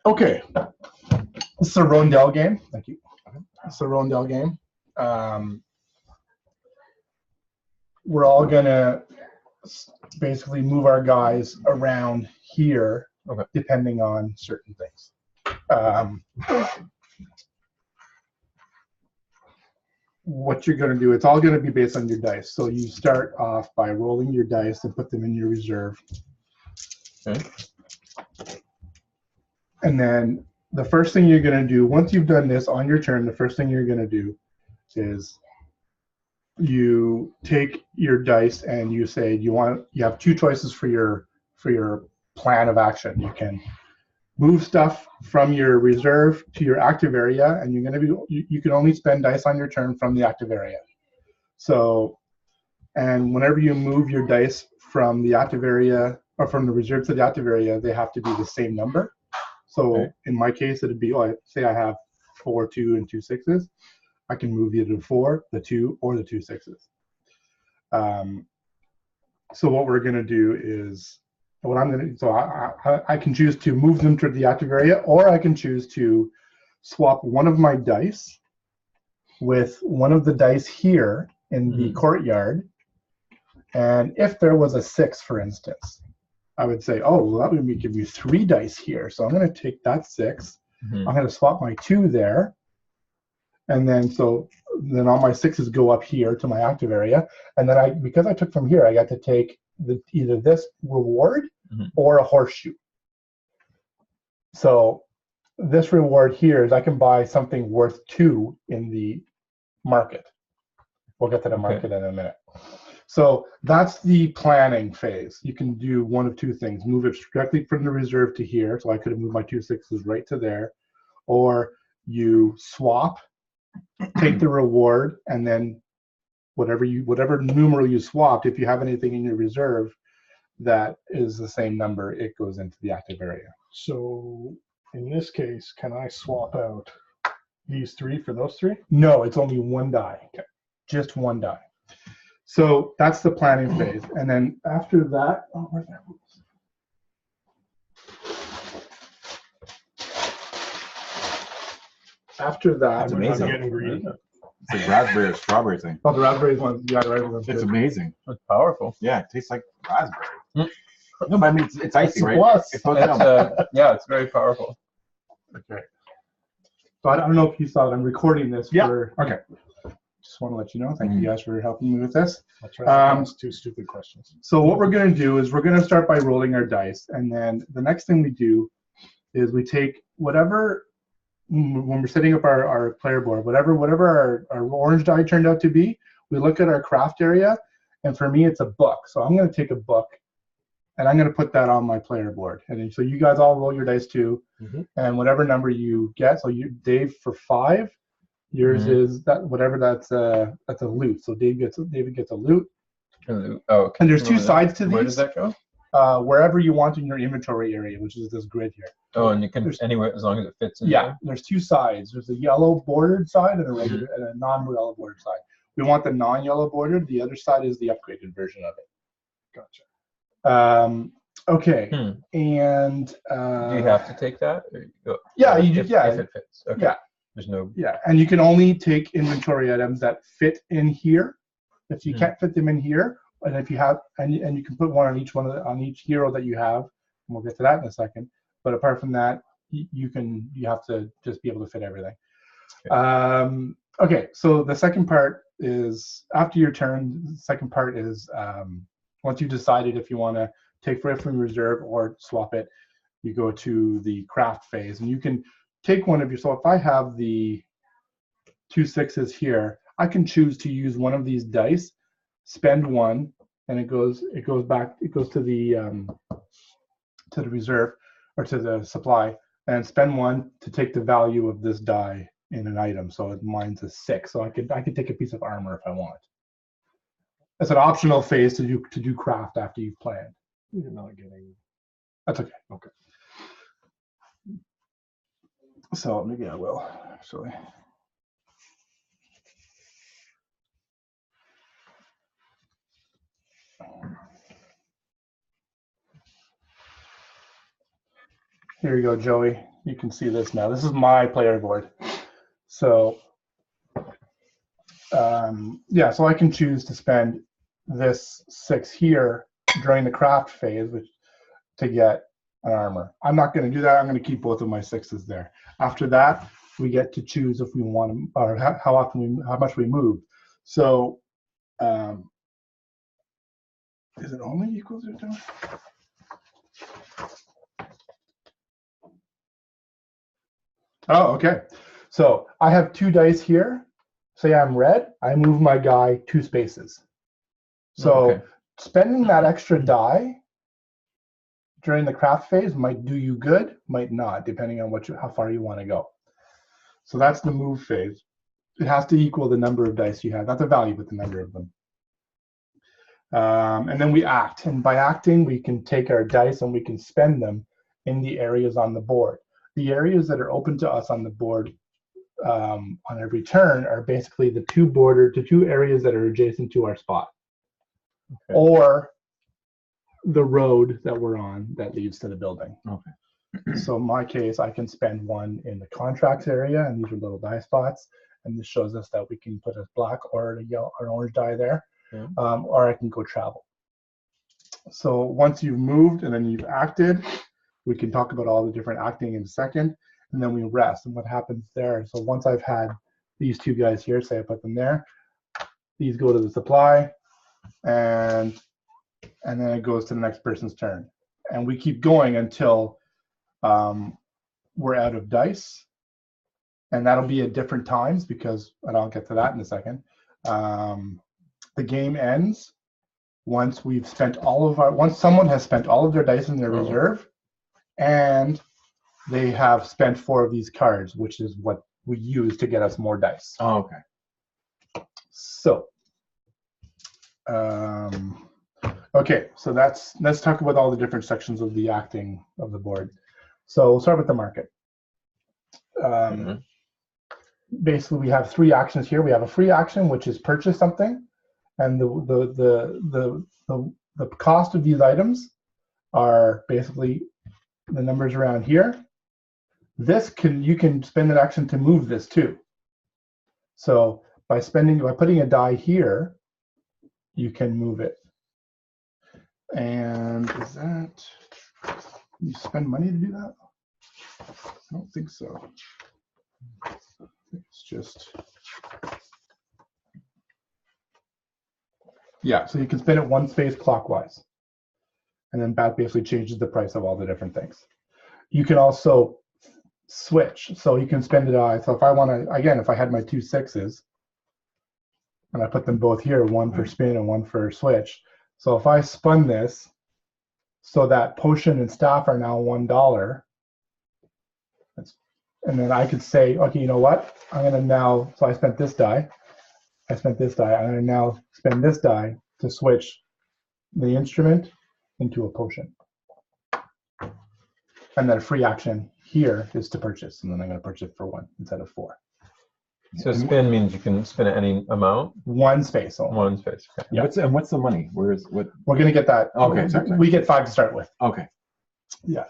Okay. This is a Rondell game. Thank you. It's a Rondell game. We're all gonna basically move our guys around here, depending on certain things. What you're gonna do, it's all gonna be based on your dice. So you start off by rolling your dice and put them in your reserve. Okay. And then the first thing you're gonna do, once you've done this on your turn, the first thing you're gonna do is you take your dice and you say you have two choices for your plan of action. You can move stuff from your reserve to your active area, and you can only spend dice on your turn from the active area. So, and whenever you move your dice from the active area or from the reserve to the active area, they have to be the same number. So in my case, it'd be, say I have 4, 2, and 2 6s. I can move either the 4, the 2, or the 2 6s. So what we're going to do is, I can choose to move them to the active area, or I can choose to swap one of my dice with one of the dice here in the courtyard. And if there was a 6, for instance, I would say, oh, well, that would give you 3 dice here. So I'm going to take that 6. I'm going to swap my 2 there. And then all my 6s go up here to my active area. And then because I took from here, I got to take either this reward or a horseshoe. So this reward here is I can buy something worth 2 in the market. We'll get to the market in a minute. So that's the planning phase. You can do one of 2 things. Move it directly from the reserve to here. So I could have moved my 2 6s right to there. Or you swap, take the reward, and then whatever numeral you swapped, if you have anything in your reserve that is the same number, it goes into the active area. So in this case, can I swap out these 3 for those 3? No, it's only 1 die. Okay. Just 1 die. So that's the planning phase. And then after that, where's that? After that, That's amazing. I'm getting greedy. It's like raspberry or strawberry thing. Oh, the raspberries one. Yeah, the raspberry one's It's good. amazing. It's powerful. Yeah, it tastes like raspberry. No, but I mean, it's icy, right? Plus. Yeah, it's very powerful. Okay. So I don't know if you saw that I'm recording this. Yeah. Okay. Just want to let you know. Thank you guys for helping me with this. That's right. That's 2 stupid questions. So what we're going to do is we're going to start by rolling our dice, and then the next thing we do is we take whatever, when we're setting up our player board, whatever our orange die turned out to be, we look at our craft area, and for me it's a book. So I'm going to take a book, and I'm going to put that on my player board. And then, so you guys all roll your dice too, and whatever number you get. So Dave for 5, yours is that's a loot. So David gets a loot. Oh, okay. And there's 2 sides to these. Where does that go? Wherever you want in your inventory area, which is this grid here. Oh, and you can anywhere as long as it fits in. Yeah, there? there's 2 sides. There's a yellow bordered side and a regular and a non-yellow bordered side. We want the non-yellow bordered. The other side is the upgraded version of it. Gotcha. Okay. And Do you have to take that? Or yeah, if it fits. Okay. Yeah. There's no. Yeah, and you can only take inventory items that fit in here. If you can't fit them in here, and if you have, and you can put one on each hero that you have, and we'll get to that in a second. But apart from that, you have to just be able to fit everything. Okay. Okay, so the second part is after your turn. The second part is once you've decided if you want to take from reserve or swap it, you go to the craft phase, and you can take one of your. So if I have the 2 6s here, I can choose to use one of these dice, spend 1, and it goes back. It goes to the reserve or to the supply, and spend 1 to take the value of this die in an item. So mine's a 6. So I could take a piece of armor if I want. It's an optional phase to do craft after you've planned. You're not getting. That's okay. Okay. So maybe I will actually. Here you go, Joey. you can see this now. This is my player board. So yeah, so I can choose to spend this 6 here during the craft phase, which to get an armor. I'm not going to do that. I'm going to keep both of my 6s there. After that, we get to choose if we want to, or how much we move. So is it only equals or down? Oh, okay. So I have 2 dice here. Say I'm red, I move my guy 2 spaces. So Okay. spending that extra die during the craft phase might do you good, might not, depending on how far you want to go. So that's the move phase. It has to equal the number of dice you have, not the value, but the number of them. And then we act. And by acting, we can take our dice and we can spend them in the areas on the board. The areas that are open to us on the board on every turn are basically the 2 areas that are adjacent to our spot. Okay. Or the road that we're on that leads to the building. Okay. So in my case, I can spend 1 in the contracts area, and these are little die spots. And this shows us that we can put a black or a yellow or an orange die there, Yeah. or I can go travel. So once you've moved and then you've acted, we can talk about all the different acting in a second, and then we rest. And what happens there? So once I've had these 2 guys here, say I put them there, these go to the supply, and then it goes to the next person's turn. And we keep going until we're out of dice. And that'll be at different times and I'll get to that in a second. The game ends once someone has spent all of their dice in their reserve, and they have spent 4 of these cards, which is what we use to get us more dice. Oh, okay. So, okay, so let's talk about all the different sections of the acting of the board. So we'll start with the market. Basically, we have 3 actions here. We have a free action, which is purchase something, and the cost of these items are basically the numbers around here. You can spend an action to move this too. So by putting a die here, you can move it. And is that, you spend money to do that? I don't think so. It's just, yeah, so you can spin it 1 space clockwise. And then that basically changes the price of all the different things. You can also switch. So you can spend a die. So if I want to, again, if I had my 2 6s, and I put them both here, 1 for spin and 1 for switch. So if I spun this, so that potion and staff are now $1, and then I could say, okay, you know what? I'm going to now, so I spent this die. I'm going to now spend this die to switch the instrument into a potion. And then a free action here is to purchase, and then I'm going to purchase for 1 instead of 4. So spin means you can spin at any amount? 1 space only. 1 space. Okay. Yeah. What's the money? What? We're going to get that. Okay, sorry. We get 5 to start with. Okay. Yeah.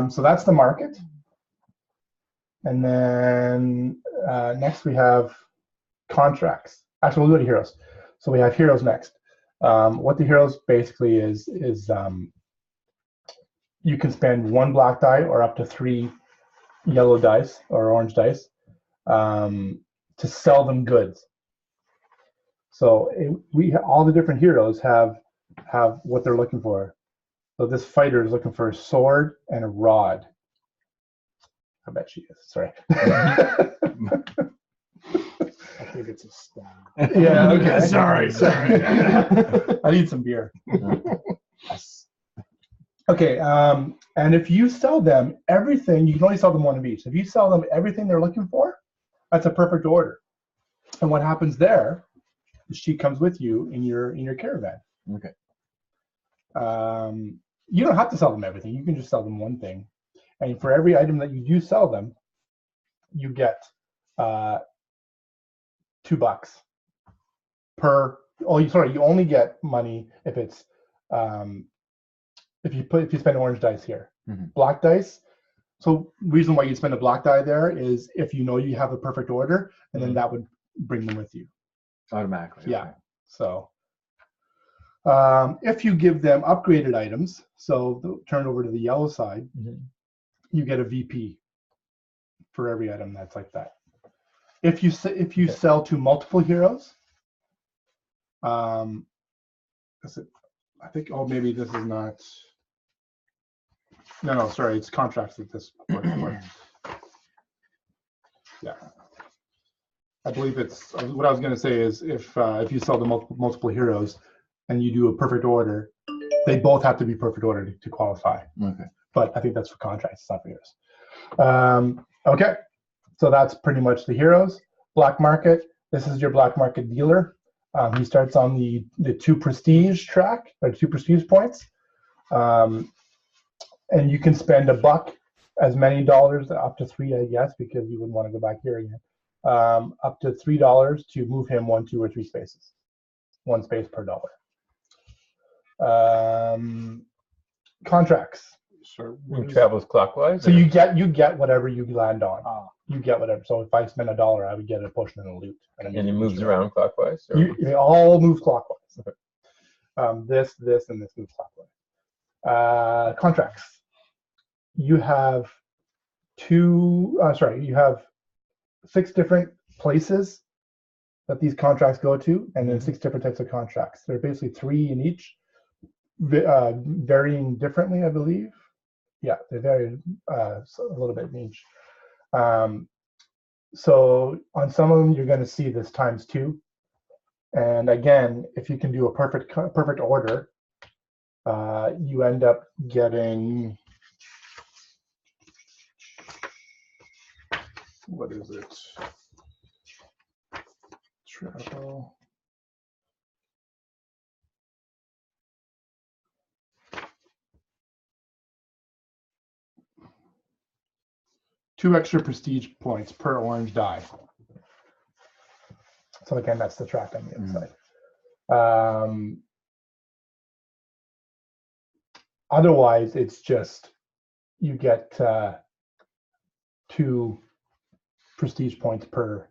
So that's the market. And then next we have contracts. Actually, we'll go to heroes. So we have heroes next. What the heroes basically is you can spend 1 black die or up to 3 yellow dice or orange dice to sell them goods. So all the different heroes have what they're looking for. So this fighter is looking for a sword and a rod. I bet she is. Sorry. I think it's a stab. Yeah. Okay. Sorry. I need some beer. Okay. And if you sell them everything, you can only sell them 1 of each. If you sell them everything they're looking for, that's a perfect order. And what happens there is she comes with you in your caravan. Okay. You don't have to sell them everything. You can just sell them 1 thing. And for every item that you do sell them, you get $2 per. You only get money if it's if you spend orange dice here. Mm-hmm. Black dice, So reason why you spend a black die there is if you know you have a perfect order, and then Mhm. that would bring them with you. Automatically. Yeah. okay. So if you give them upgraded items, so turn over to the yellow side, Mhm. you get a VP for every item that's like that. If you Okay. sell to multiple heroes, is it, I think, oh, maybe this is not. No, sorry, it's contracts that this works for. Yeah. I believe it's, what I was going to say is if you sell to multiple heroes and you do a perfect order, they both have to be perfect order to qualify. Okay. But I think that's for contracts, it's not for heroes. Okay, so that's pretty much the heroes. Black market, this is your black market dealer. He starts on the 2 prestige track, or 2 prestige points. And you can spend $1, as many dollars, up to 3, I guess, because you wouldn't want to go back here again. Up to $3 to move him 1, 2, or 3 spaces. 1 space per dollar. Contracts. So It travels clockwise? So or- you get whatever you land on. Ah. You get whatever. So if I spend $1, I would get a portion of the loot. And it moves around clockwise? Or? It all moves clockwise. Okay. This, and this moves clockwise. Contracts. You have you have 6 different places that these contracts go to, and then 6 different types of contracts. There are basically 3 in each, varying differently, I believe. Yeah, they vary a little bit in each. So on some of them, you're going to see this ×2. And again, if you can do a perfect order, you end up getting, what is it? Travel. Two extra prestige points per orange die. So again, that's the track on the inside. Otherwise, it's just you get 2 prestige points per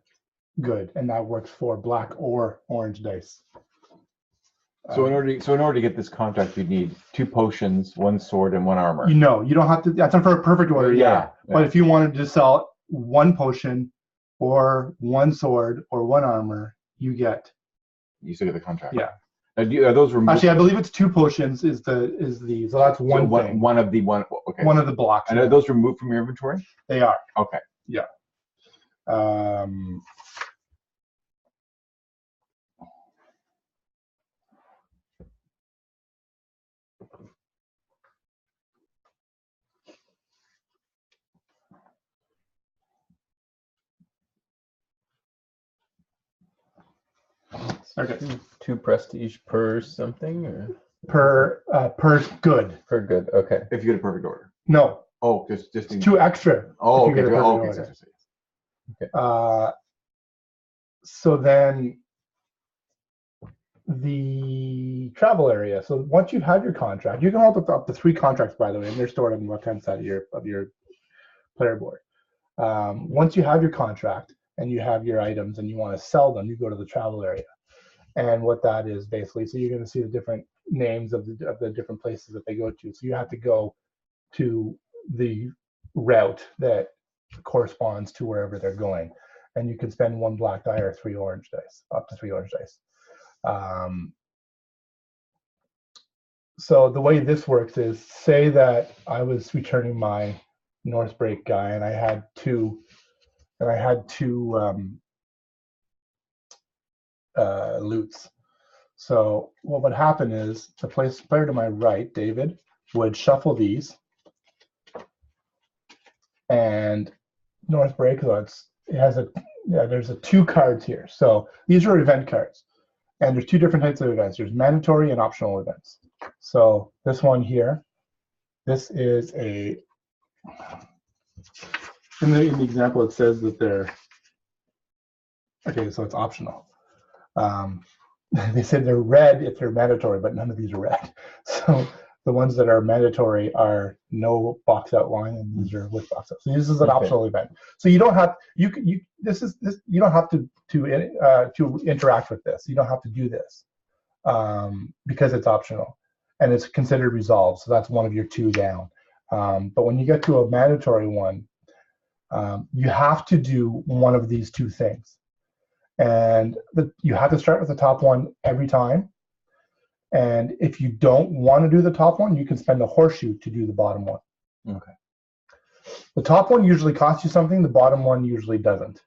good, and that works for black or orange dice. So in order to get this contract, you need 2 potions, 1 sword, and 1 armor. You don't have to. That's not for a perfect order. Yeah. But if you wanted to sell 1 potion, or 1 sword, or 1 armor, you still get the contract. Yeah. Now, are those removed? Actually, I believe it's 2 potions. So that's one thing. One of the one. Okay. One of the blocks. And are those removed from your inventory? They are. Okay. Yeah. Okay. 2 prestige per something? Or? Per good. Per good, okay. If you get a perfect order. No. Oh, just in, 2 extra. Oh, if you okay. get a Oh, perfect okay. order. So then the travel area. So once you have your contract, you can hold up to 3 contracts, by the way, and they're stored on the left-hand side of your player board. Once you have your contract and you have your items and you want to sell them, you go to the travel area. And what that is basically, so you're going to see the different names of the different places that they go to. So you have to go to the route that corresponds to wherever they're going. And you can spend 1 black die or 3 orange dice, up to 3 orange dice. So the way this works is, say that I was returning my North Break guy and I had 2 loots. So what would happen is the player to my right, David, would shuffle these, and North Break, there's 2 cards here. So these are event cards, and there's 2 different types of events. There's mandatory and optional events. So this one here, this is in the example it says that they're okay, so it's optional. They said they're red if they're mandatory, but none of these are red. So The ones that are mandatory are no box outline, and these are with box out. So this is an Okay. optional event. So you don't have you don't have to interact with this. You don't have to do this because it's optional, and it's considered resolved. So that's one of your 2 down. But when you get to a mandatory one, you have to do one of these 2 things, and you have to start with the top one every time. And if you don't want to do the top one, you can spend a horseshoe to do the bottom one. Okay. The top one usually costs you something. The bottom one usually doesn't.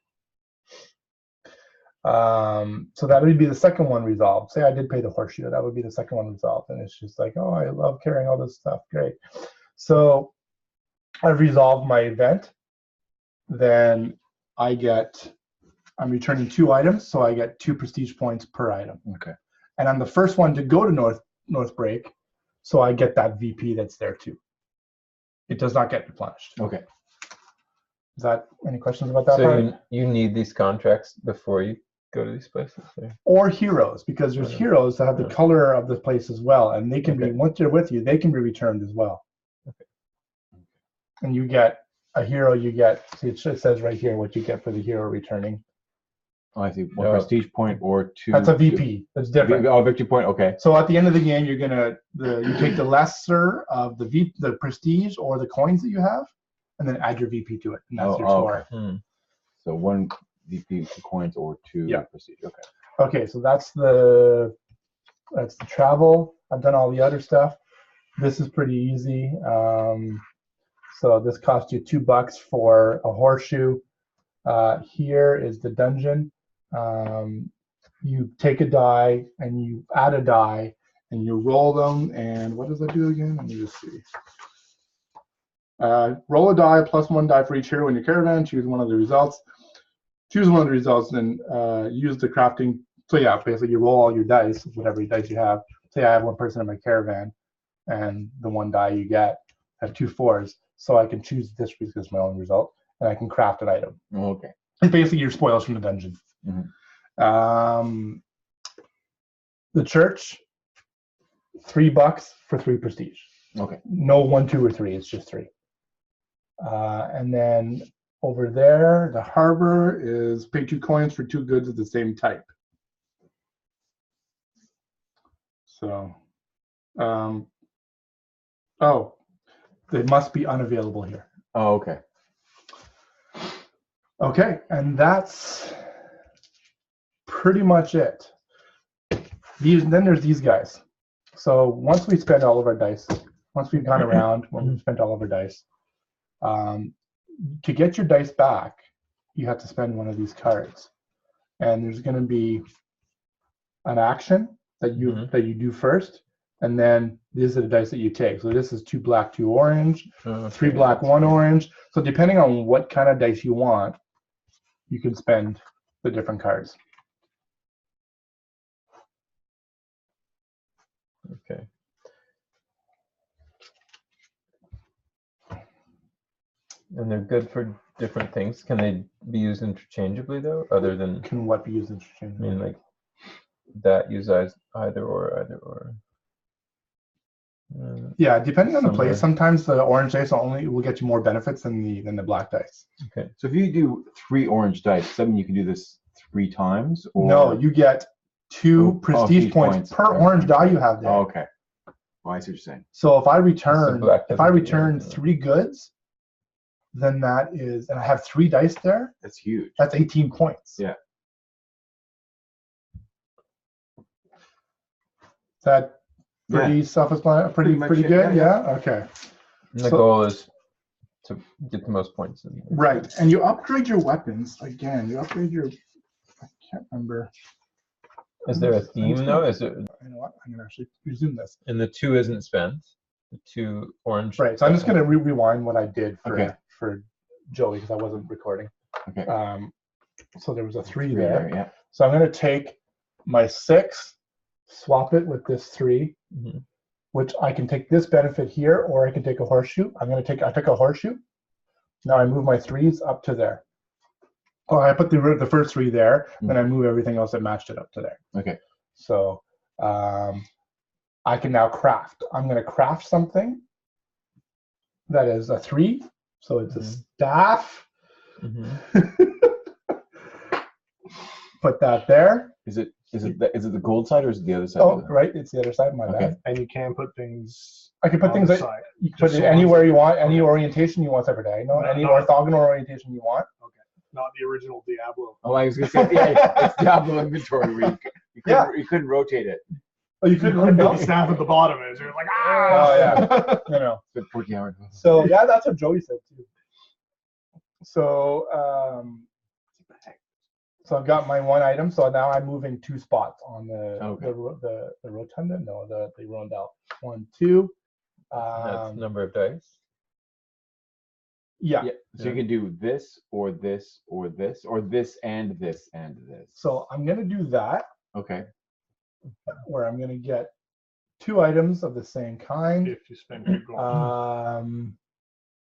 So that would be the second one resolved. Say I did pay the horseshoe, that would be the second one resolved. And it's just like, oh, I love carrying all this stuff. Great. So I've resolved my event. Then I'm returning 2 items, so I get 2 prestige points per item. Okay. And I'm the first one to go to North Break, so I get that VP that's there too. It does not get replenished. Okay. Is that any questions about that So part? you need these contracts before you go to these places? Or heroes, because there's heroes that have the color of the place as well, and they can be, once they're with you, they can be returned as well. Okay. And you get a hero, see, it says right here what you get for the hero returning. Oh, I see. 1 prestige point or 2. That's a VP. That's different. Oh, victory point. Okay. So at the end of the game, you take the lesser of the prestige or the coins that you have, and then add your VP to it, and that's your score. Okay. So 1 VP coins or 2 prestige. Okay. Okay, so that's the travel. I've done all the other stuff. This is pretty easy. So this costs you $2 for a horseshoe. Here is the dungeon. You take a die and you add a die and you roll them. And what does that do again? Let me just see. Roll a die plus 1 die for each hero in your caravan. Choose one of the results. Choose one of the results and use the crafting. So yeah, basically you roll all your dice, whatever dice you have. Say I have 1 person in my caravan, and the 1 die you get, I have 2 4s. So I can choose this because it's my own result, and I can craft an item. Okay. It's basically your spoils from the dungeon. The church, $3 for 3 prestige. Okay. No 1, 2, or 3. It's just 3. And then over there, the harbor is pay 2 coins for 2 goods of the same type. So, they must be unavailable here. Oh, okay. Okay, and that's pretty much it. Then there's these guys. So once we spend all of our dice, once we've gone around, when we've spent all of our dice, to get your dice back, you have to spend one of these cards. And there's going to be an action that you do first, and then these are the dice that you take. So this is 2 black, 2 orange, 3 black, 1 orange. So depending on what kind of dice you want, you can spend the different cards. Okay. And they're good for different things. Can they be used interchangeably though, other than? Can what be used I interchangeably? mean, like that use either or. Yeah, depending on the Somewhere. place, sometimes the orange dice will get you more benefits than the black dice. Okay. So if you do 3 orange dice, does that mean you can do this 3 times? Or? No, you get 2 prestige points per orange die you have there. Oh, okay. Well, I see what you're saying. So if I return black doesn't do that. 3 goods, then that is, and I have 3 dice there, That's huge. that's 18 points. Yeah. Is that pretty self-explanatory? Pretty Pretty much, good? yeah. Okay. And the So- goal is to get the most points. Right, and you upgrade your weapons again. You upgrade your. I can't remember. Is there a theme though? Is it? You know what? I'm gonna actually resume this. And the 2 isn't spent. The 2 orange. Right. So I'm just gonna rewind what I did Okay. for Joey because I wasn't recording. Okay. So there was a 3 3 there. yeah. So I'm gonna take my 6, swap it with this 3, which I can take this benefit here, or I can take a horseshoe. I took a horseshoe. Now I move my 3s up to there. Oh, I put the first 3 there, then I move everything else that matched it up to there. Okay. So I can now craft. I'm going to craft something that is a 3. So it's a staff. Put that there. Is it the gold side or is it the other side? Oh, right. It's the other side. My Okay. bad. And you can put things. I can put on things the like side. you can put Just it so long as anywhere you- you want, any okay. orientation you want, except for diagonal, No, any no. orthogonal orientation you want. Not the original Diablo. Oh, I was gonna say, yeah, it's Diablo inventory where you couldn't rotate it. Oh, you You could couldn't no. put staff at the bottom. Is you're like Oh yeah, you know. But 14 hours. So yeah, that's what Joey said too. So so I've got my one item. So now I'm moving 2 spots on the Okay. the rotunda. No, the rondel. 1, 2. That's number of dice. Yeah. Yeah. So you can do this or this or this or this and this and this. So I'm gonna do that, Okay. where I'm gonna get 2 items of the same kind. if you spend 2 gold.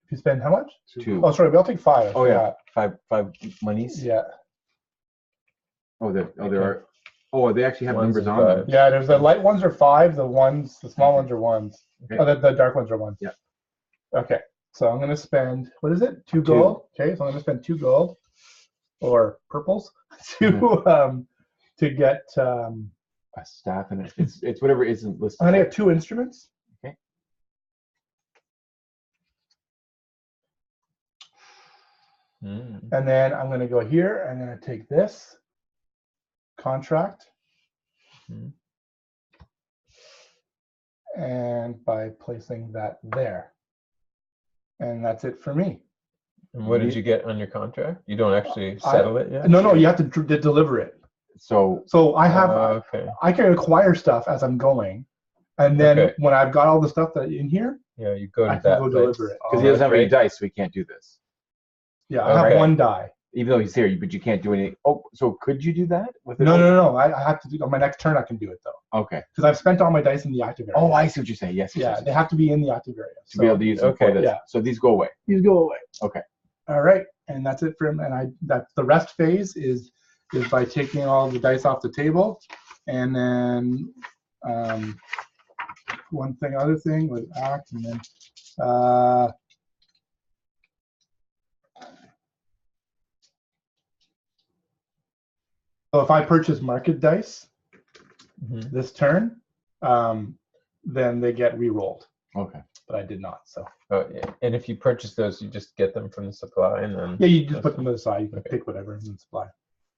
If you spend how much? 2. Oh, sorry, I'll take 5. Oh yeah. Five monies. Yeah. Oh, there are. Oh, they actually have Ones numbers and on them. fives. Yeah, there's the light ones are 5, the small ones are 1s. Okay. Oh, the dark ones are 1s. Yeah. Okay, so I'm gonna spend, what is it? 2 gold. Okay, so I'm gonna spend 2 gold or purples to get. A staff and it's whatever isn't listed. I'm gonna get 2 instruments. Okay. And then I'm gonna go here. I'm gonna take this contract. And by placing that there. And that's it for me. And what did you get on your contract? You don't actually settle it yet? No, you have to deliver it. So I have, okay. I can acquire stuff as I'm going. And then Okay. when I've got all the stuff that in here, Yeah, you go to I can that go place. deliver it. because he doesn't have any Great. dice, so he can't do this. Yeah, I have Okay. 1 die. Even though he's here, but you can't do any. Oh, so could you do that with it? No. I have to do on my next turn. I can do it though, Okay. because I've spent all my dice in the active area. Oh, I see what you're saying. Yes. yeah, yes, they have to be in the active area. to be able to use them for okay, this. yeah. So these go away. These go away. Okay. All right, and that's it for him. And that's the rest phase is by taking all the dice off the table, and then other thing was act, and then so if I purchase market dice this turn, then they get re-rolled. Okay. But I did not. So Oh, yeah. And if you purchase those, you just get them from the supply and then. yeah, you just put them to the side. You can pick whatever and supply.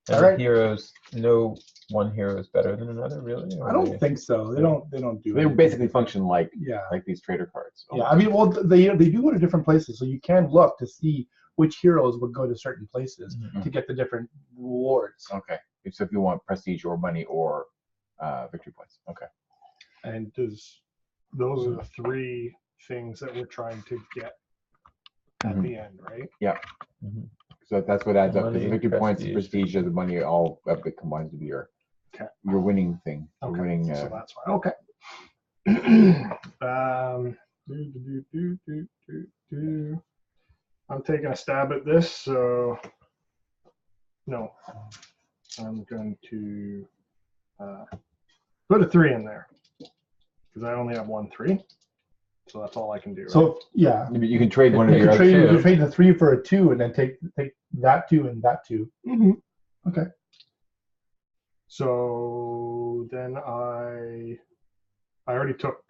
And all the right. heroes, no one hero is better than another, really? Or I don't think so. They don't do. They anything. basically function like Yeah. these trader cards. Yeah, I mean, well, they do go to different places, so you can look to see which heroes would go to certain places Mhm. to get the different rewards. Okay. So if you want prestige or money or victory points. Okay. And those are the 3 things that we're trying to get at Mhm. the end, right? So that's what adds up. Money, Because victory points, prestige. prestige, and the money all of it combines to be your winning thing. Your Okay. winning. So that's fine. Okay. I'm taking a stab at this, so no. I'm going to put a 3 in there because I only have 1 3, so that's all I can do. Right? So yeah, You can trade one of you your could other trade, you two. could trade the 3 for a 2, and then take that 2 and that 2. Okay. So then I already took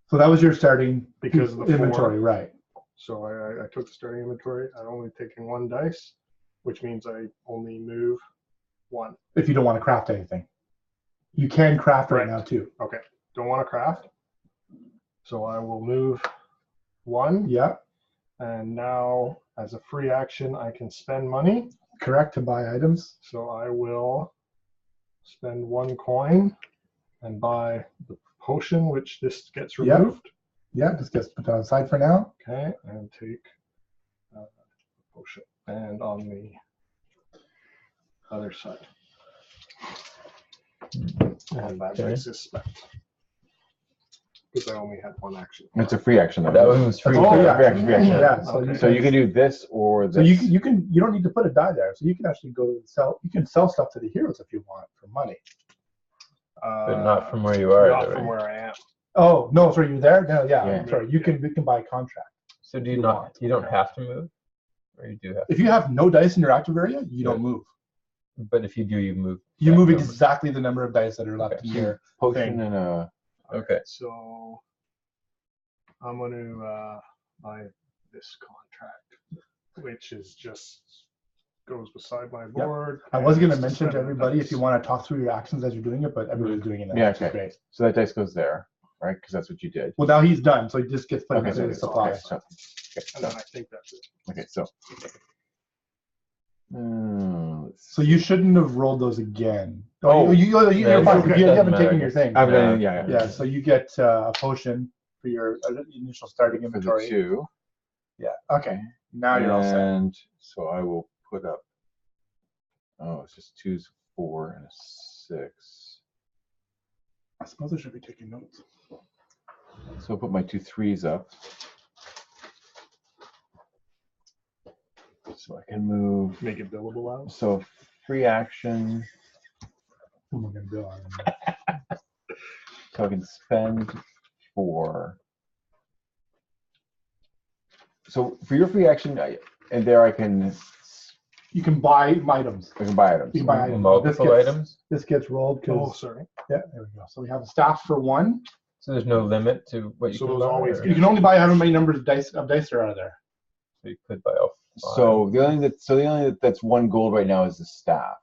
So that was your starting because of the inventory, 4. right? So I took the starting inventory. I'm only taking 1 dice, which means I only move 1. If you don't want to craft anything, you can craft right Right. now too. Okay, don't want to craft. So I will move 1. Yeah, And now as a free action, I can spend money. correct, to buy items. So I will spend 1 coin and buy the potion, which this gets Yeah. removed. Yeah, just gets put on the side for now. Okay, and take potion. And on the other side. And that Okay. makes this spent. Because I only had 1 action. It's a free action though. That one was free. Oh, too. yeah. Free action, free action. Yeah, so Okay. So you can do this or this. So you don't need to put a die there. So you can actually go sell. You can sell stuff to the heroes if you want for money. But not from where you are. Not though, from right? where I am. Oh no, sorry, you're there. No, yeah, Yeah. sorry. We can buy a contract. So do you You not? want. You don't have to move, or you do have. If you have no dice in your active area, you don't move. But if you do, you move. You that move number. exactly the number of dice that are left Okay. in your Potion thing. and a. Okay. So I'm going to buy this contract, which is just goes beside my board. I was and going to it's mention spend to the everybody if dice. you want to talk through your actions as you're doing it, but everybody's doing it now. Yeah, Which is okay. great. So that dice goes there, right? Because that's what you did. Well, now he's done, so he just gets put Okay, into so, his supply. okay, so, And then I think that's it. okay, so. So you shouldn't have rolled those again. Oh. You're Yeah, fine. okay. You Doesn't haven't matter, taken I your guess. thing. I've done, yeah. Yeah, so you get a potion for your initial starting For the inventory. 2. Yeah. Okay. Now you're all set. And so I will put up. Oh, it's just 2s, 4, and a 6. I suppose I should be taking notes. So I'll put my 2 3s up. So I can move. Make it billable out. So free action. Who am I going to bill on? So I can spend 4. So for your free action, and there I can buy items. I can buy items. You can buy items. Multiple items. This gets rolled Oh, because sorry. yeah, there we go. So we have a staff for 1. So there's no limit to what you So can those buy, always or- You can only buy however many numbers of dice are out of there. So you could buy all 5. So the only that's 1 gold right now is the staff.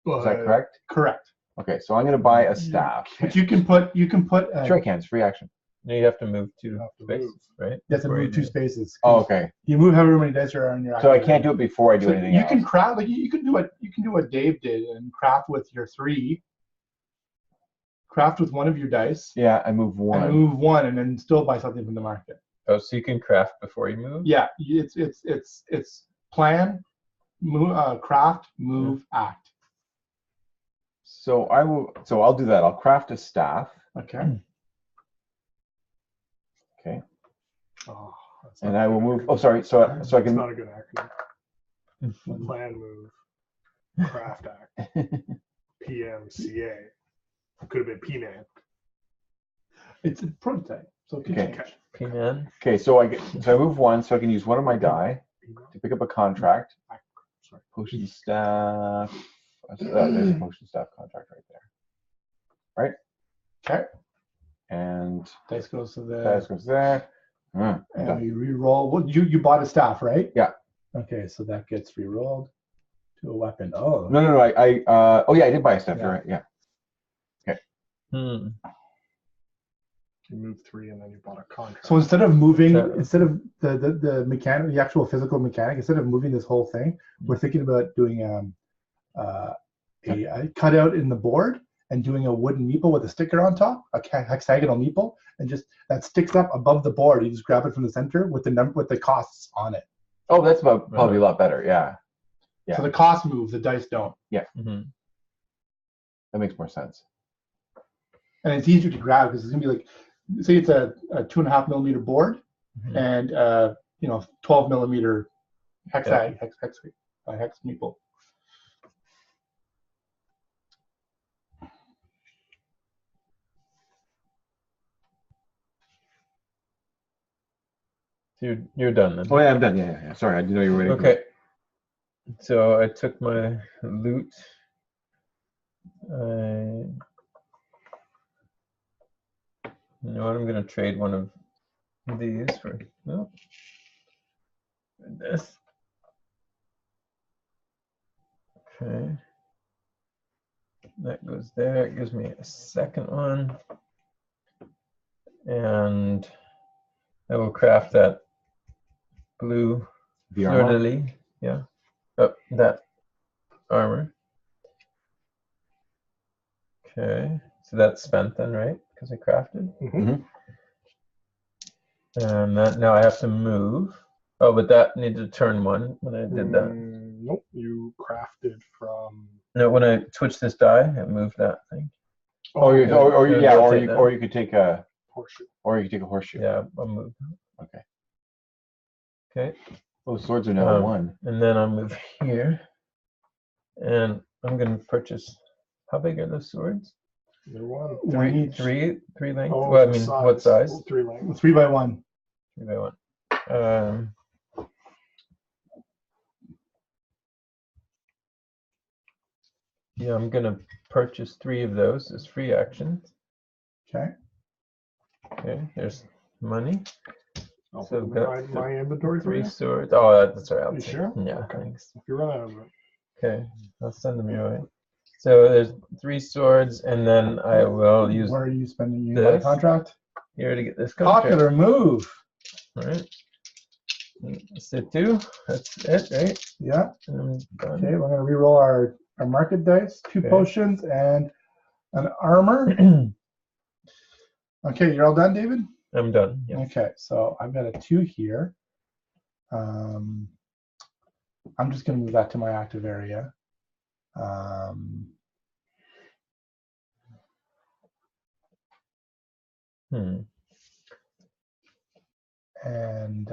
Is that correct? Correct. Okay, so I'm going to buy a staff. But you can put Sure, I can. It's free action. No, you have to move 2 You have to spaces, move. right? you have to Before you move 2 do it. spaces. Oh, okay. You move however many dice are in your. So I active can't area. do it before I do So anything you else. can craft like you can do what Dave did and craft with your 3. Craft with 1 of your dice Yeah, I move 1. and move 1 and then still buy something from the market. Oh, so you can craft before you move? Yeah, it's plan, move, craft, move, act. So I'll do that. I'll craft a staff. Okay. Okay. Oh, that's And not I a will good move. acronym. Oh, sorry. So I It's can. not a good acronym. Plan, move, craft, act, PM&CA. Could have been P-Man. It's a prototype, so it can Okay. change. P-Man. Okay, so I move 1, so I can use 1 of my die to pick up a contract. Sorry. Potion staff. There's a potion staff contract right there. Okay. And Dice goes to the. that goes there. And Done. you re-roll. Well, you bought a staff, right? Yeah. Okay, so that gets re-rolled to a weapon. Oh. No. Oh yeah, I did buy a staff. Yeah. You're right. Yeah. Hmm. You moved 3 and then you bought a contract. So instead of moving, So- instead of the mechanic, the actual physical mechanic, instead of moving this whole thing, we're thinking about doing a cutout in the board and doing a wooden meeple with a sticker on top, a hexagonal meeple, and just that sticks up above the board. You just grab it from the center with the costs on it. Oh, that's probably a lot better. Yeah. Yeah. So the costs move, the dice don't, Mm-hmm. That makes more sense. and it's easier to grab because it's gonna be like, say it's a 2.5 millimeter board Mhm. and 12 millimeter hex meeple. So you're done then. Oh yeah, I'm done. Yeah. Sorry, I didn't know you were waiting. for me. Okay. So I took my loot. You know what? I'm gonna trade one of these for this. Okay. That goes there. It gives me a second one. And I will craft that blue The fleur de armor. lis. Yeah. Oh, that armor. Okay. So that's spent then, right? Because I crafted. Mhm. And that now I have to move. Oh, but that needed to turn 1 when I did that. Nope. You crafted from. No, when I switched this die, I moved that thing. Or you rotate that. or you could take a Horseshoe. horseshoe. Yeah, I'll move. Okay. Okay. Those swords are now 1. And then I'll move here. And I'm going to purchase. How big are those swords? They're one. One each. Three length? Oh, Well, I the mean, what size? 3 lengths. 3 by 1. 3 by 1. Yeah, I'm gonna purchase 3 of those as free actions. Okay. Okay, there's money. I'll So put we've them got in my inventory for 3 you. swords. Oh, that's all right. I'll You take sure? it. Yeah, Okay. thanks. If you run out of it. Okay, I'll send them your way. So there's 3 swords, and then I will use Where are you spending you by this. contract? here to get this contract. Popular move. All right. Sit 2. That's it, right? Yeah. And I'm done. Okay, we're gonna re-roll our market dice, 2 Okay. potions and an armor. Okay, you're all done, David? I'm done. Yeah. Okay, so I've got a 2 here. I'm just gonna move that to my active area. Hmm. And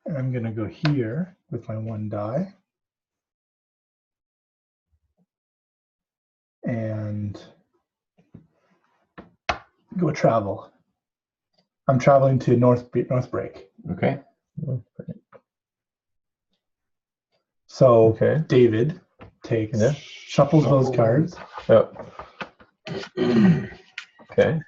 I'm gonna go here with my 1 die. And go travel. I'm traveling to North Break. Okay. So Okay. David takes Yeah. shuffles those Shuffle cards. Oh. Okay.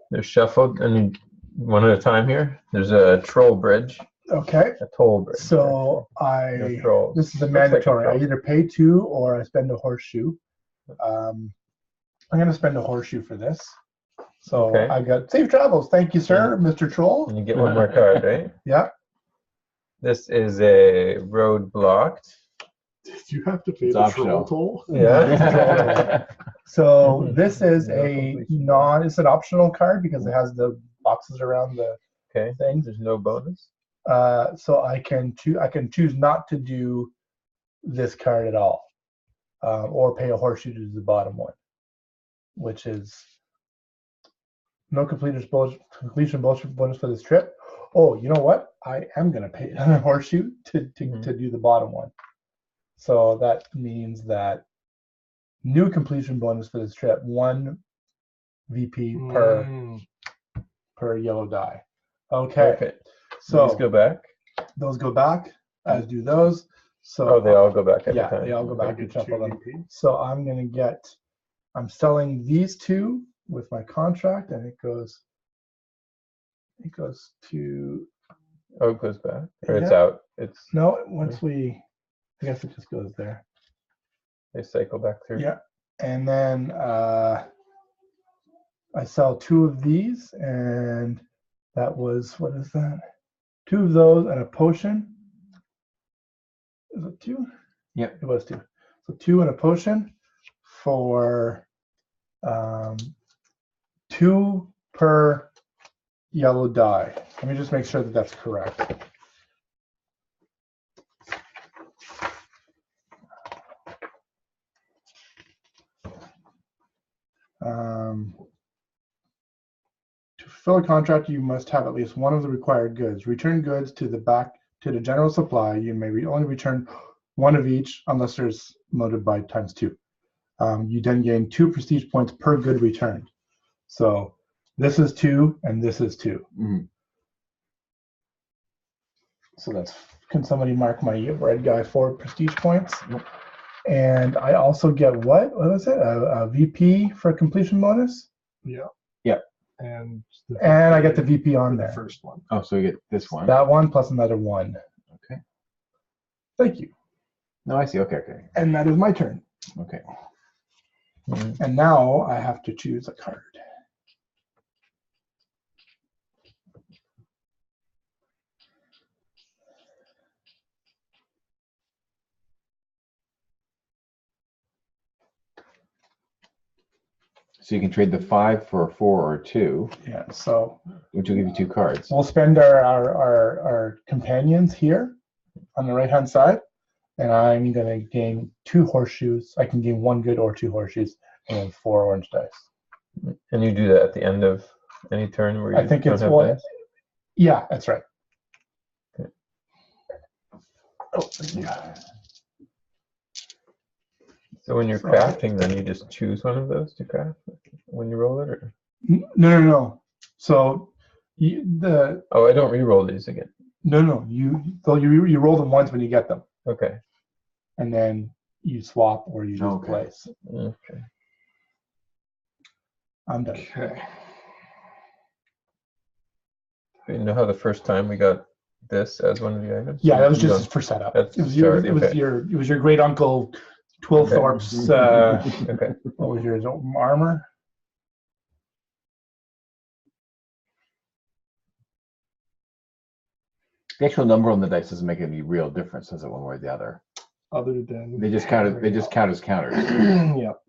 They're shuffled, and one at a time here. There's a troll bridge, Okay. a toll bridge. So No trolls. this is a Looks like a mandatory. I troll. either pay 2 or I spend a horseshoe. I'm gonna spend a horseshoe for this. So Okay. I got safe travels. Thank you, sir, Mr. Troll. And you get 1 more card, right? Yeah. This is a road blocked. Did you have to pay It's the optional. troll toll? Yeah. So this is No a completion. it's an optional card because it has the boxes around the Okay. thing. There's no bonus. So I can choose not to do this card at all, or pay a horseshoe to do the bottom one, which is no completion bonus for this trip. Oh, you know what? I am gonna pay a horseshoe to do the bottom one. So that means that new completion bonus for this trip, 1 VP per yellow die. Okay. Okay. So These go back. those go back, as do those. So Oh, they all go back at yeah, the time. they all go back I and get shuffle 2 them. VP. So I'm selling these 2 with my contract, and it goes to Oh, it goes back. Or it's Yeah. out. It's no. I guess it just goes there. they cycle back through. Yeah, and then I sell 2 of these, and that was, what is that? 2 of those and a potion. Is it 2? Yep. It was 2. So 2 and a potion for 2 per yellow die. Let me just make sure that that's correct. To fulfill a contract, you must have at least 1 of the required goods. Return goods to the general supply. You may only return 1 of each unless there's loaded by times 2. You then gain 2 prestige points per good returned. So this is 2 and this is 2. Mhm. So that's, can somebody mark my red guy 4 prestige points? Yep. And I also get what was it? A VP for a completion bonus? Yeah. Yep. And I get the VP on for the there. first one. Oh, so we get this one. That one plus another 1. Okay. Thank you. No, I see. Okay, okay. And that is my turn. Okay. Mhm. And now I have to choose a card. So you can trade the 5 for a 4 or a 2, Yeah, so which will give you 2 cards. we'll spend our companions here on the right hand side, and I'm gonna gain 2 horseshoes. I can gain 1 good or 2 horseshoes, and then 4 orange dice. And you do that at the end of any turn where you I think don't it's have well, dice? yeah, that's right. Okay. Oh, yeah. So when you're Sorry. crafting, then you just choose one of those to craft when you roll it, or No. So oh, I don't re-roll these again. no. You roll them once when you get them, Okay. and then you swap or you just Okay. place. Okay. I'm done. Okay. You know how the first time we got this as one of the items? Yeah, that was You just don't- for setup. That's It was start, your okay. it was your great uncle Twilthorpe's Okay. what was yours? Armor? The actual number on the dice doesn't make any real difference, does it, one way or the other? Other than They just count as counters. Yep.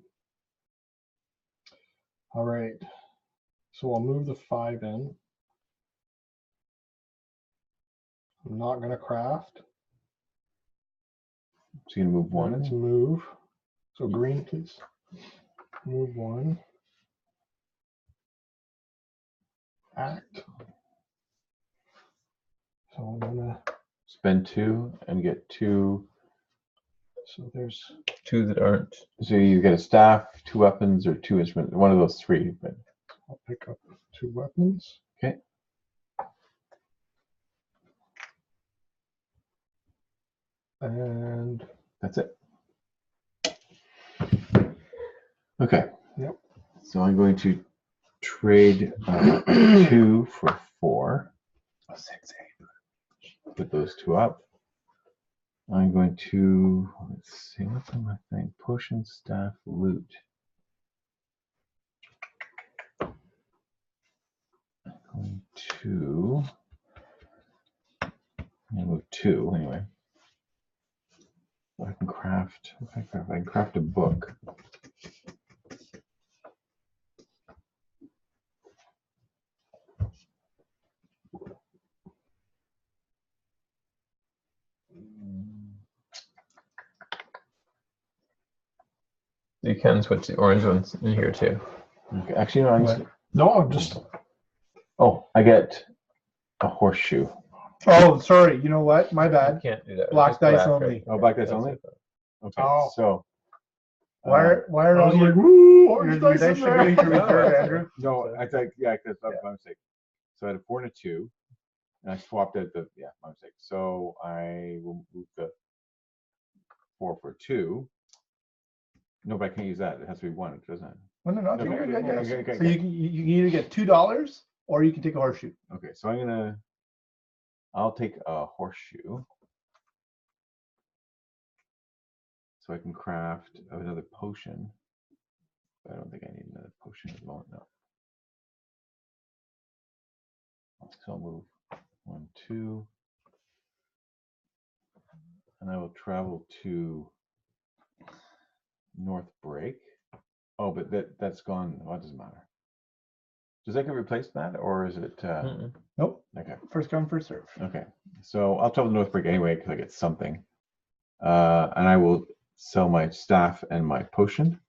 All right. So I'll move the 5 in. I'm not going to craft. So you can move one. Let's move. So green, please. Move 1. Act. So I'm gonna. Spend 2 and get 2. So there's. 2 that aren't. So you get a staff, 2 weapons, or 2 instruments. One of those 3. But I'll pick up 2 weapons. okay. And That's it. Okay. Yep. So I'm going to trade 2 for 4. 6, 8. Put those 2 up. I'm going to, let's see, what's on my thing? Potion, staff, loot. I'm going to move 2 anyway. I can craft. What can I craft? I can craft a book. You can switch the orange ones in here too. Okay. Actually, no. I'm just, no, I'm just. oh, I get a horseshoe. Oh, sorry. You know what? My You bad. can't do that. Black Just dice right? only. Oh, black dice That's only? it. Okay. Oh. So. Why are I was all like, your woo, your orange dice dice in should go to there. reserve, Andrew? No, I think, yeah, that's my mistake. So I had a 4 and a 2, and I swapped out the, yeah, my mistake. So I will move the 4 for 2. No, but I can't use that. It has to be 1, doesn't it? No. Okay, Yeah. okay. So you can either get $2 or you can take a horseshoe. Okay, so I'll take a horseshoe. So I can craft another potion. I don't think I need another potion at the moment, no. So I'll move 1, 2. And I will travel to North Break. Oh, but that's gone. Oh, it doesn't matter. Does that get replaced, Matt, or is it? Mm-mm. Nope. Okay. First come, first serve. Okay. So I'll travel to North Break anyway because I get something, and I will sell my staff and my potion.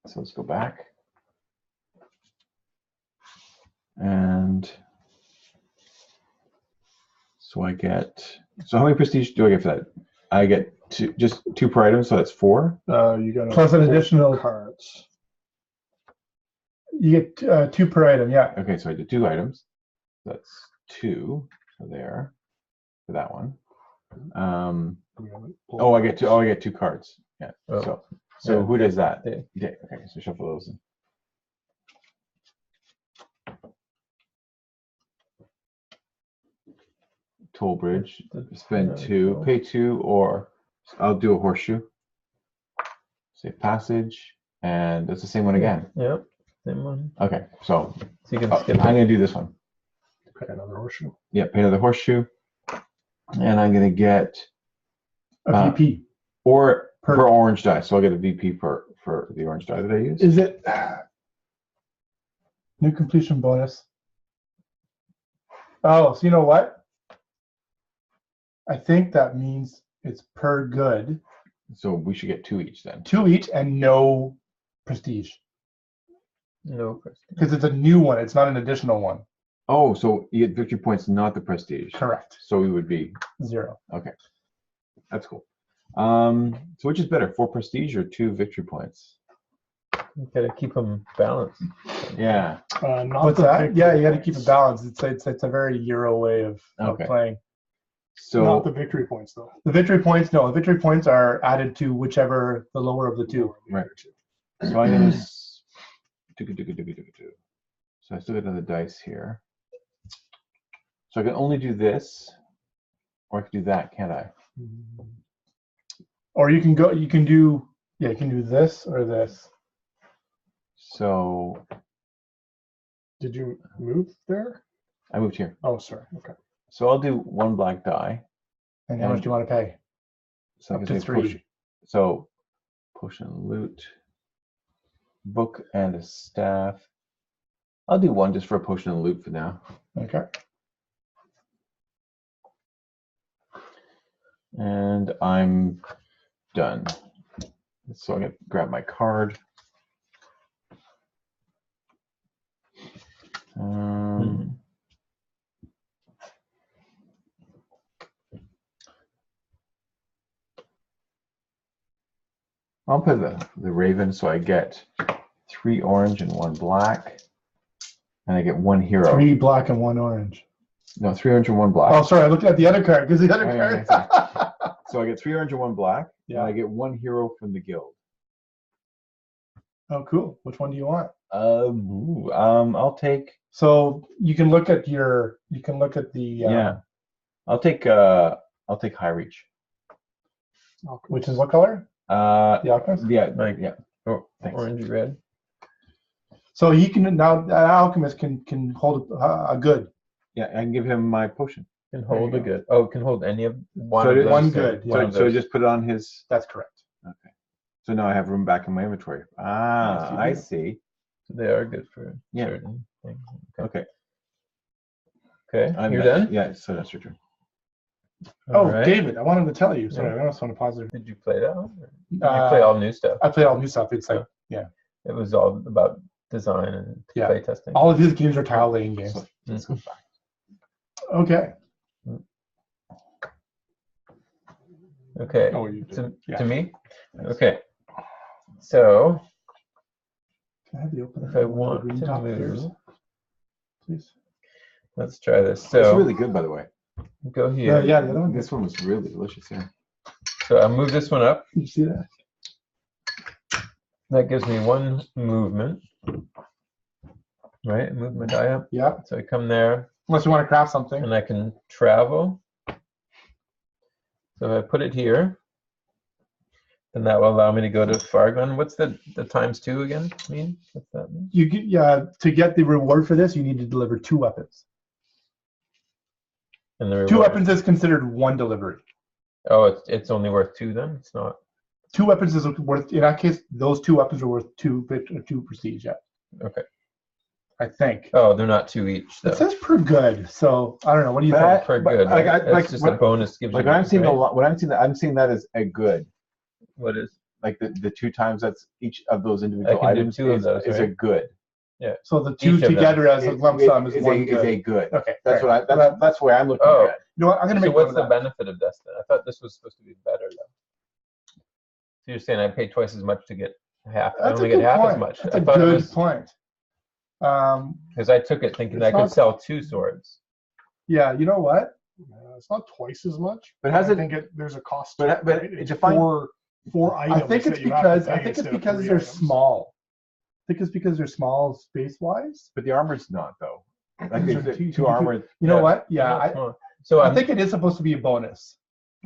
So let's go back, and so I get. So how many prestige do I get for that? I get just 2 per item, so that's 4. You got Plus an additional- cards. You get 2 per item. Yeah. Okay, so I did 2 items. That's 2 for there for that one. Oh, I get 2. Oh, I get 2 cards. Yeah. Oh. So Yeah. who does that? Dave. Dave. Okay, so shuffle those in. Toll bridge. Spend 2, pay 2, or I'll do a horseshoe. Say passage, and it's the same one again. Yep. Same one. Okay, so So you can I'm skip. gonna do this one. Pay another horseshoe. Yeah, pay another horseshoe, and I'm gonna get A VP. or Per- per orange die. So I'll get a VP for the orange die that I use. Is it new completion bonus? Oh, so you know what? I think that means it's per good. So we should get 2 each then. 2 each and no prestige. No question. Because it's a new one. It's not an additional one. Oh, so you get victory points, not the prestige. Correct. So we would be 0. that's cool. So which is better, 4 prestige or 2 victory points? You gotta keep them balanced. Yeah. Not What's the that? victory Yeah, you got to keep it points. balanced. It's a very Euro way of Okay. playing. Not the So victory points though. The victory points, no, the victory points are added to whichever the lower of the two. Right. So I'm gonna so I still got another dice here. So I can only do this, or I can do that, can't I? Or you can do you can do this or this. So Did you move there? I moved here. Oh, sorry. Okay. So I'll do 1 black die. And how much do you want to pay? So I Up can to say 3. potion. So potion and loot, book and a staff. I'll do 1 just for a potion and loot for now. Okay. And I'm done. So I'm gonna grab my card. I'll put the raven, so I get 3 orange and 1 black, and I get 1 hero. 3 black and 1 orange. No, 3 orange and 1 black. Oh, sorry, I looked at the other card because the other Oh, yeah, card. So I get 3 orange and 1 black, Yeah. and I get 1 hero from the guild. Oh, cool. Which one do you want? I'll take. So you can look at the. Yeah, I'll take high reach. Which is what color? The alchemist. Yeah, Like- yeah. Oh, thanks. Orange, red. So he can now. The alchemist can hold a good. Yeah, I can give him my potion. Can hold you a go. good. Oh, can hold any of one. So of it- those, one so good, one yeah. of So I those. just put it on his. That's correct. Okay. So now I have room back in my inventory. Ah, Yes, you I do. see. They are good for Yeah. certain things. Okay. Okay, I'm you're done. Yeah, so that's your turn. Oh, Alright. David, I wanted to tell you. Sorry, Yeah. I just want to pause it. Did you play that one? Or did you play all new stuff? I played all new stuff. It's like It was all about design and Yeah. play testing. all of these games are tile laying games. So let's go back. Okay. Okay. Oh, you did. To, Yeah. to me? Okay. So Can I have the opener? if I of the want green to top first, move, please. let's try this. It's So really good, by the way. go Yeah, here. yeah, the other one. This one was really delicious. Yeah. So I'll move this one up. Did you see that? That gives me 1 movement. Right? Move my die up. Yeah. So I come there Unless you want to craft something. and I can travel. So if I put it here, then that will allow me to go to Farglen. What's the ×2 again mean? What's that mean? You get to get the reward for this, you need to deliver 2 weapons. And the 2 reward- weapons is considered 1 delivery. Oh, it's only worth 2 then? It's not. 2 weapons is worth, in that case, those 2 weapons are worth 2 prestige. Yeah, Okay. I think. Oh, they're not 2 each though. It says per good, so I don't know. What do you But- think? Per but good. like, Right? I- like, It's just what- a bonus gives Like you. I'm seeing right? a lot. What I'm seeing that as a good. What is? Like the 2 times that's each of those I individual can do items 2 of is, those, is a right? good. So the 2 Each of them. together as a lump sum is 1 is good. a good. Okay. That's all what right. that's the way I'm looking Oh. at it. You know what? I'm gonna So make. what's one the of that. benefit of this then? I thought this was supposed to be better though. So you're saying I pay twice as much to get half. I That's a only get good half point. as much. That's I a thought it good was point. because I took it thinking It's I could not- sell 2 swords. Yeah. You know what? It's not twice as much. But has I it- think there's a cost. but- to it, but right? it's It's defined- 4 items. I think it's that you have to because pay instead of 3 they're items. small. I think it's because they're small space wise. But the armor's not though. Like These are the two- 2 armor. You know Yeah. what? Yeah. Not I small. So I I'm think it is supposed to be a bonus.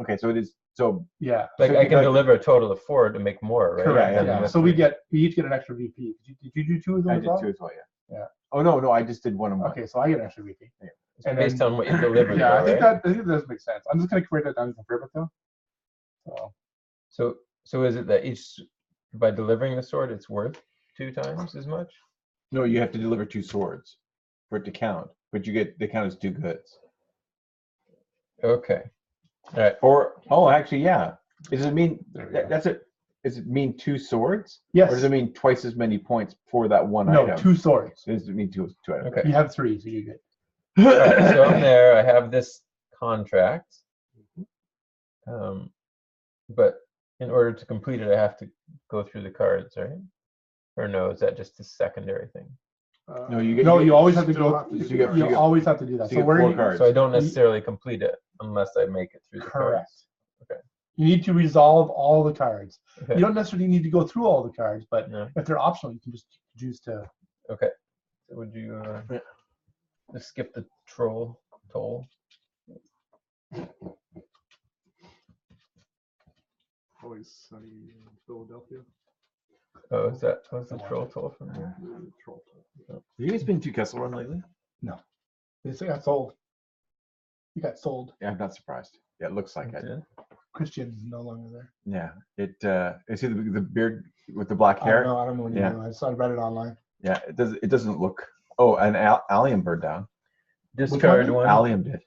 Okay, so it is. So Yeah. like so I you can like- deliver a total of 4 to make more, right? Correct. yeah, And Yeah. with So we three. each get an extra VP. Did you do 2 of them I as did well? 2 as well. Yeah. Yeah. Oh no, I just did 1 and 1. Okay, so I get an extra VP. It's and based then- on what you delivered. Yeah, though, I think right? that does make sense. I'm just gonna create that down and confirm it though. So is it that each by delivering the sword it's worth 2 times as much? No, you have to deliver 2 swords for it to count. But they count as 2 goods. Okay. All right. Or actually, yeah. Does it mean There we go. that's it? Does it mean 2 swords? Yes. Or does it mean twice as many points for that 1 No, item? 2 swords. Does it mean 2 items? Okay. You have 3, so you get. All right, so I'm there. I have this contract. But in order to complete it, I have to go through the cards, right? Or no, is that just a secondary thing? No, you get. No, you always still have to go. have to do you get- that. You always have to do that. so So you get where 4 you, cards. So I don't necessarily complete it unless I make it through the correct. cards. Okay. You need to resolve all the cards. Okay. You don't necessarily need to go through all the cards, but No. if they're optional, you can just choose to. Okay. So would you just skip the toll? Always sunny in Philadelphia. Oh, is that was the troll toll from here? Troll. Have you guys been to Kessel Run lately? They got sold. You got sold. Yeah, I'm not surprised. Yeah, it looks like it. Yeah. Christian's no longer there. Yeah, is he the beard with the black I hair? don't know what you Yeah. know. I read it online. Yeah, it doesn't look. Oh, and Allium burned down. Discard one. Allium did.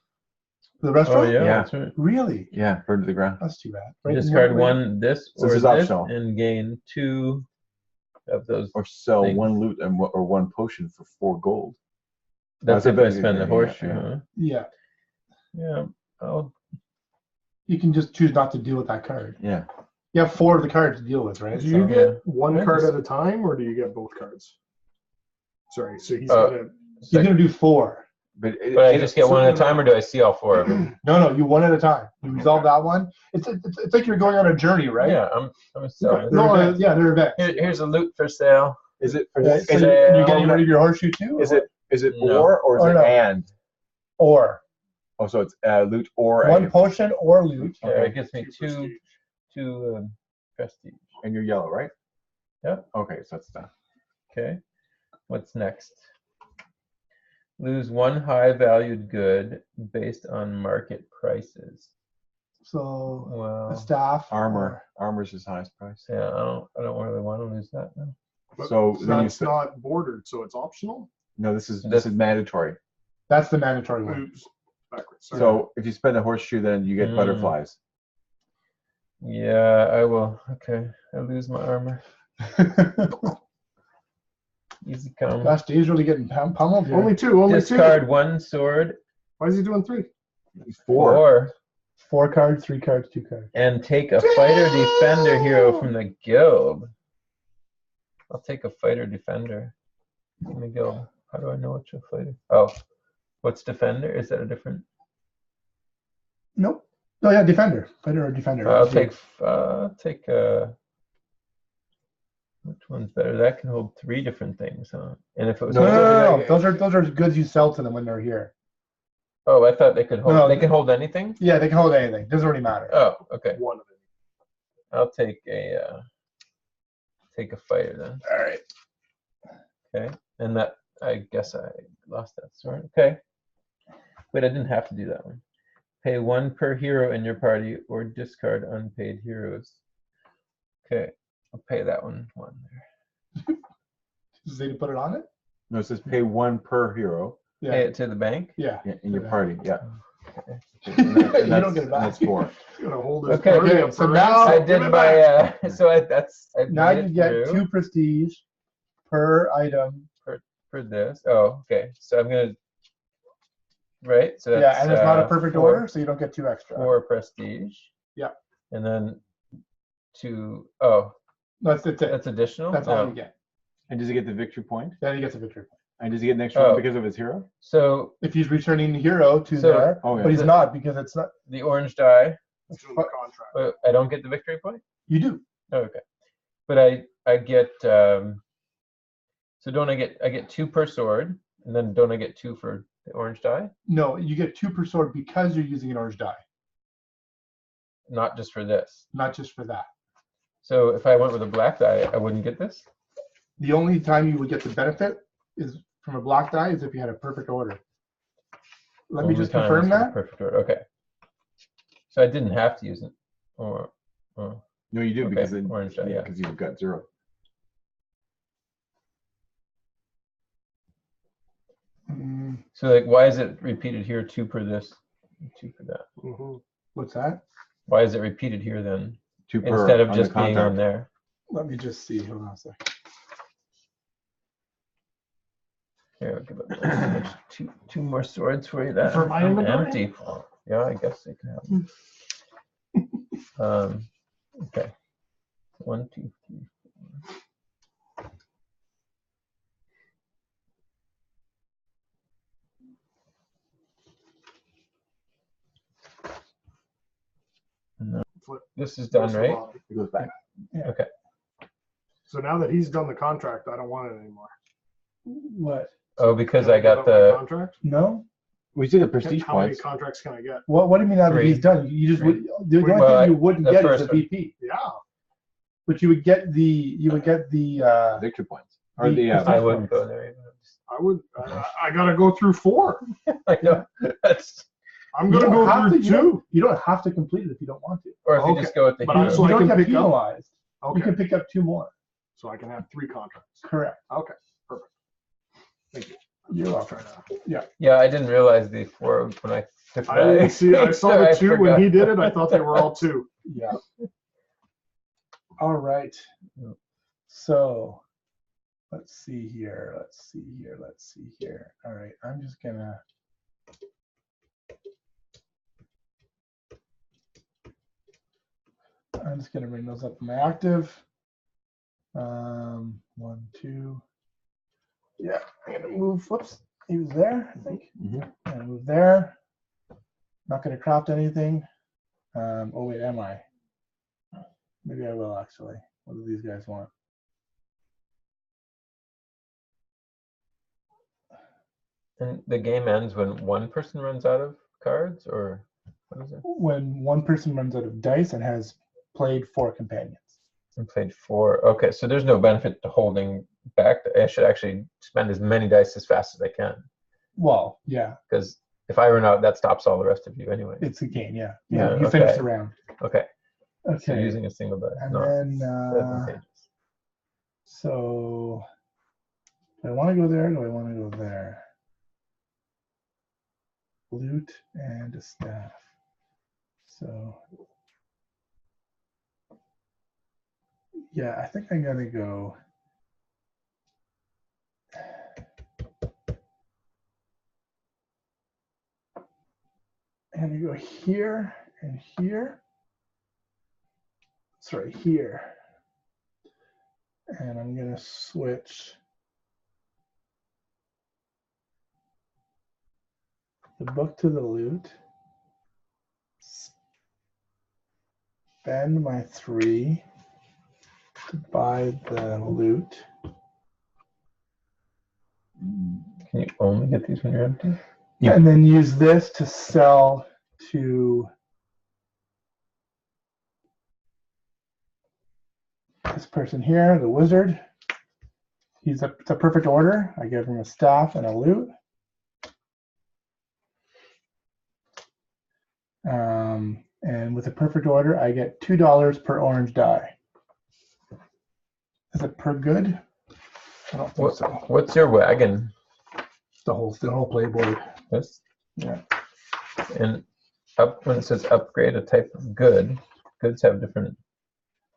The Oh restaurant? yeah, Yeah. that's right. Really? Yeah, burned to the ground. That's too bad. Discard Right. one this So or this is this optional. and gain 2 of those. Or sell Thanks. 1 loot or 1 potion for 4 gold. That's That's if I a- spend the yeah, horseshoe, yeah. huh? Yeah. Yeah. I'll You can just choose not to deal with that card. Yeah. You have 4 of the cards to deal with, right? Do you So- get one Yeah, card just- at a time, or do you get both cards? Sorry, so he's Uh, gonna. He's gonna do 4. But I just get one at a time, or do I see all 4 of them? No, you one at a time. You resolve that one. It's like you're going on a journey, right? Yeah, I'm selling. No, They're events. yeah, they're events. Here's a loot for sale. is it And is you're it getting rid of your horseshoe too? is it No. or is Or it no. and? Or Oh, so it's loot or one a, potion or loot? Yeah, Okay. it gives me 2 prestige. and you're yellow, right? Yep. Okay, so that's done. Okay. What's next? Lose 1 high valued good based on market prices. So the Well, staff. Armor's his highest price. yeah, I don't really want to lose that now. But So then you that's not bordered, so it's optional. No, this is mandatory. That's the mandatory one. Oops, backwards. Sorry. So if you spend a horseshoe, then you get Mm. butterflies. Yeah, I will. Okay, I lose my armor. Easy come. Gosh, Dave's really getting pummeled here. Only 2. Only 2. Discard 1 sword Why is he doing 3? 4. or 4 cards, 3 cards, 2 cards. and take a fighter defender hero from the guild. I'll take a fighter defender from the guild. How do I know which a fighter? Oh, what's defender? Is that a different? Nope. Oh yeah, defender, fighter or defender. I'll take which one's better? That can hold 3 different things, huh? And if it was No. Those are goods you sell to them when they're here. Oh, I thought they could hold. No. They can hold anything. Yeah, they can hold anything. Doesn't really matter. Oh, okay. One of it. I'll take a fighter then. All right. Okay, and that I guess I lost that sword. Okay, wait, I didn't have to do that one. Pay 1 per hero in your party or discard unpaid heroes. Okay, I'll pay that one there. Does they put it on it? No, it says pay 1 per hero Yeah. Pay it to the bank. Yeah. in your party. Yeah. You don't get it back. That's 4. He's gonna hold his Okay, party okay, up so for now- us. I Give did it my back. so I Now made you it get through 2 prestige per item. for this. Oh, okay. So I'm gonna right. So Yeah, that's, and it's not a perfect 4 order, so you don't get 2 extra. 4 prestige. Yeah. And then 2. Oh, That's it. that's additional. That's No. all you get. And does he get the victory point? Then he gets a victory. And does he get an extra Oh. one because of his hero? So If he's returning the hero to So- there, Oh, yeah. but he's not because it's not. the orange die. He's doing the contract. But I don't get the victory point. You do. Oh, okay. But I get so don't I get 2 per sword, and then don't I get 2 for the orange die? No, you get 2 per sword because you're using an orange die, Not just for this. not just for that. So if I went with a black die, I wouldn't get this. The only time you would get the benefit is from a black die is if you had a perfect order. Let me Only just time confirm is for the that. perfect order. Okay. So I didn't have to use it. Or No, you do Okay, because then, orange die, yeah. because you've got 0. so like why is it repeated here 2 per this, 2 for that? Mhm. What's that? Why is it repeated here then 2 per instead of on the just being on contract. there? Let me just see. Hold on a sec. Here, I'll give it two more swords for you. That For my I'm inventory? empty. Yeah, I guess they can have them. Okay. 1, 2, 3, 4. No, Flip. this is done, Goes to right? Bobby. It goes back. Okay. So now that he's done the contract, I don't want it anymore. What? Oh, because Can I got give up my the. contract. No? We still get prestige How many points. contracts can I get? What do you mean now that 3. he's done? You just would, the only Well, thing you wouldn't the get is first the one. VP, Yeah. but you would get the Victory points. Or the the, prestige I wouldn't points. go there. I would. I gotta go through 4. I know. That's. I'm You gonna don't go have through to, 2. you don't have to complete it if you don't want to. Or if you Okay, just go with the but I'm hero. so You I don't can get pick up- penalized. You Okay. can pick up 2 more. So I can have 3 contracts. Correct. Okay. Perfect. Thank you. You're I'll welcome. try to. Yeah, I didn't realize the 4 when I took I didn't see. I saw the 2 when he did it. I thought they were all 2. Yeah. All right. Yep. So let's see here. All right. I'm just gonna. Bring those up in my active. 1, 2. Yeah, I'm gonna move. Whoops, he was there. I think. Mhm. I'm gonna move there. Not gonna craft anything. Oh wait, am I? Maybe I will actually. What do these guys want? And the game ends when one person runs out of cards, or what is it? When one person runs out of dice and has played 4 companions. And played 4. Okay, so there's no benefit to holding back. I should actually spend as many dice as fast as I can, Well, yeah, because if I run out, that stops all the rest of you anyway. it's a game. Yeah, Yeah, you finish okay. the round. Okay, so Okay, using a single die, and not then advantageous. so do I want to go there? Do I want to go there? Loot and a staff. So yeah, I think I'm gonna go. I'm gonna go here and here. It's right here. And I'm gonna switch the book to the loot. Spend my 3 to buy the loot. Can you only get these when you're empty? Yeah. And then use this to sell to this person here, the wizard. It's a perfect order. I give him a staff and a loot. And with a perfect order, I get $2 per orange die. Is it per good? I don't think so. What's your wagon? The whole playboard. This? Yeah. And up when it says upgrade a type of good, goods have different.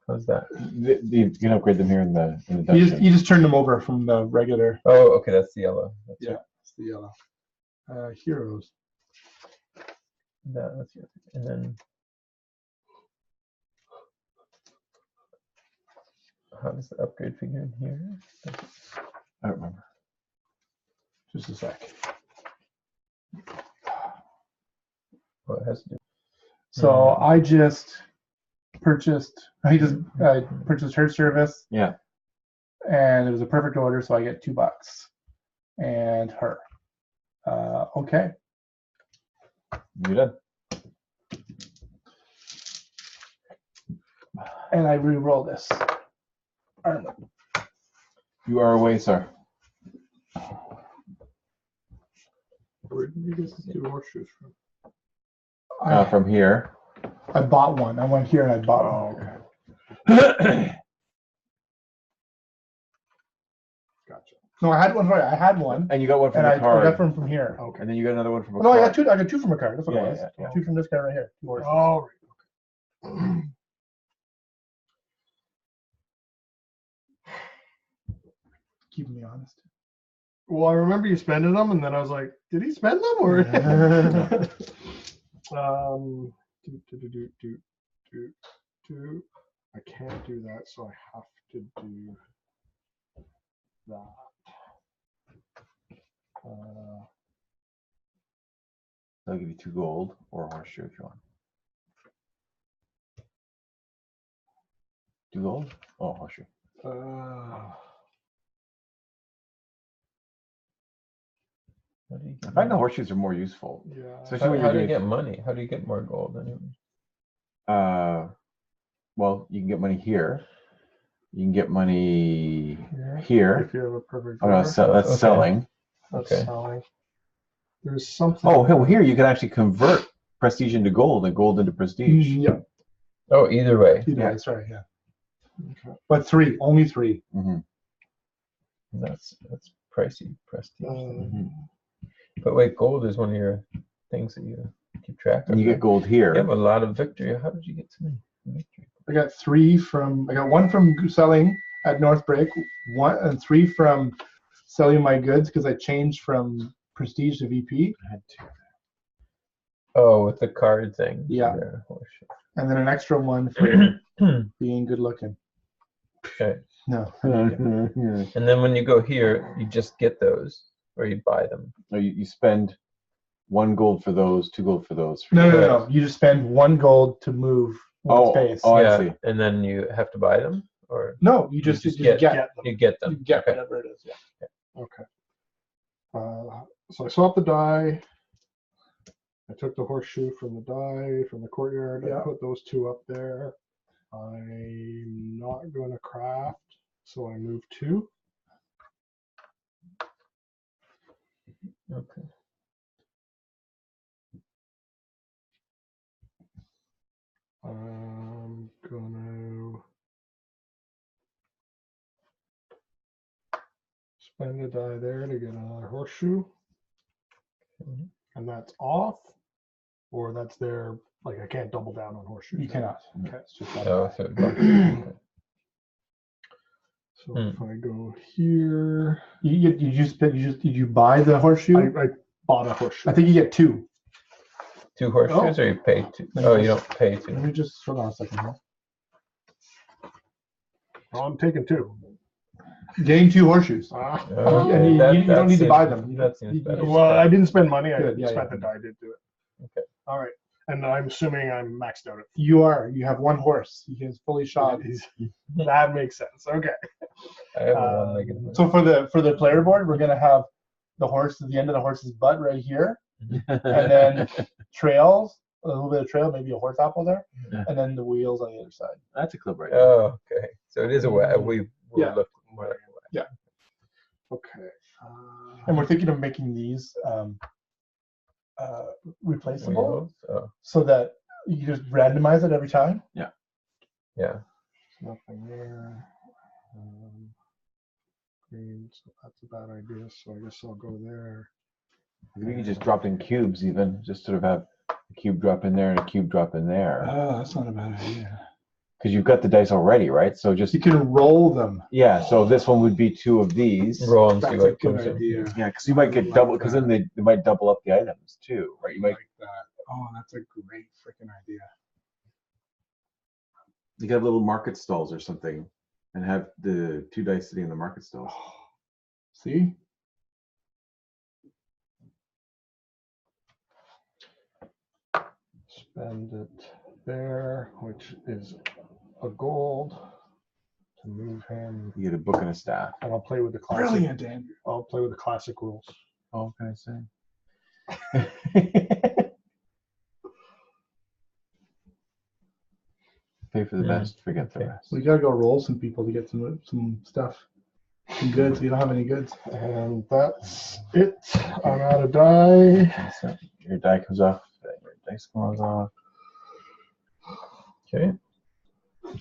How's that? You can upgrade them here in the You dungeon. just turn them over from the regular. Oh, okay, that's the yellow. That's Yeah, it's the yellow. Heroes. That's the other. And then how does the upgrade figure in here? I don't remember. Just a sec. What it has to do. So I just purchased. I purchased her service. Yeah. And it was a perfect order, so I get $2. And her. Okay. You're done. And I re-roll this. Armor. You are away, sir. Where did you get the 2 horseshoes from? From here. I bought one. I went here and I bought one. Okay. Gotcha. No, I had one. Right, I had one, And you got one from and the I card. got one from here. Okay. And then you got another one from a No, I card. got two. I got 2 from a card. That's what Yeah, it was. yeah, yeah. 2 from this guy right here. 2 horses. All right. Okay. Keeping me honest. Well, I remember you spending them, and then I was like, did he spend them or? Do. I can't do that, so I have to do that. I'll give you 2 gold or a horseshoe if you want. 2 gold? Oh, horseshoe. How do you I get find the money? horseshoes are more useful. Yeah. Especially How, when how you're do you doing, get money? How do you get more gold anyway? well, you can get money here. You can get money Yeah, here. If you have a perfect Oh, no, order, that's Okay. selling. that's Okay. selling. There's something. Oh, here you can actually convert prestige into gold and gold into prestige. Yeah, Oh, either way. either Yeah. way, that's right. Yeah, Okay. but only three. Mm-hmm. That's pricey, prestige. Mm-hmm. But wait, gold is one of your things that you keep track of. And you right? get gold You have here. a lot of victory. How did you get so many victory? I got one from selling at North Break, 3 from selling my goods because I changed from prestige to VP, I had 2. Oh, with the card thing. Yeah. There. Horseshoe. and then an extra one for being good looking. Okay. No, No, And then when you go here, you just get those, or you buy them. you spend 1 gold for those, 2 gold for those. no. You just spend 1 gold to move one space. Oh, yeah, I see. and then you have to buy them, or No, you just get get them. you get them. You get Okay. whatever it is. Yeah. Okay. So I swapped the die. I took the horseshoe from the die from the courtyard. Yeah. I put those 2 up there. I'm not going to craft, so I move 2. Okay. I'm gonna spend a die there to get another horseshoe, Mhm. and that's off, or that's there. Like I can't double down on horseshoes. You cannot. Okay. It's just not Oh, that. so okay. So if I go here, Did you buy the horseshoe? I bought a horseshoe. I think you get 2. 2 horseshoes, or you pay 2? Oh, you don't pay 2. Let me just hold on a second here. Well, I'm taking 2. Gain 2 horseshoes. Okay, And you don't that need to seems- buy them. That seems better. Well, I didn't spend money. I Good, yeah, spent yeah. the die. Did do it. Okay. All right. And I'm assuming I'm maxed out at. You are. You have 1 horse. He is fully shod. That makes sense. Okay. I have a one-legged horse. So for the player board, we're gonna have the horse at the end of the horse's butt right here, and then trails, a little bit of trail, maybe a horse apple there, Yeah. and then the wheels on the other side. That's a clever idea. Oh, okay. So it is a way. We will Yeah. look more like a way. Yeah. Okay. And we're thinking of making these replaceable, Wheels? Oh, so that you just randomize it every time. yeah. Nothing there. Green, so that's a bad idea. So I guess I'll go there. We could just drop in cubes even, just sort of have a cube drop in there and a cube drop in there. Oh, that's not a bad idea. Because you've got the dice already, right? So just, You can roll them. yeah, so this one would be 2 of these. Roll and see That's a what good comes in. idea. Yeah, because you might get Like double, because that. then they might double up the items too, right? You might, Like that. Oh, that's a great freaking idea. you could have little market stalls or something and have the 2 dice sitting in the market stalls. See? Spend it there, which is a gold to move him. You get a book and a staff. And I'll play with the classic. Brilliant, Andrew. I'll play with the classic rules. Oh, what can I say? Pay for the best, forget the Okay. rest. We gotta go roll some people to get some stuff, some goods. We don't have any goods. And that's it. I'm out of die. That's it. Your die comes off, your dice comes off. Okay.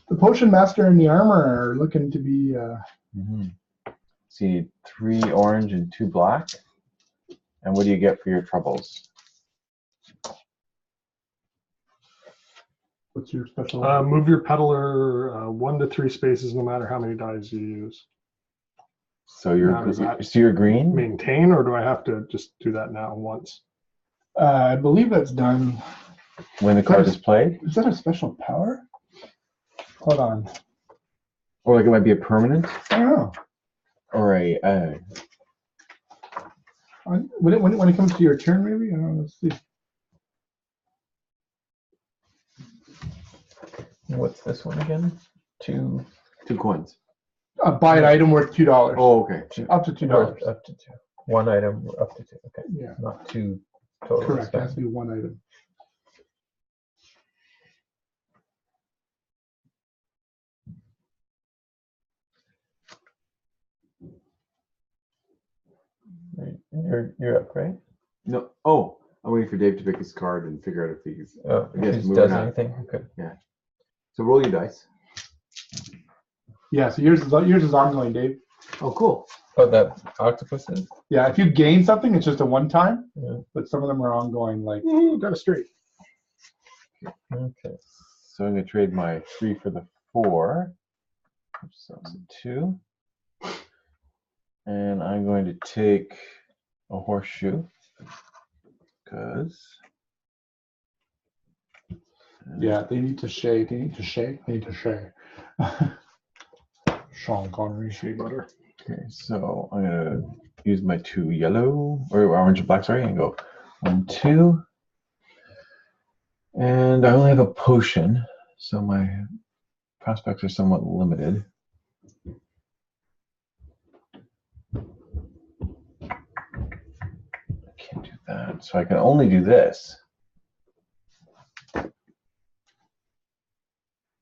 The potion master and the armor are looking to be. Mm-hmm. So you need 3 orange and 2 black. And what do you get for your troubles? What's your special? Move your peddler 1 to 3 spaces, no matter how many dies you use. So you're Now, does that so you're green. maintain, or do I have to just do that now once? I believe that's done. When the card is played, Is that a special power? Hold on. or like it might be a permanent, I don't know. or a. When it comes to your turn, maybe? I don't know. Let's see. What's this one again? 2. 2 coins. Buy an item worth $2. Oh, okay. Up to $2. Up to 2. One item up to 2. Okay. Yeah. Not 2 total. Correct. It has to be one item. You're up, right? No. Oh, I'm waiting for Dave to pick his card and figure out if he's. Oh, I guess if he moving does on. anything? Okay. So roll your dice. Yeah, so yours is ongoing, Dave. Oh, cool. Oh, that octopus is? Yeah, if you gain something, it's just a one time, Yeah. but some of them are ongoing, like Ooh, got a straight. Okay. So I'm gonna trade my 3 for the 4. So it's a 2. And I'm going to take a horseshoe because. yeah, they need to shave. They need to shave. They need to shave. Sean Connery. Shea butter. Okay, so I'm gonna use my 2 yellow or orange and black, sorry, and go 1, 2. And I only have a potion, so my prospects are somewhat limited. I can't do that, so I can only do this.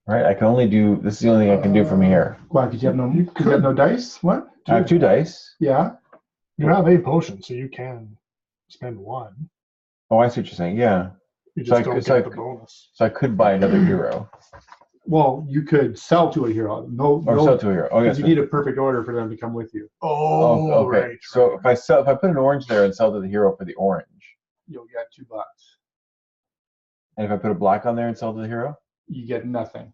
Right, I can only do, this is the only thing I can do from here. Why? Because you have no dice. What? I have 2 dice. Yeah. You have a potion, so you can spend one. Oh, I see what you're saying, yeah. You So just don't so get the bonus. So I could buy another hero. Well, you could sell to a hero. No, Or no. sell to a hero. Oh, yes. Because you need a perfect order for them to come with you. Oh, Oh, okay. right. So if I put an orange there and sell to the hero for the orange, You'll get $2. and if I put a black on there and sell to the hero, You get nothing.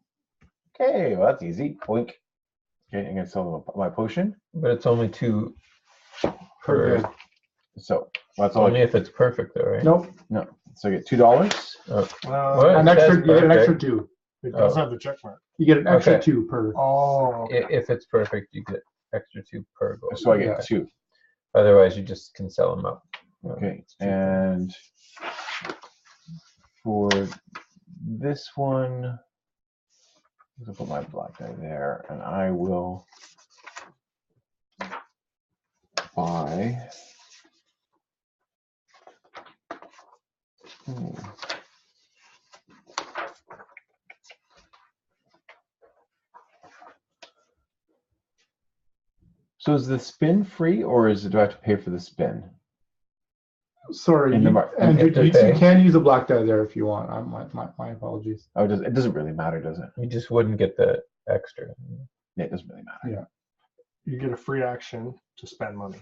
okay, well that's easy. Blink. Okay, I'm gonna sell my potion. But it's only 2 Per per. good. So that's all. Only if it's perfect, though, right? Nope. No. So I get $2. What? An It extra. says You get an extra perfect. 2. It does Oh. have the check mark. You get an extra Okay. 2 per. Oh, If it's perfect, you get extra 2 per gold. So I get Yeah. 2. Otherwise, you just can sell them up. Okay, and for this one, I'll put my black guy there, and I will buy. So is the spin free, or do I have to pay for the spin? Sorry, In the and you have to you pay. can use a black die there if you want. My apologies. Oh, it doesn't really matter, does it? You just wouldn't get the extra. Yeah, it doesn't really matter. Yeah. you get a free action to spend money.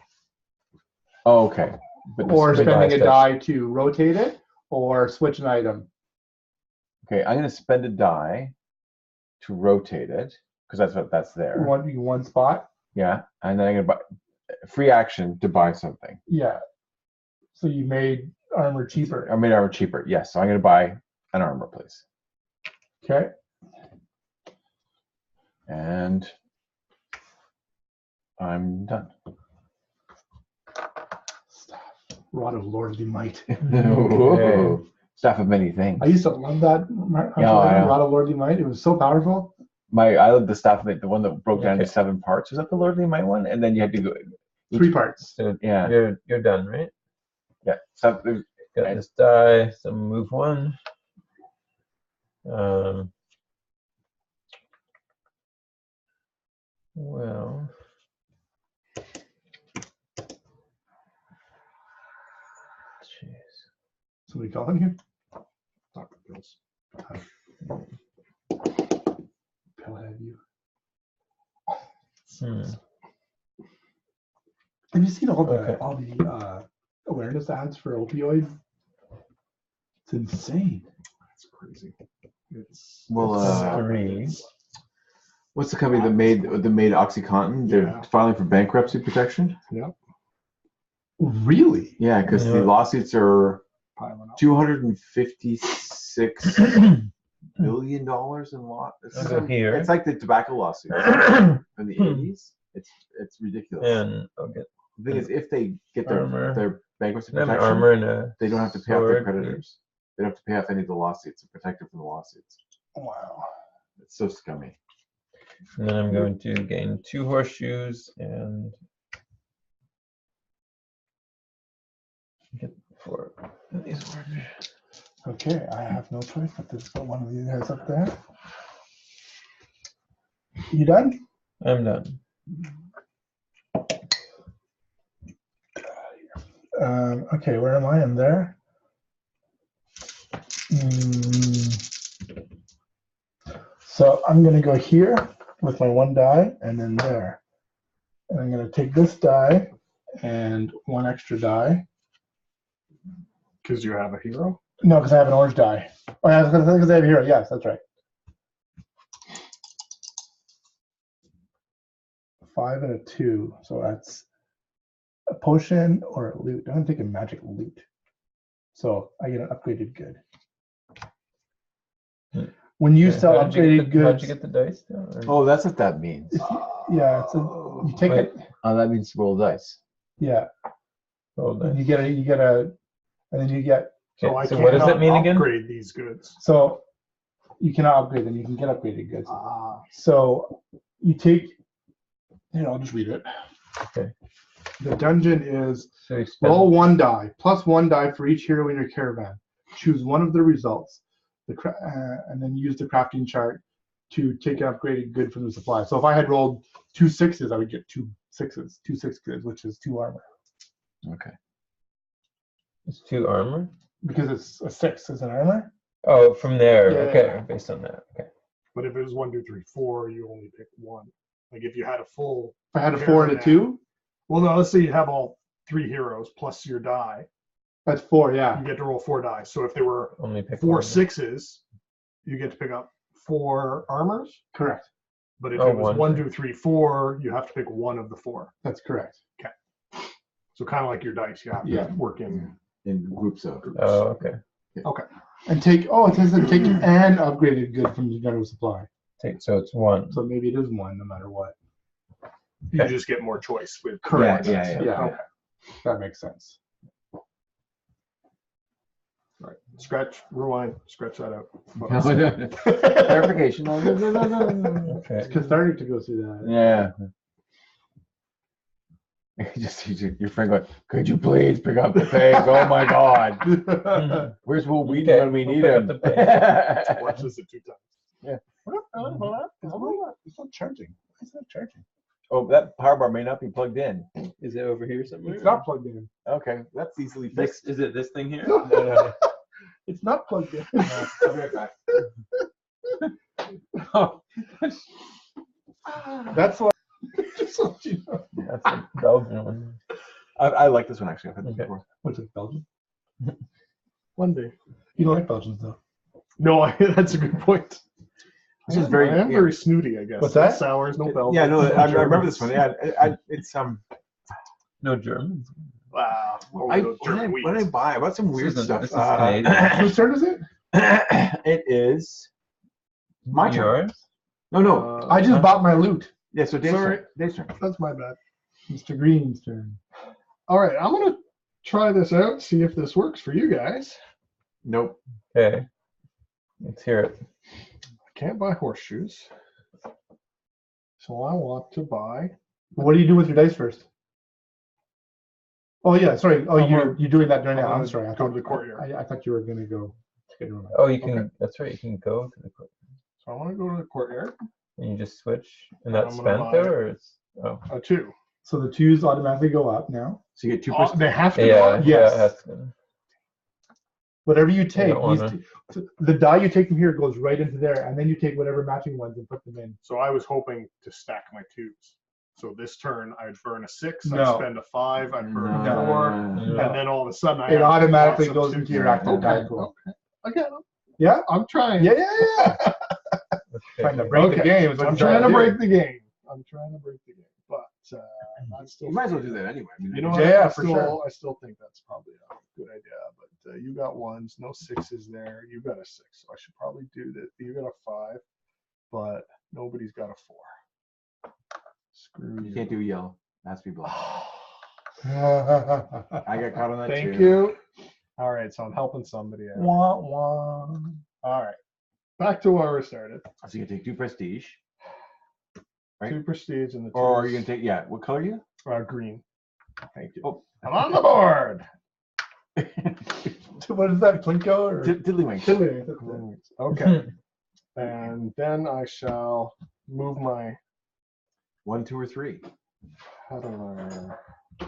Oh, okay. But the Or spin- spending a dice. die to rotate it, or switch an item. Okay, I'm going to spend a die to rotate it because that's there. One spot. Yeah, and then I'm going to buy free action to buy something. Yeah. So you made armor cheaper. I made armor cheaper. Yes, so I'm going to buy an armor, please. Okay. And I'm done. Staff. Rod of Lordly Might. Whoa. Staff of many things. I used to love that Yeah, I know. Rod of Lordly Might. It was so powerful. I love the staff of it, the one that broke down into Okay. 7 parts. Was that the Lordly Might one? And then you had to go. 3 parts. So Yeah. you're done, right? Yeah. So there's- Got Right. this die. So move 1. Well, jeez. Somebody calling you? Taco pills. Pillhead you. Have you seen all the awareness ads for opioids? It's insane. That's crazy. It's Well, sad. 3. What's the company that made OxyContin? They're Yeah. filing for bankruptcy protection. Really? Yeah, because the Yeah. lawsuits are Piling up. $256 billion in law. I'll go here. It's like the tobacco lawsuits from the 80s. It's ridiculous. And I'll get The thing is, if they get armor. their bankruptcy an protection, armor and a they don't have to pay off their sword, creditors. They don't have to pay off any of the lawsuits and protect them from the lawsuits. Wow. It's so scummy. And then I'm going to gain 2 horseshoes and get 4 of these ones. Okay, I have no choice but to put one of you guys up there. You done? I'm done. Okay, where am I? I'm there. So I'm going to go here with my 1 die and then there. And I'm going to take this die and 1 extra die. Because you have a hero. No, because I have an orange die. Oh, yeah, because I have a hero. Yes, that's right. 5 and a 2. So that's a potion or a loot. I'm going to take a magic loot. So I get an upgraded good. When you Okay, sell how'd you upgraded get the- goods, How'd you get the dice down? Or- Oh, that's what that means. yeah, it's a, you take Wait. it. Oh, that means roll dice. Yeah, Roll and dice. you get a, and then you get. So I Okay, so what does that cannot mean again? upgrade these goods. So you cannot upgrade them. You can get upgraded goods. Ah. So you take. Here, I'll just read it. Okay. The dungeon is So you spend roll 1 die plus 1 die for each hero in your caravan. Choose one of the results. And then use the crafting chart to take an upgraded good from the supply. So if I had rolled 2 6s, I would get 2 6s, 2 6 goods, which is 2 armor. Okay. it's 2 armor. Because it's a 6 is an armor. Oh, from there. Yeah. Okay, based on that. Okay. But if it was 1, 2, 3, 4, you only pick 1. Like if you had a full. If I had a 4 and a 2, Well, no, let's say you have all 3 heroes plus your die. that's 4, yeah. You get to roll 4 dice. So if there were Only pick 4 one. 6s, you get to pick up 4 armors. Correct. But if Oh, it was one. 1, 2, 3, 4, you have to pick one of the 4. That's correct. So kind of like your dice, you have to Yeah. work in. In groups of. Oh, okay. And take, oh, it says that take an upgraded good from the general supply. So it's 1. So maybe it is 1 no matter what. You Okay. just get more choice with. Correct. Yeah. Yeah. Okay. That makes sense. Right. Scratch, rewind, scratch that out. Clarification. No. Okay. It's cathartic to go through that. Yeah. Your friend going, could you please pick up the page? Oh my God. Where's Will Wheaton Okay, when we we'll need pick up him? the page. Watch this at 2 times. It's not charging. It's not charging. Oh, that power bar may not be plugged in. Is it over here somewhere? It's not plugged in. Okay, that's easily This, fixed. is it this thing here? No. It's not plugged in. I'll be right back. That's why. Just so you know. That's a Belgian one. I like this one actually. I've had this Okay. before. What's it, Belgium? One day. You don't like Belgians though. No, that's a good point. This is very. I am yeah. very snooty, I guess. What's that? No sours, no bells. Yeah, no, no I remember Germans. this one. Yeah, it's No Germans. Wow. Oh, I those what did German I wheats. buy? I bought some weird This is- stuff. this is Canadian. Whose turn is it? It is my turn. Yours? No. I just bought my loot. Yeah, so Dave's Sorry. turn. Dave's turn. That's my bad. Mr. Green's turn. All right, I'm gonna try this out, see if this works for you guys. Nope. Okay. Let's hear it. I can't buy horseshoes, so I want to buy. What do you do with your dice first? Oh yeah, sorry. Oh, I'm you're doing that during now. I'm gonna sorry. I go thought to the courtyard. I thought you were gonna go. Okay, never mind. Oh, you can. Okay. That's right. You can go to the court So I want to go to the courtyard. and you just switch, and that's I'm gonna spent buy- there, or it's oh A 2. So the 2s automatically go up now. So you get 2%. Oh, they have to go yeah, up? Yes. yeah. It has to. Whatever you take, don't wanna- the die you take from here goes right into there, and then you take whatever matching ones and put them in. So I was hoping to stack my 2s. So this turn I'd burn a 6, No. I'd spend a 5, I'd burn a No. 4, No. and then all of a sudden I It have automatically lots of goes into 2s. your active Okay, die pool. okay. I get it. Yeah, I'm trying. yeah. Trying to break the Okay. game. is what I'm you're trying to do. break the game. But I still. You might as well do that anyway. I mean, You know I- what? Yeah, I for still, sure. I still think that's probably a good idea. But you got ones, no sixes there. You got a 6, so I should probably do that. You got a 5, but nobody's got a 4. Screw you can't do yellow. It has to be black. I got caught on that Thank too. you. All right, so I'm helping somebody out. Wah, wah. All right, back to where we started. So you can take 2 prestige. Right. 2 prestige and the 2 Or are you going to take, yeah, what color are you? green. Thank you. Oh. I'm on the board. What is that? Plinko or Tiddlywink. Tiddly? Okay, and then I shall move my. 1, 2, or 3. How do I?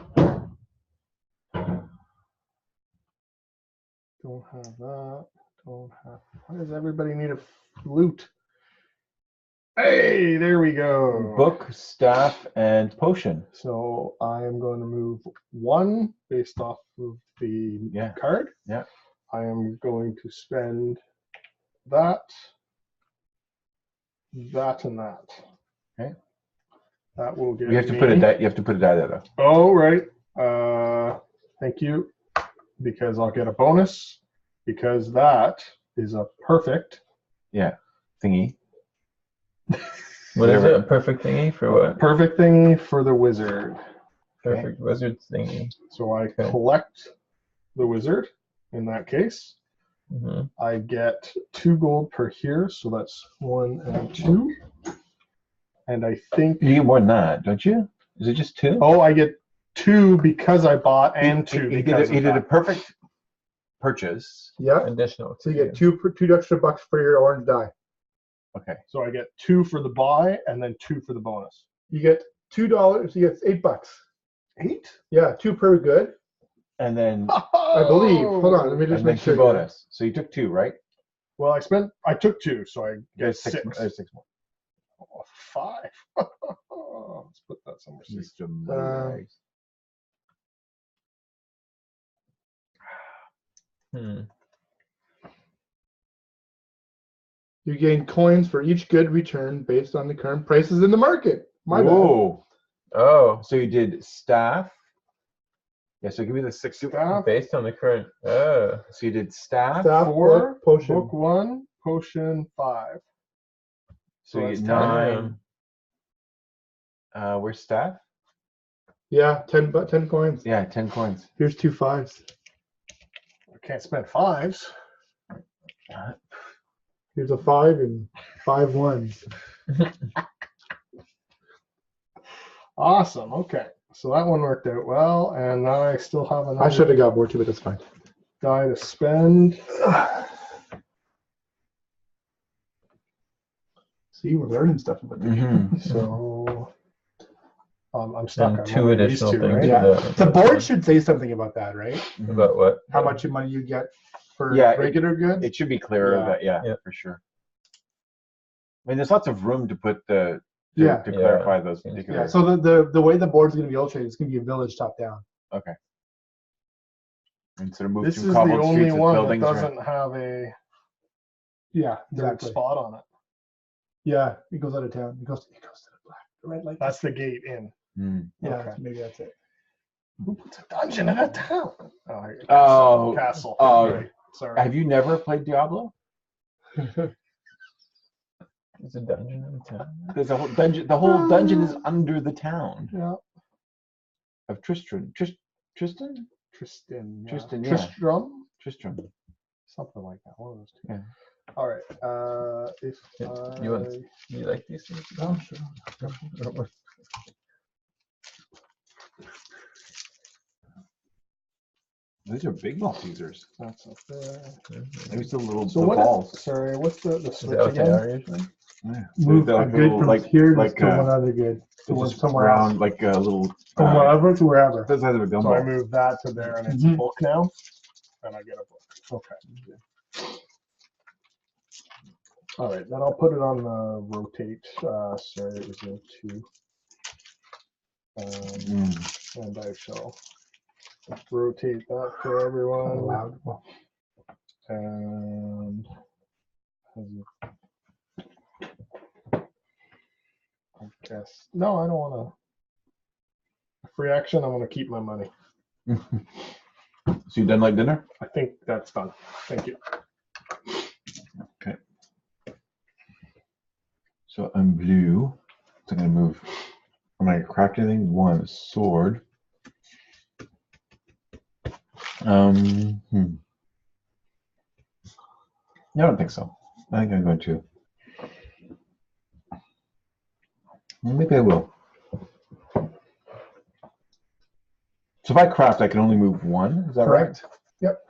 Don't have that. Don't have. Why does everybody need a flute? Hey, there we go. Book, staff, and potion. So I am going to move 1 based off of the Yeah. card. Yeah. I am going to spend that, that, and that. Okay. That will get. You have to me- put it that. You have to put it that there though. Oh, right. Thank you. Because I'll get a bonus. Because that is a perfect. Thingy. What is Whatever. it? A perfect thingy for what? Perfect thing for the wizard. Perfect wizard thingy. So I Okay. collect the wizard in that case. Hmm. I get 2 gold per here. So that's 1 and 2. And I think. You get more than that, don't you? Is it just 2? Oh, I get 2 because I bought and 2 He because did of a that. perfect purchase. Yeah. Additional. So you get two extra bucks for your orange die. Okay. So I get 2 for the buy and then 2 for the bonus. You get $2. You get $8. 8? Yeah, 2 per good. And then I believe. Hold on, let me just and then make 2 sure. bonus. So you took 2, right? Well, I took 2, so I get There's 6. 6 more. Oh, 5. Let's put that somewhere safe. Mr. Moneybags. Hmm. You gain coins for each good return based on the current prices in the market. My bad. Whoa. Oh, So you did staff. Yeah, so give me the 6. Staff, based on the current. Oh, So you did staff. Staff, 4, book, potion. book 1, potion 5. So you that's get 10. 9. Where's staff? Yeah, 10 coins. Yeah, 10 coins. Here's 2 5s. I can't spend 5s. Here's a 5 and 5 1s. Awesome. Okay. So that one worked out well. And now I still have another I should have got more too, but that's fine. die to spend. See, we're learning stuff about the Mhm. So I'm stuck. and on 2 one of these additional two, things. right? Yeah. for The board should say something about that, right? Mhm. About what? How much money you get for Yeah, regular goods? It should be clearer Yeah. that, yeah, Yeah. for sure. I mean, there's lots of room to put the Yeah. to Yeah. clarify those Yeah, particular. Yeah. So the way the board's going to be illustrated, it's going to be a village top down. Okay. Instead of move This through is the cobbled only streets with one that buildings. doesn't have a Yeah, dirt exactly. spot on it. Yeah, it goes out of town. It goes to the black, the red light. That's the gate in. Yeah, okay. maybe that's it. Who puts a dungeon in a town? Oh, Oh, castle. oh. Right. Sorry. Have you never played Diablo? It's a dungeon in town. There's a whole dungeon. The whole dungeon is under the town Yeah. of Tristram. Tristan? Tristan. Yeah. Tristan, yeah. Tristram. Tristram. Something like that. One of those two. Yeah. All right. If Yeah, I... you want- You like these things? Oh, sure. These are big Maltesers. That's up there. Maybe the little So the what? balls. Sorry. What's the Is switch that what they again? are usually? Yeah. Move They're a like good little, from like here like to one other good. To they're one just somewhere round, else. like a little. From wherever to wherever. The size of a So I gumball. move that to there, and it's a Mhm. book now, and I get a book. Okay. All right, then I'll put it on the rotate. Sorry, it was a 2. And I shall rotate that for everyone. Loud. Well, And I guess. No, I don't want to. Free action. I want to keep my money. So you done like dinner? I think that's done. Thank you. Okay. So I'm blue. So I'm gonna move. Am I gonna craft anything? One sword. No, I don't think so. I think I'm going to. Maybe I will. So if I craft, I can only move one. Is that Correct. right? Yep.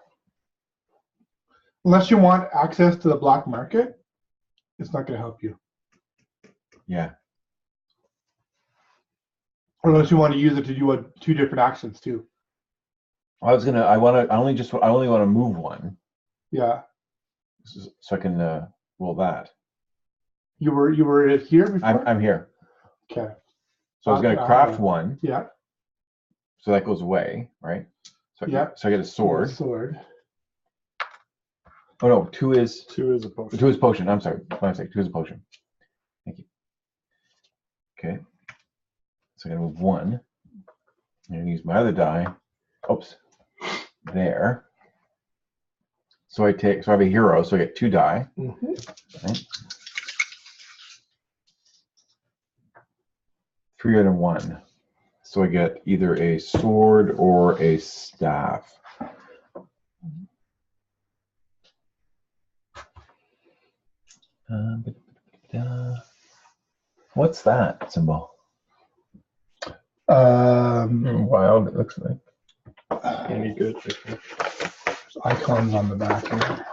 Unless you want access to the black market, it's not going to help you. Yeah. Or unless you want to use it to do two different actions too. I only want to move one. Yeah. So I can roll that. You were here before? I'm here. Okay. So I was going to craft one. Yeah. So that goes away, right? So Yeah. So I get a sword. Sword. Oh no, two is a potion. Two is potion. I'm sorry. My mistake. Two is a potion. Thank you. Okay. So I'm gonna move one. I'm gonna use my other die. Oops. There. So I have a hero, so I get 2 die. Mm-hmm. Right. 3 out of 1. So I get either a sword or a staff. What's that symbol? Wild, it looks like. Any good? Icons on the back here.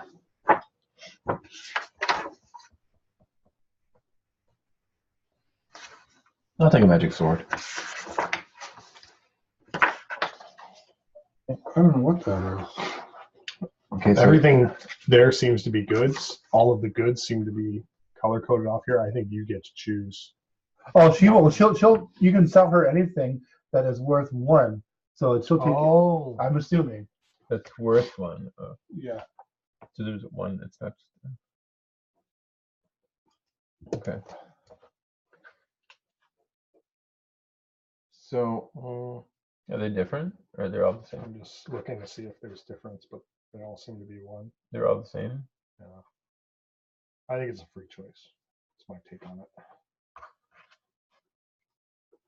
I'll take a magic sword. I don't know what that is. Okay, so Everything there seems to be goods. All of the goods seem to be color coded off here. I think you get to choose. Oh, she will. She'll. You can sell her anything that is worth 1. So she'll take Oh, it. I'm assuming. That's worth 1. Oh, Yeah. so there's 1 that's not. Okay. So Are they different, or they're all the same? I'm just looking to see if there's difference, but they all seem to be one. They're all the same. Yeah. I think it's a free choice. That's my take on it.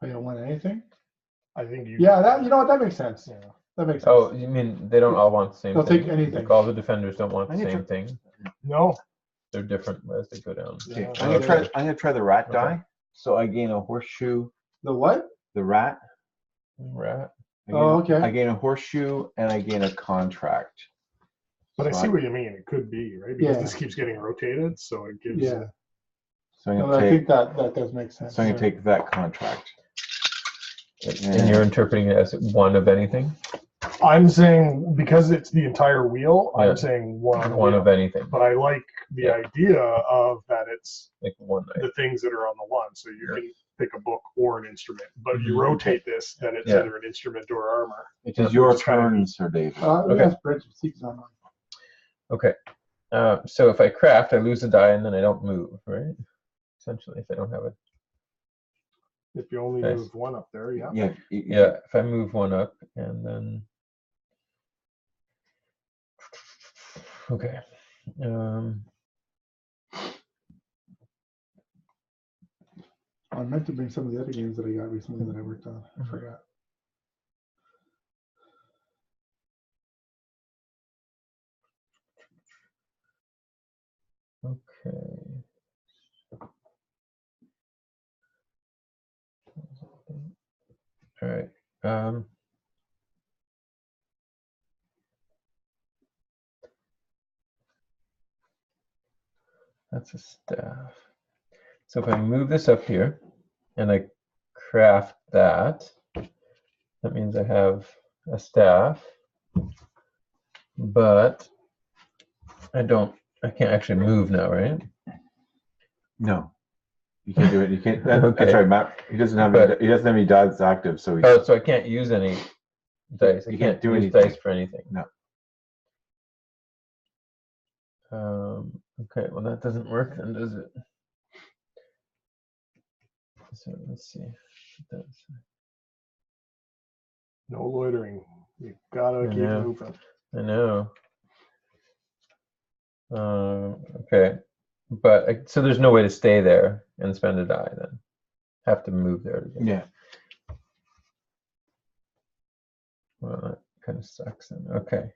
I don't want anything. I think you. Yeah, that you know what that makes sense. Yeah. That makes sense. Oh, you mean they don't all want the same They'll thing? take anything. Like all the defenders don't want the I need same to- thing. No. They're different as they go down. okay, Yeah. I'm gonna try the rat Okay. die. So I gain a horseshoe. The what? The rat. Rat. I gain a horseshoe and I gain a contract. But I So see what you mean. It could be, right? Because Yeah. this keeps getting rotated, so it gives. Yeah. So I'm No, gonna I take. think that does make sense. So I'm gonna take that contract. And you're interpreting it as 1 of anything? I'm saying because it's the entire wheel. Yeah. I'm saying one on the 1 wheel. of anything. But I like the Yeah. idea of that it's Like 1 the things that are on the one. So you Yeah. can pick a book or an instrument. But if you Mhm. rotate this, then it's Yeah. either an instrument or armor. It is Yeah. your It's kind of turn, neat. Sir David. Okay. Yes, Bridge of Secrets Online. Okay. So if I craft, I lose a die and then I don't move, right? Essentially, if I don't have it. If you only Nice. move one up there, yeah. Yeah. Yeah, if I move 1 up and then. Okay. I meant to bring some of the other games that I got recently that I worked on. I forgot. Okay. All right. That's a staff. So if I move this up here and I craft that, that means I have a staff, but I can't actually move now, right? No. You can't do it. You can't. Okay. That's right, Matt. He doesn't have any dice active, so he. Oh, so I can't use any dice. I You can't can't do use anything. dice for anything. No. Okay, well that doesn't work then, does it? So let's see. That's- No loitering. You gotta I keep know. moving. I know. Okay, but so there's no way to stay there and spend a die then. Have to move there to get. Yeah. Well, that kind of sucks then. Okay.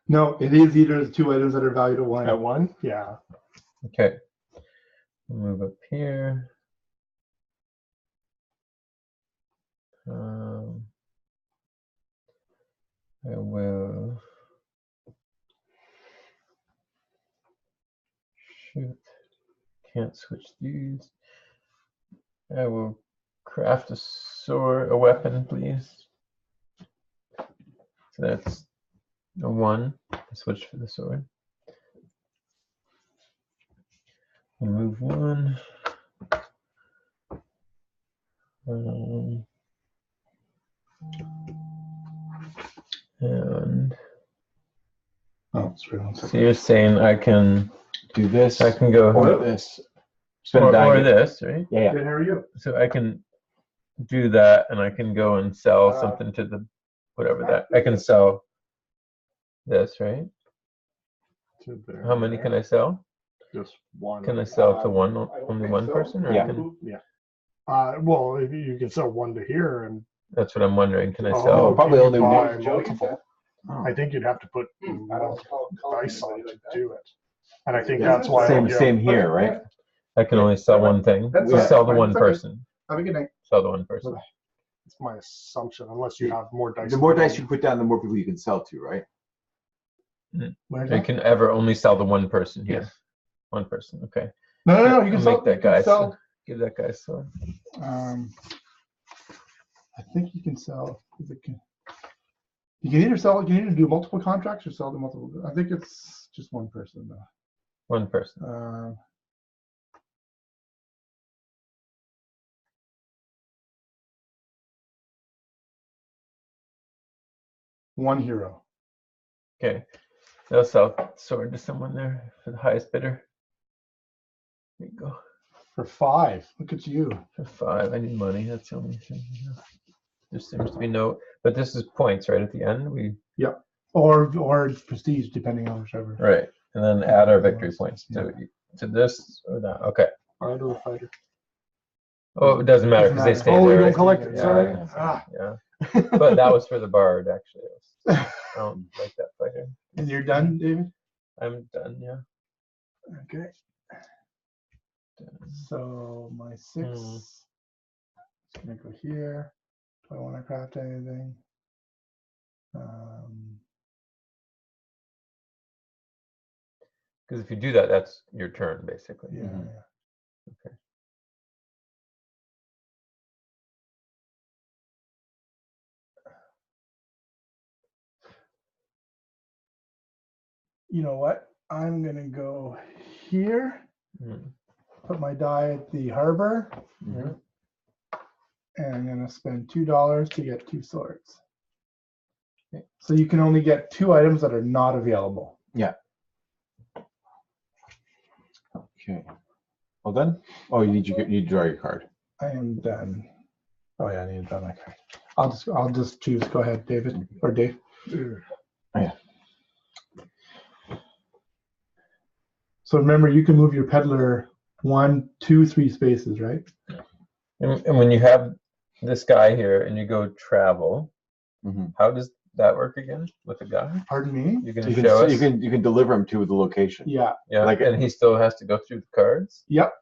No, it is either the 2 items that are valued at 1. At 1? Yeah. Okay. Move up here. I will shoot. Can't switch these. I will craft a sword, a weapon, please. So that's a 1. Switch for the sword. I'll move 1. And Oh, it's right on. so you're saying I can Do this. I can go Or this. Spend a die. or get- this, right? Yeah, yeah. Good, how are you? So I can do that, and I can go and sell Uh, something to the whatever that I can sell this, right? To there, How many there. can I sell? Just 1. Can I sell to I one don't only think one so. person, or Yeah. I can, Well, if you can sell 1 to here and that's what I'm wondering. Can I Oh, sell? probably can you only buy one. multiple. Oh. I think you'd have to put I don't multiple call dice on somebody to like do it. And I think Yeah, that's why. Same, you- same here, right? I can only sell one thing. That's Just fine. sell to Fine, one it's okay. person. Have a good night. Sell to one person. It's my assumption, unless you have more dice. The more to put dice on. you put down, the more people you can sell to, right? Where's I that? can ever only sell to one person here. Yes. One person. Okay. No, you I'll can make sell that you can guy. sell. Give that guy a sword. I think you can sell. You can either do multiple contracts or sell to multiple. I think it's just one person though. One person. One hero. Okay. They'll sell sword to someone there for the highest bidder. There you go. For 5. Look at you. For 5. I need money. That's the only thing. There seems to be no, but this is points right at the end. Or prestige, depending on whichever. Right, and then add our victory points to this or that. Okay. Fighter or fighter. Oh, it doesn't matter because they Doesn't stay matter. Oh, there. you don't right? collect it. Yeah, Sorry. yeah, Ah. yeah. But that was for the bard, actually. I don't like that fighter. And you're done, David? I'm done. Yeah. Okay. So my 6 is gonna go here. Do I want to craft anything? Because if you do that, that's your turn basically. Yeah. Mhm. Yeah. Okay. You know what? I'm gonna go here. Mm. Put my die at the harbor, Mhm. and I'm gonna spend $2 to get 2 swords. Okay. So you can only get 2 items that are not available. Yeah. Okay. Well done. Oh, you need to draw your card. I am done. Oh yeah, I need to draw my card. I'll just choose. Go ahead, David or Dave. Yeah. So remember, you can move your peddler 1, 2, 3 spaces, right? And when you have this guy here and you go travel, Mhm. how does that work again with the guy? Pardon me? You're going You to can show us? you can deliver them to the location. Yeah. Yeah, like and he still has to go through the cards. Yep.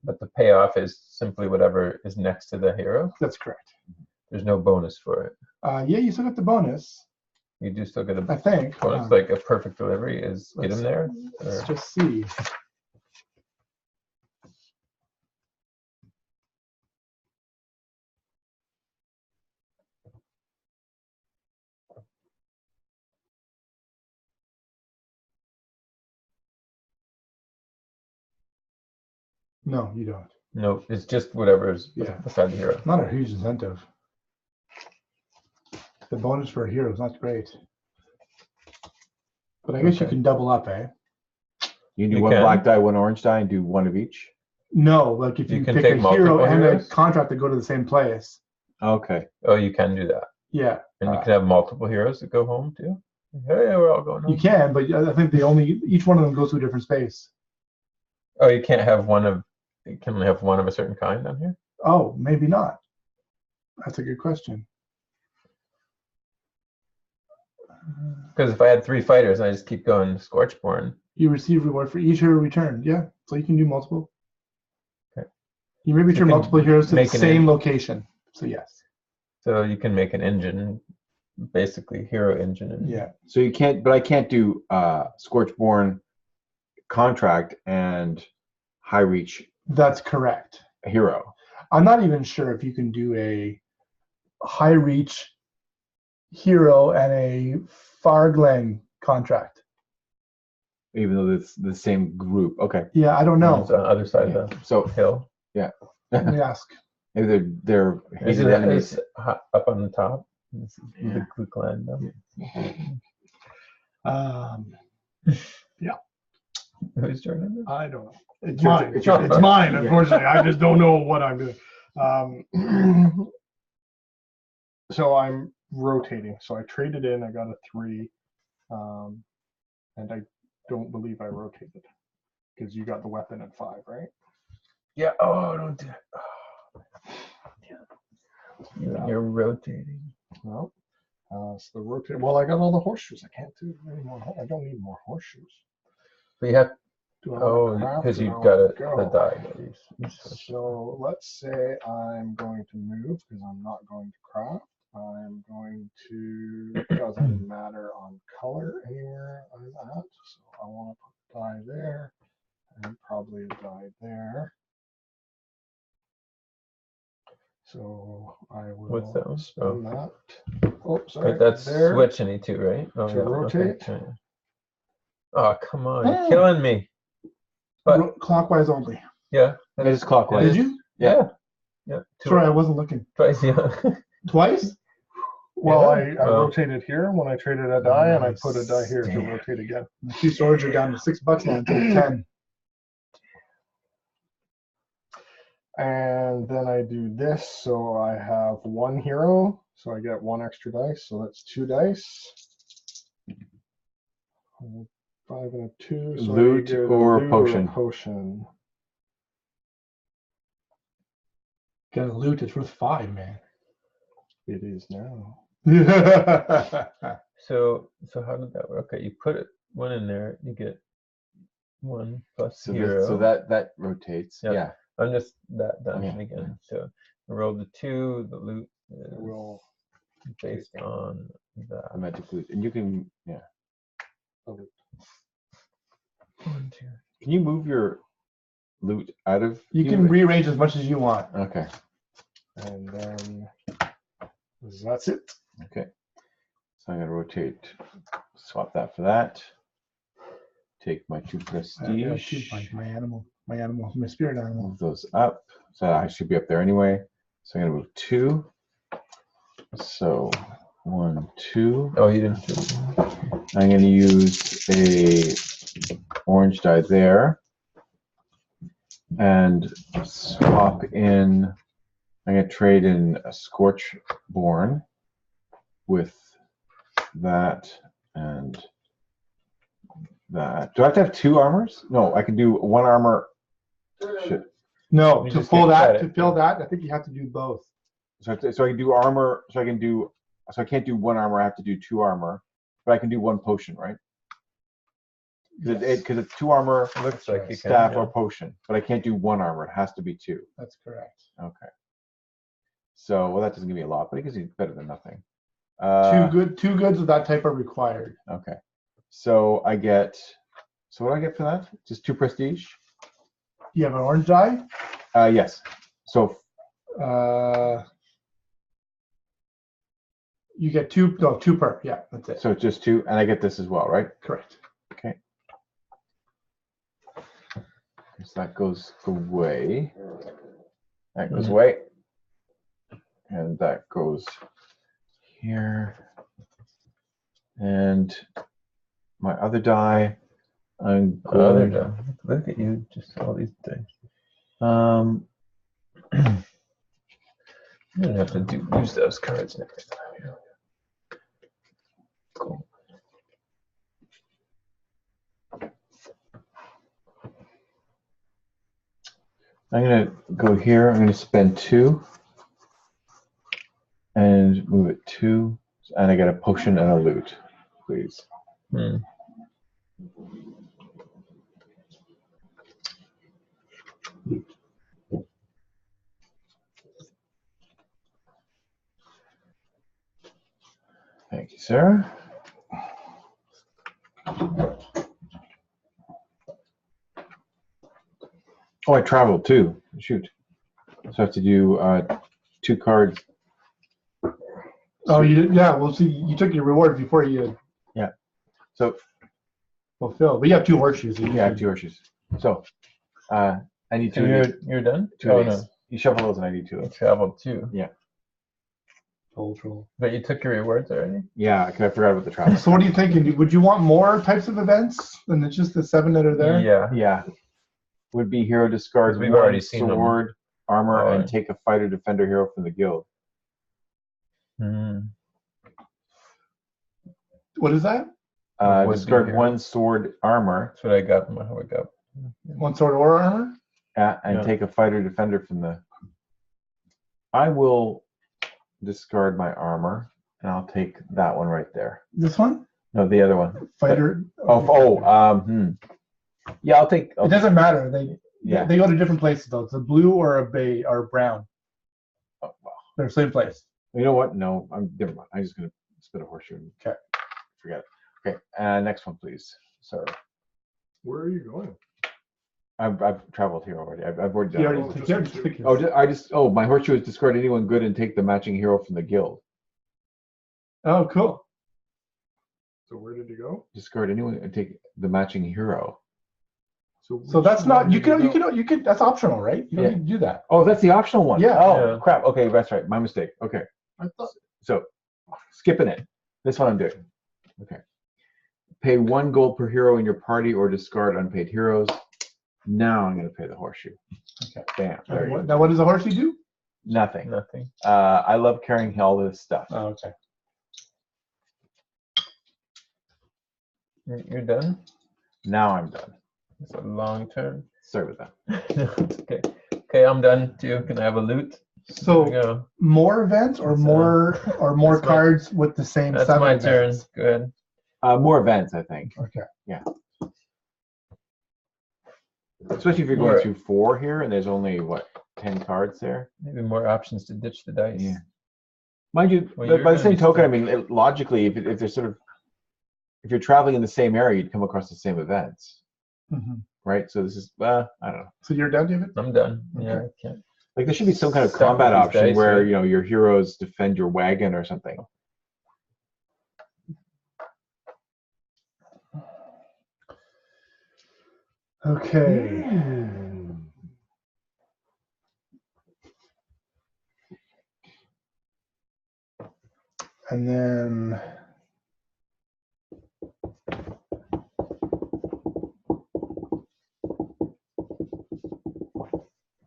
But the payoff is simply whatever is next to the hero. That's correct. There's no bonus for it. Yeah, you still got the bonus, You do still get a I think. bonus, like a perfect delivery is get him there. Let's Or, just see. No, you don't. no, it's just whatever is Yeah. beside the hero. Not a huge incentive. The bonus for a hero is not great. But I guess you Okay. can double up, eh? You can do You one can. black die, one orange die, and do one of each. No, like if You you can pick take a hero multiple and heroes? a contract that go to the same place. Okay. Oh, you can do that. Yeah. And you can have multiple heroes that go home too. Hey, we're all going home. You can, but I think each one of them goes to a different space. Oh, you can't have one of. You can only have one of a certain kind on here. Oh, maybe not. That's a good question. Because if I had 3 fighters and I just keep going Scorchborn, You receive reward for each hero returned. Yeah, so you can do multiple. Okay. You may return can multiple heroes to the make an same location. So yes. so you can make an engine, basically hero engine. And Yeah. So you can't, but I can't do Scorchborn contract and high reach That's correct. hero. I'm not even sure if you can do a high reach hero and a Farglen contract. Even though it's the same group. Okay. Yeah, I don't It's know. on the other side of the So hill. Let me ask. maybe they're Is hated it enemies. up on the top? This is Yeah. the Clue Clan, though. Whose turn is it? I don't know. It's your- mine. it's your- It's mine, Yeah. unfortunately. I just don't know what I'm doing. So I'm rotating. So I traded in. I got a 3, and I don't believe I rotated because you got the weapon at 5, right? Yeah. Oh, don't do it. You're rotating. No. So the rotate. Well, I got all the horseshoes. I can't do any more. I don't need more horseshoes. But you have. Do I Oh, want to craft because or you've I got wanna the go? die that you switch. So let's say I'm going to move because I'm not going to craft. I'm going to, it doesn't matter on color anywhere I'm at. So I want to put dye there and probably a dye there. So I What's that will one? spend that. Oh, sorry. Wait, that's there. switch any two, right? Oh, To yeah. rotate. Okay. Oh, come on. You're Oh. killing me. But, Clockwise only. yeah. It is clockwise. Did you? Yeah. Yeah. Sorry, I wasn't looking. Twice, yeah. Twice? Well, Yeah, I well. rotated here when I traded a die, and I put a die here to rotate again. My 2 swords are down to $6 now instead of 10. And then I do this, so I have 1 hero, so I get 1 extra dice, so that's 2 dice. 5 and a 2. So Loot I get a or loot potion? Or a potion. Got a loot, it's worth 5, man. It is now. So how did that work? Okay, you put it 1 in there, you get 1 plus So hero. so that rotates. Yeah. Yeah. I'm just that dungeon Okay. again. So I rolled the 2. The loot is We'll based on that. The magic loot. And you can, yeah. 1, 2. Can you move your loot out of You can rearrange as much as you want. Okay. and then that's it. Okay. So I'm gonna rotate, swap that for that. Take my 2 prestige. My spirit animal. Move those up. So I should be up there anyway. So I'm gonna move 2. So 1, 2. Oh, you didn't do it. I'm gonna use a orange die there. And swap in, I'm gonna trade in a Scorchborn with that and that. Do I have to have 2 armors? No, I can do 1 armor. Shit. No, You to just pull get that, credit. to fill that, I think you have to do both. So I can do armor. So I can't do 1 armor. I have to do 2 armor, but I can do 1 potion, right? Because it's 2 armor, Looks like you can. staff, Yeah. or potion, but I can't do 1 armor. It has to be 2. That's correct. Okay. So well, that doesn't give me a lot, but it gives you better than nothing. 2 goods of that type are required. Okay. So I get. So what do I get for that? Just 2 prestige. You have an orange die. Yes. So You get 2. No, 2 per. Yeah, that's it. so it's just 2, and I get this as well, right? Correct. Okay. So that goes away. That goes away. And that goes here. And my other die. I'm Other going. done. Look at you, just all these things. You don't have to use those cards next time. Cool. I'm gonna go here. I'm gonna spend 2 and move it 2, and I get a potion and a loot, please. Hmm. Thank you, sir. Oh, I traveled too. Shoot. So I have to do 2 cards. Oh, yeah. Well, see, you took your reward before you So fulfilled. But you have 2 horseshoes. yeah, I have 2 horseshoes. So I need So 2 of these. you're done? 2 Oh of these. no, You shuffle those, and I need 2 of you them. traveled too. Troll. But you took your rewards already? Yeah, 'cause I forgot about the travel. So what are you thinking? Would you want more types of events than just the 7 that are there? Yeah. Yeah. Would be hero discard 'Cause we've 1 already seen them. sword, armor, Oh, and yeah. take a fighter defender hero from the guild. Hmm. What is that? Would be Discard hero. 1 sword armor That's what I got. How I got. 1 sword or armor? and Yeah. take a fighter defender from the. I will discard my armor, and I'll take that one right there. This one? No, the other one. Fighter. Yeah, I'll take. It doesn't matter. They Yeah. they go to different places though. It's a blue or a bay or brown. Oh, wow. They're same place. You know what? No, never mind. I'm just gonna spit a horseshoe. And Okay. Forget it. Okay. Next one, please. Sorry. Where are you going? I've traveled here already. I've already done. You it. already took yours. Took yours. My horseshoe is discard anyone good and take the matching hero from the guild. Oh, cool. So where did you go? Discard anyone and take the matching hero. So which that's not one you did can that's optional, right? You don't Yeah. need to do that. Oh, that's the optional one. Yeah. Oh, Yeah. crap. Okay, that's right. My mistake. Okay. I thought So, skipping it. This one I'm doing. Okay. Pay 1 gold per hero in your party or discard unpaid heroes. Now I'm going to pay the horseshoe. Okay. Bam. There you go. Now what does a horseshoe do? Nothing. Nothing. I love carrying all this stuff. Oh, okay. You're done? Now I'm done. It's a long turn. Sorry with that. No, it's okay. Okay, I'm done too. Can I have a loot? There we So go. more events or That's, more that's my- cards with the same That's 7 my turn. events? Go ahead. More events, I think. Okay. Especially if you're going More- through 4 here and there's only, what, 10 cards there? Maybe more options to ditch the dice. Yeah. Mind you, Well, but you're by the gonna same be token, I stuck. mean, logically, if there's sort of, if you're traveling in the same area, you'd come across the same events, Mhm. right? So this is, I don't know. So you're done, David? I'm done. Yeah, Okay. I can't. Like there should be some kind of Stuck with combat these option dice, where, right? you know, your heroes defend your wagon or something. Okay. And then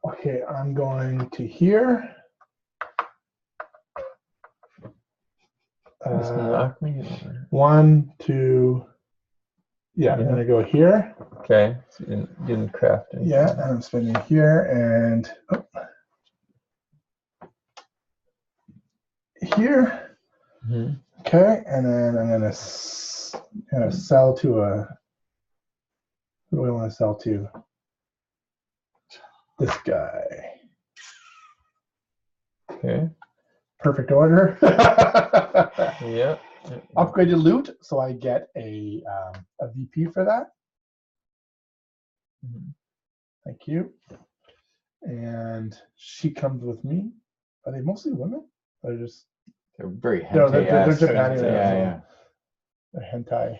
okay, I'm going to here. Just knock me over. 1, 2. Yeah, I'm Yeah. gonna go here. Okay. So you didn't craft anything. Yeah, and I'm spinning here and here. Mhm. Okay, and then I'm gonna sell to a. Who do I want to sell to? This guy. Okay. Perfect order. Yeah. Upgraded loot, so I get a VP for that. Mhm. Thank you. And she comes with me. Are they mostly women? Or just They're very No, they're hentai-esque. Japanese, Yeah, yeah. yeah. they're hentai?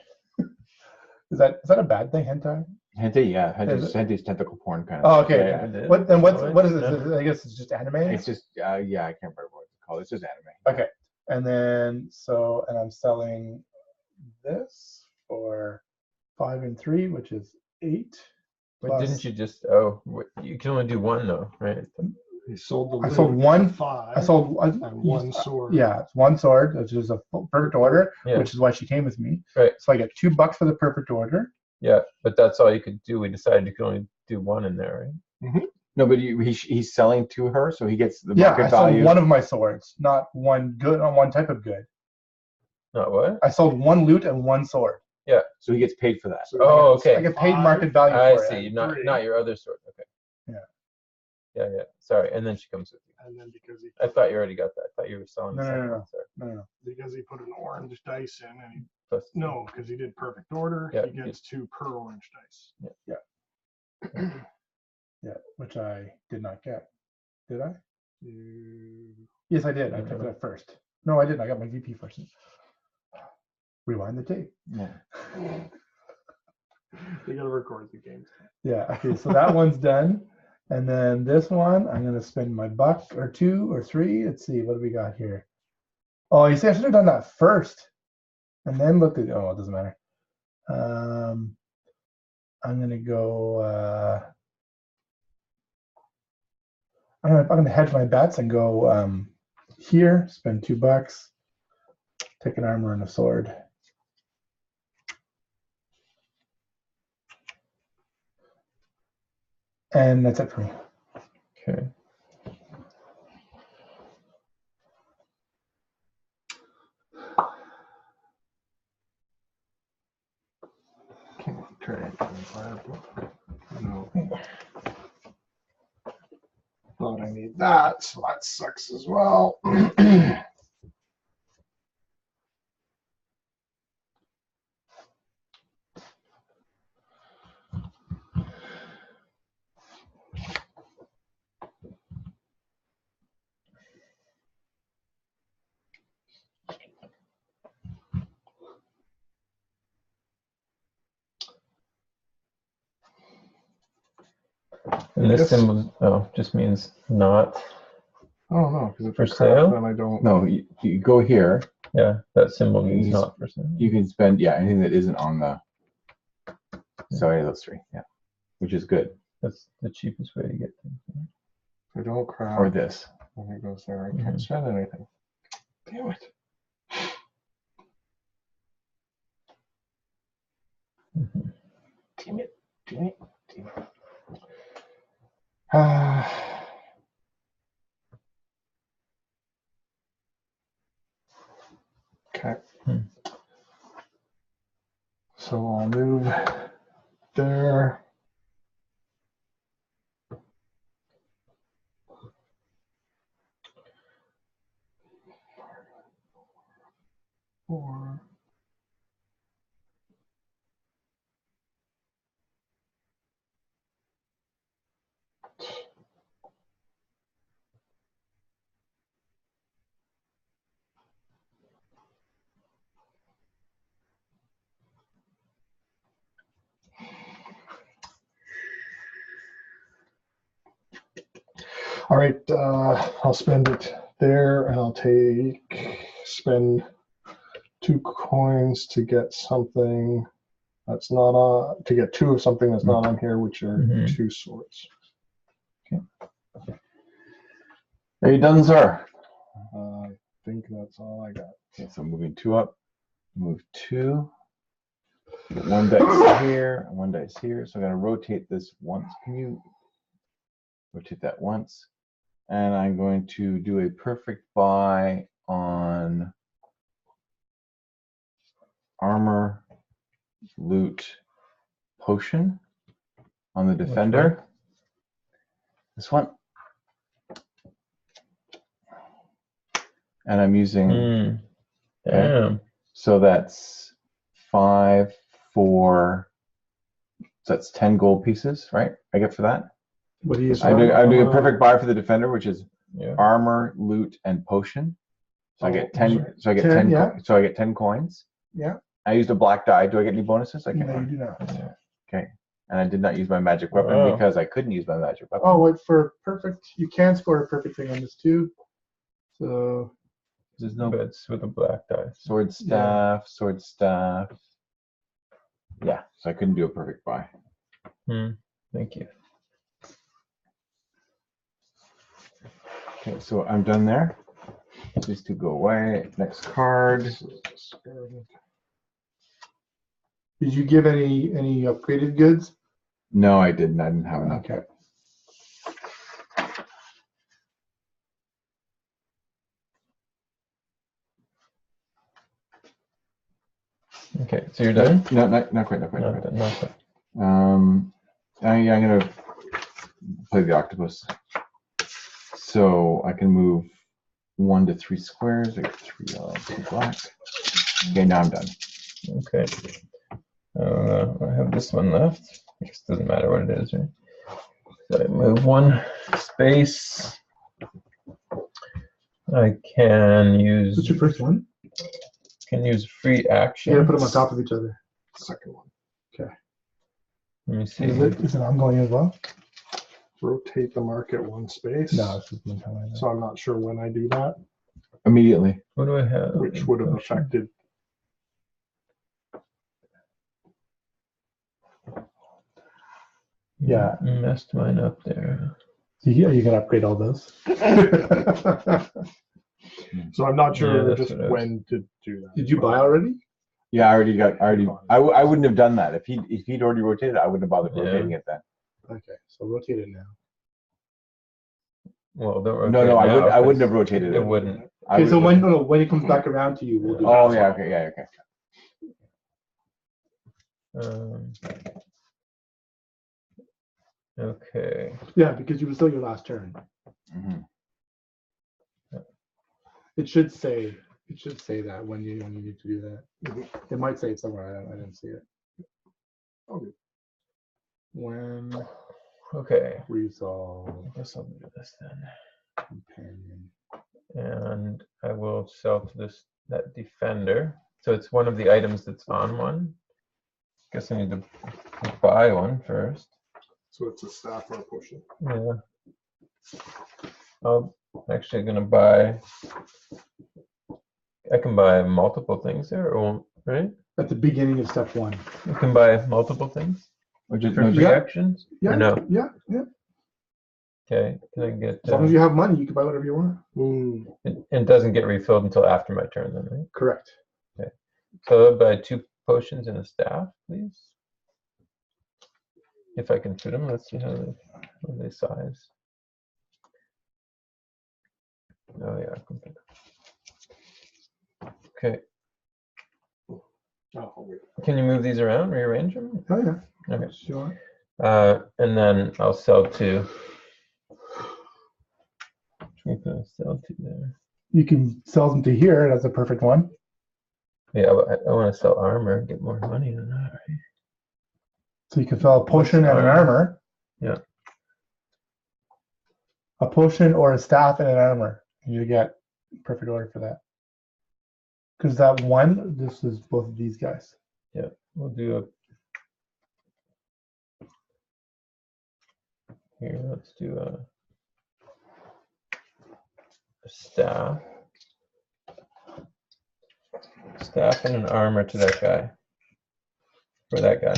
Is that a bad thing, hentai? Hentai, yeah. Is Hentai's tentacle porn kind Oh, of. okay. Yeah, It is. What Oh, what is yeah. this? I guess it's just anime. It's just, yeah, I can't remember what it's called. It's just anime. Okay. And then and I'm selling this for 5 and 3, which is 8. But plus- didn't you just? Oh, you can only do one though, right? He sold the I sold loot one- for 5. I sold and one sword. Yeah, it's one sword, which is a perfect order, Yeah. which is why she came with me. Right. So I get $2 for the perfect order. Yeah, but that's all you could do. We decided you could only do one in there, right? No, but he's selling to her, so he gets the Yeah, market I sold value. one of my swords, not one good on one type of good. Not what? I sold one loot and one sword. So he gets paid for that. So Oh, he gets okay. I get paid 5. market value I for see. it. Not 3. your other sword. Okay. Yeah. Yeah. Sorry. And then she comes with you. And then because he I thought you already got that. I thought you were selling. No, the no, second no, one, sorry. No. because he put an orange dice in, and he Plus, no, because he did perfect order. Yeah, he gets 2 per orange dice. Yeah, which I did not get. Did I? You Yes, I did. I took that first. No, I didn't. I got my VP first. Rewind the tape. Yeah. they gotta record the games. Yeah. Okay. So that one's done. And then this one, I'm going to spend my $1 or 2 or 3. Let's see. What do we got here? Oh, you see, I should have done that first. And then look at, oh, it doesn't matter. I'm going to go, I'm going to hedge my bets and go here, spend $2, take an armor and a sword. And that's it for me. okay. Trade. No. Thought I need that, so that sucks as well. And this Yes. symbol, just means not. Oh no, because if For I crap, sale? then I don't. No, you go here. Yeah, that symbol means He's- not for sale. You can spend anything that isn't on the. So any of those 3, yeah, which is good. That's the cheapest way to get things. If I don't crap, Or this. then it goes there. I can't spend anything. Damn it. Mhm. Damn it. Damn it. Damn it. Okay. Hmm. So I'll move there. Four. All right, I'll spend it there, and I'll spend 2 coins to get something that's not on, to get 2 of something that's not on here, which are Mhm. 2 swords. Are you done, sir? I think that's all I got. Okay, so moving 2 up. Move 2. Get 1 dice here, and 1 dice here. So I'm going to rotate this once. Can you rotate that once? And I'm going to do a perfect buy on armor, loot, potion on the defender. This one. And I'm using, Mm. Damn. so that's 5, 4, so that's 10 gold pieces, right? I get for that. What do you So I'm doing a armor- perfect buy for the defender, which is Yeah. armor, loot, and potion. So I get 10. sorry. So I get 10, 10. yeah. So I get 10 coins. Yeah. I used a black die. Do I get any bonuses? I No, can't. you do not. Okay. And I did not use my magic weapon Wow. because I couldn't use my magic weapon. Oh, wait, for perfect, you can score a perfect thing on this too. So There's no But it's with a black die. sword staff, sword staff. Yeah, so I couldn't do a perfect buy. Thank you. Okay, so I'm done there. These two go away. Next card. Did you give any upgraded goods? No, I didn't. I didn't have enough. Okay. Okay, so you're done? No, not quite. Not quite. Not Not quite. quite. I'm gonna play the octopus. So I can move 1 to 3 squares. I get 3 yellow, 2 black. Okay, now I'm done. Okay. I have this one left. I guess it doesn't matter what it is, right? So I move 1 space. I can use. What's your first one? Can use free action. You gotta put them on top of each other. Second one. Let me see. Is it ongoing as well? Rotate the market 1 space. No, it's just one time like that. So I'm not sure when I do that, Immediately. What do I have? which would have affected. Yeah. You messed mine up there. You can upgrade all those. So I'm not Yeah, sure that's just what I was- when to do that. Did you buy already? Yeah, I wouldn't have done that. If he'd already rotated, I wouldn't have bothered Yeah. rotating it then. Okay, so rotate it now. Well, don't rotate No, I now, wouldn't have 'cause rotated it it. wouldn't. I Okay, so would- when it comes back around to you, we'll do Oh that. yeah, okay, yeah, okay. Okay. Yeah, because you were still your last turn. Mhm. It should say that when you need to do that. It might say it somewhere. I didn't see it. Okay. When Okay. resolve I guess I'll do this then. companion. And I will sell to that defender. So it's one of the items that's on one. Guess I need to buy one first. So it's a staff or a potion. Yeah. I'm actually gonna buy. I can buy multiple things there, or right? At the beginning of step 1. You can buy multiple things Or just, for no, free just, Yeah. actions. Yeah, Or no. yeah. Okay. Can I get? As long as you have money, you can buy whatever you want. It doesn't get refilled until after my turn, then, right? Correct. So I'll buy 2 potions and a staff, please. If I can fit them, let's see how they size. Oh yeah, I can fit 'em. Okay. Oh, wait. Can you move these around, rearrange them? Oh yeah. Okay. Sure. And then I'll sell 2. Which one can I sell to there? You can sell them to here. That's a perfect one. Yeah, but I want to sell armor and get more money than that, right? So you can sell a potion and an armor. Yeah. A potion or a staff and an armor. You get perfect order for that. Because that one, this is both of these guys. Yeah, we'll do here. Let's do a staff and an armor to that guy. For that guy.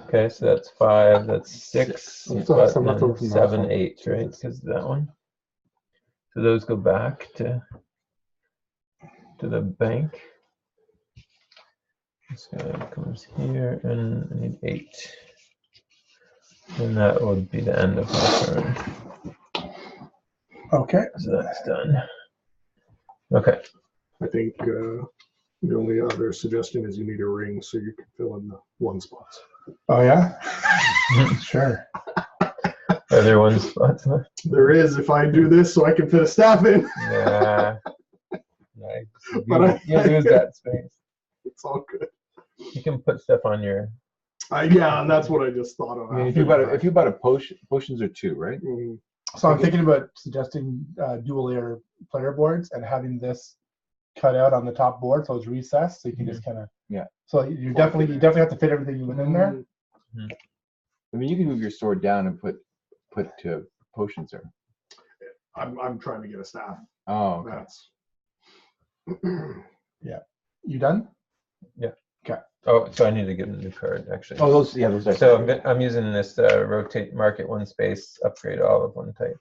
Okay, so that's 5. That's 6. I still have some left and over from the last 7, one. 8, right? Because that one. So those go back to the bank. This guy comes here, and I need 8. And that would be the end of my turn. Okay. So that's done. Okay. I think the only other suggestion is you need a ring so you can fill in the 1 spots. Oh yeah. Sure. Are there 1 spots left? There is if I do this so I can fit a staff in. Nah. Nice. But You lose that space. It's all good. You can put stuff on your. Yeah, and that's what I just thought of. I mean, after if you bought a potion, potions are 2, right? Mhm. So I'm thinking about suggesting dual layer player boards and having this cut out on the top board so it's recessed, so you can just kind of. Yeah. So you definitely have to fit everything within there. I mean, you can move your sword down and put potions there. I'm trying to get a staff. Oh, okay. That's You done? Yeah. Okay. Oh, so I need to give him a new card, actually. Oh, those, yeah, those. So I'm using this rotate market one space, upgrade all of one type.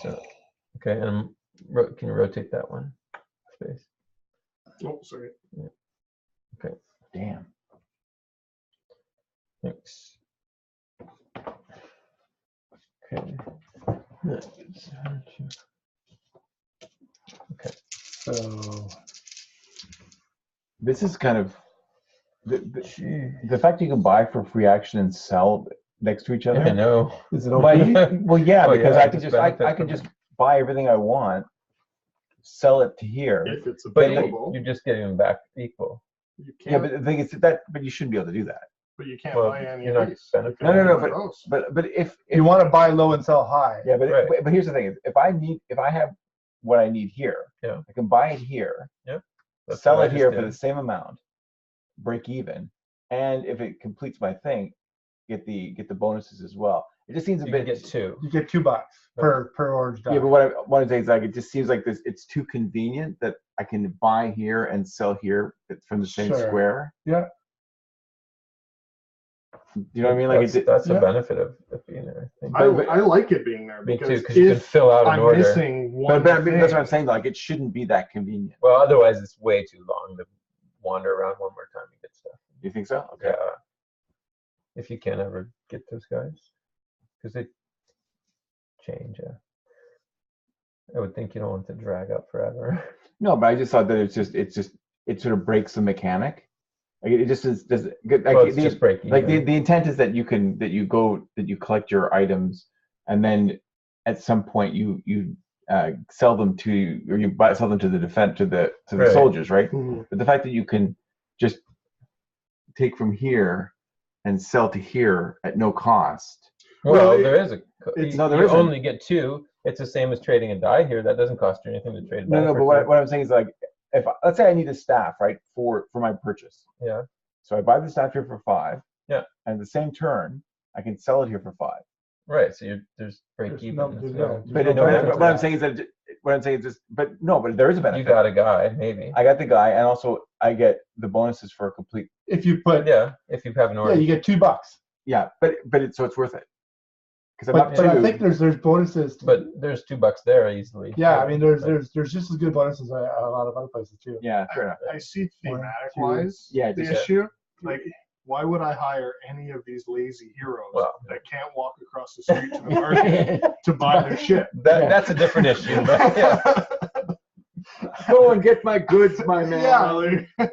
So, okay, and can you rotate that one space? Oh, sorry. Damn. Thanks. Okay. Okay. So This is kind of the fact you can buy for free action and sell next to each other. I know. is it But okay? well, yeah, Oh, because yeah, I can just just benefit I can from just buy everything I want, sell it to here. If it's But available, you're just getting them back equal. you Yeah, can't. but the thing is that, but you shouldn't be able to do that. But you can't Well, buy any you're of not these. benefiting. You can No, only buy those. But if You want to buy low and sell high. yeah, but, Right. but here's the thing: if I have what I need here, Yeah. I can buy it here, That's sell what I it just here for did. the same amount, break even, and if it completes my thing, get the bonuses as well. It just seems a You bit. can get two. You get $2 per orange die. Yeah, but what I'm saying is like it just seems like this. It's too convenient that I can buy here and sell here from the same Sure. square. Yeah. You know what I mean? Like that's yeah. a benefit of being there. I think. I like it being there Me too, because because you can if fill out an I'm order. missing one but I mean, that's what I'm thing, saying. Like it shouldn't be that convenient. Well, otherwise it's way too long to wander around one more time and get stuff. You think so? Okay. Yeah. If you can't ever get those guys, because they change. Yeah. I would think you don't want to drag up forever. No, but I just thought that it sort of breaks the mechanic. Like it just is does like Well, it's just break like even. the intent is that you collect your items and then at some point you sell them to or sell them to the the Right. soldiers, right? Mhm. But the fact that you can just take from here and sell to here at no cost. Well, Well, there is a. it's- No, there you isn't. only get two. It's the same as trading a die here. That doesn't cost you anything to trade a die. No, for but two. what I'm saying is like if let's say I need a staff, right, for my purchase. Yeah. So I buy the staff here for 5. Yeah. And the same turn, I can sell it here for 5. Right. So there's break There's even. no- there's no- But no benefit to what I'm that. saying is that what I'm saying is just but there is a benefit. You got a guy, maybe. I got the guy, and also I get the bonuses for a complete. If you put, Yeah, if you have an yeah, order. you get $2. Yeah, but so it's worth it. Because I'm But, up but I to. think there's bonuses. But there's $2 there easily. Yeah, I mean there's But- just as good bonuses at a lot of other places too. Yeah, fair enough. I see One, thematic two. wise Yeah, the just- issue. Like, why would I hire any of these lazy heroes Well- that can't walk across the street to the market to buy their shit? That's a different issue. But yeah. Go and get my goods, my man. Yeah, like,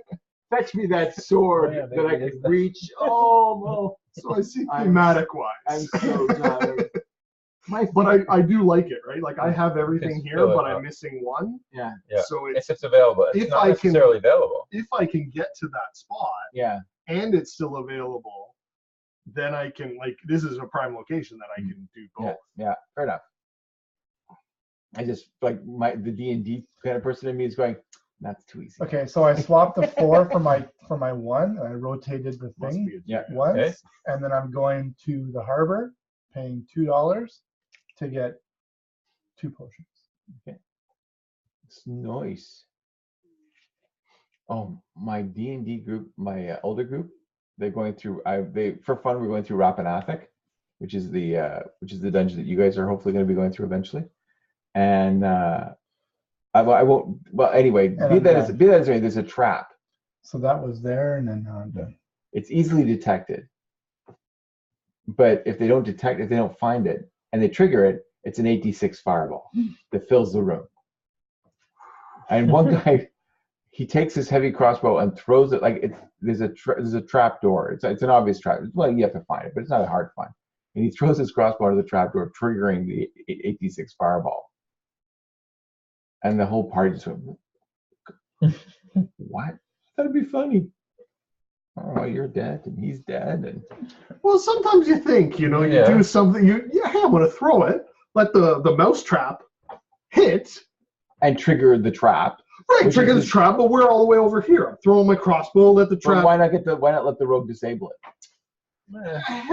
Fetch me that sword Yeah, that I maybe can it's- reach. Oh, so I see I'm- thematic I'm wise. so tired. But I do like it, right? Like I have everything Just here, fill it but up. I'm missing one. Yeah, Yeah. So If it's it's available, it's if not I can- necessarily available. if I can get to that spot yeah. and it's still available, then I can like this is a prime location that I can do both. Yeah, fair enough. I just like the D&D kind of person in me is going, that's too easy. Okay, so I swapped the 4 for my 1, and I rotated the Must thing be a Yeah. genius. once, Okay. and then I'm going to the harbor, paying $2 to get 2 potions. It's nice. Oh, my D&D group, my older group, they're going through. For fun, we're going through Rappanathic, which is the dungeon that you guys are hopefully going to be going through eventually. And I won't. Well, anyway, And be I'm that as done. it may, there's a trap. So that was there, and then now I'm done. It's easily detected, but if they don't find it, and they trigger it, it's an 8d6 fireball that fills the room. And one guy, he takes his heavy crossbow and throws it like there's a trap door. It's an obvious trap. Well, you have to find it, but it's not hard to find. And he throws his crossbow to the trap door, triggering the 8d6 fireball. And the whole party just went, what? That'd be funny. Oh, you're dead, and he's dead, and Well, sometimes you think, you Yeah. do something. I'm gonna throw it. Let the mouse trap hit. trigger the trap. Right, Which trigger is the trap, but we're all the way over here. I'm throwing my crossbow. Let the But trap. why not let the rogue disable it?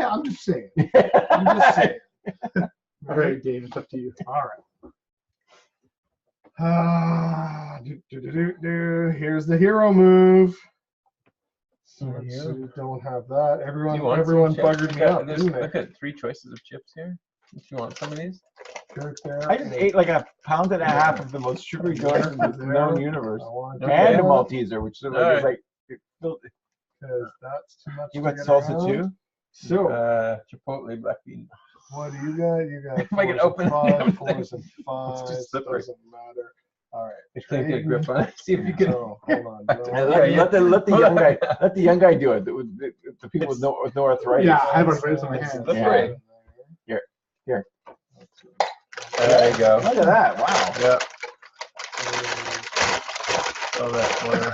I'm just saying. I'm just saying. All right, Dave, it's up to you. All right. Here's the hero move. Hero? So you don't have that. Do you want Everyone some chips? buggered me Look up, at- didn't they? Look at 3 choices of chips here. If you want some of these. I just ate like a pound and a half of the most sugary donut in the known universe. Okay. And a Malteser, which is Alright. like it filled- Because that's too much. you to got get salsa around. too? So, Chipotle black bean. what do you got? You got If I can 4s open and the 5s, damn 4s and It's 5s. just slippery. Doesn't matter. All right. I can't get a grip on it. See if you can. So, hold on. And Yeah, let the Hold young on. guy let the young guy do it. The people with no arthritis. Yeah, I have arthritis in my hands. That's Yeah. right. Here. There you go. Look at that! Wow. Yeah. All that water.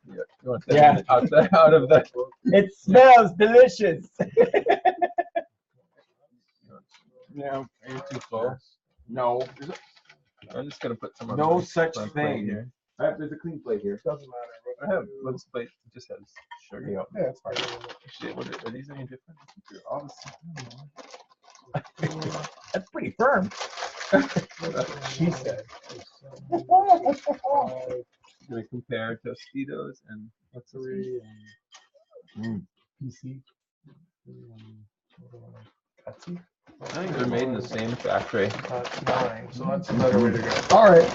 Yeah. You want that Yeah. out of the. It smells delicious. No, Are you too full? no, I'm just gonna put some on no my- such my plate thing. here. There's a clean plate here. Doesn't matter. I have one plate that just has sugar. Yeah. Yeah, it's fine. Shit, are these any different? They're all the That's pretty firm. She said. same. Gonna compare Tostitos and what's this one? 3 PC. I think they're made in the same factory. That's 9. So that's a better way to go. All right.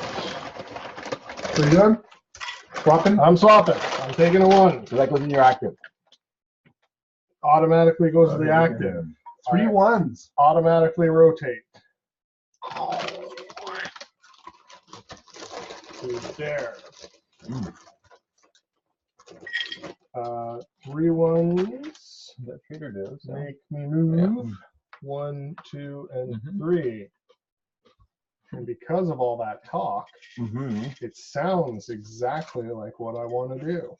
So you done? Swapping? I'm swapping. I'm taking a 1. So that goes in your active. Automatically goes to the active. 3 1s. Automatically rotate. To there. 3 1s. Is that Trader Joe's? No. Make me move. 1, 2, and Mhm. 3. And because of all that talk, Mm-hmm. it sounds exactly like what I want to do.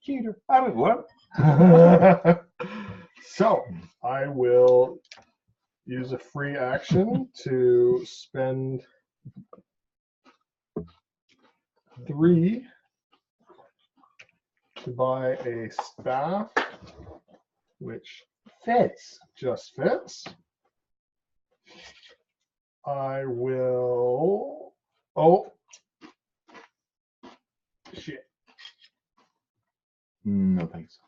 Cheater. I mean, what? So I will use a free action to spend 3 to buy a staff, which Fits. just fits. I will. Oh, shit. No thanks.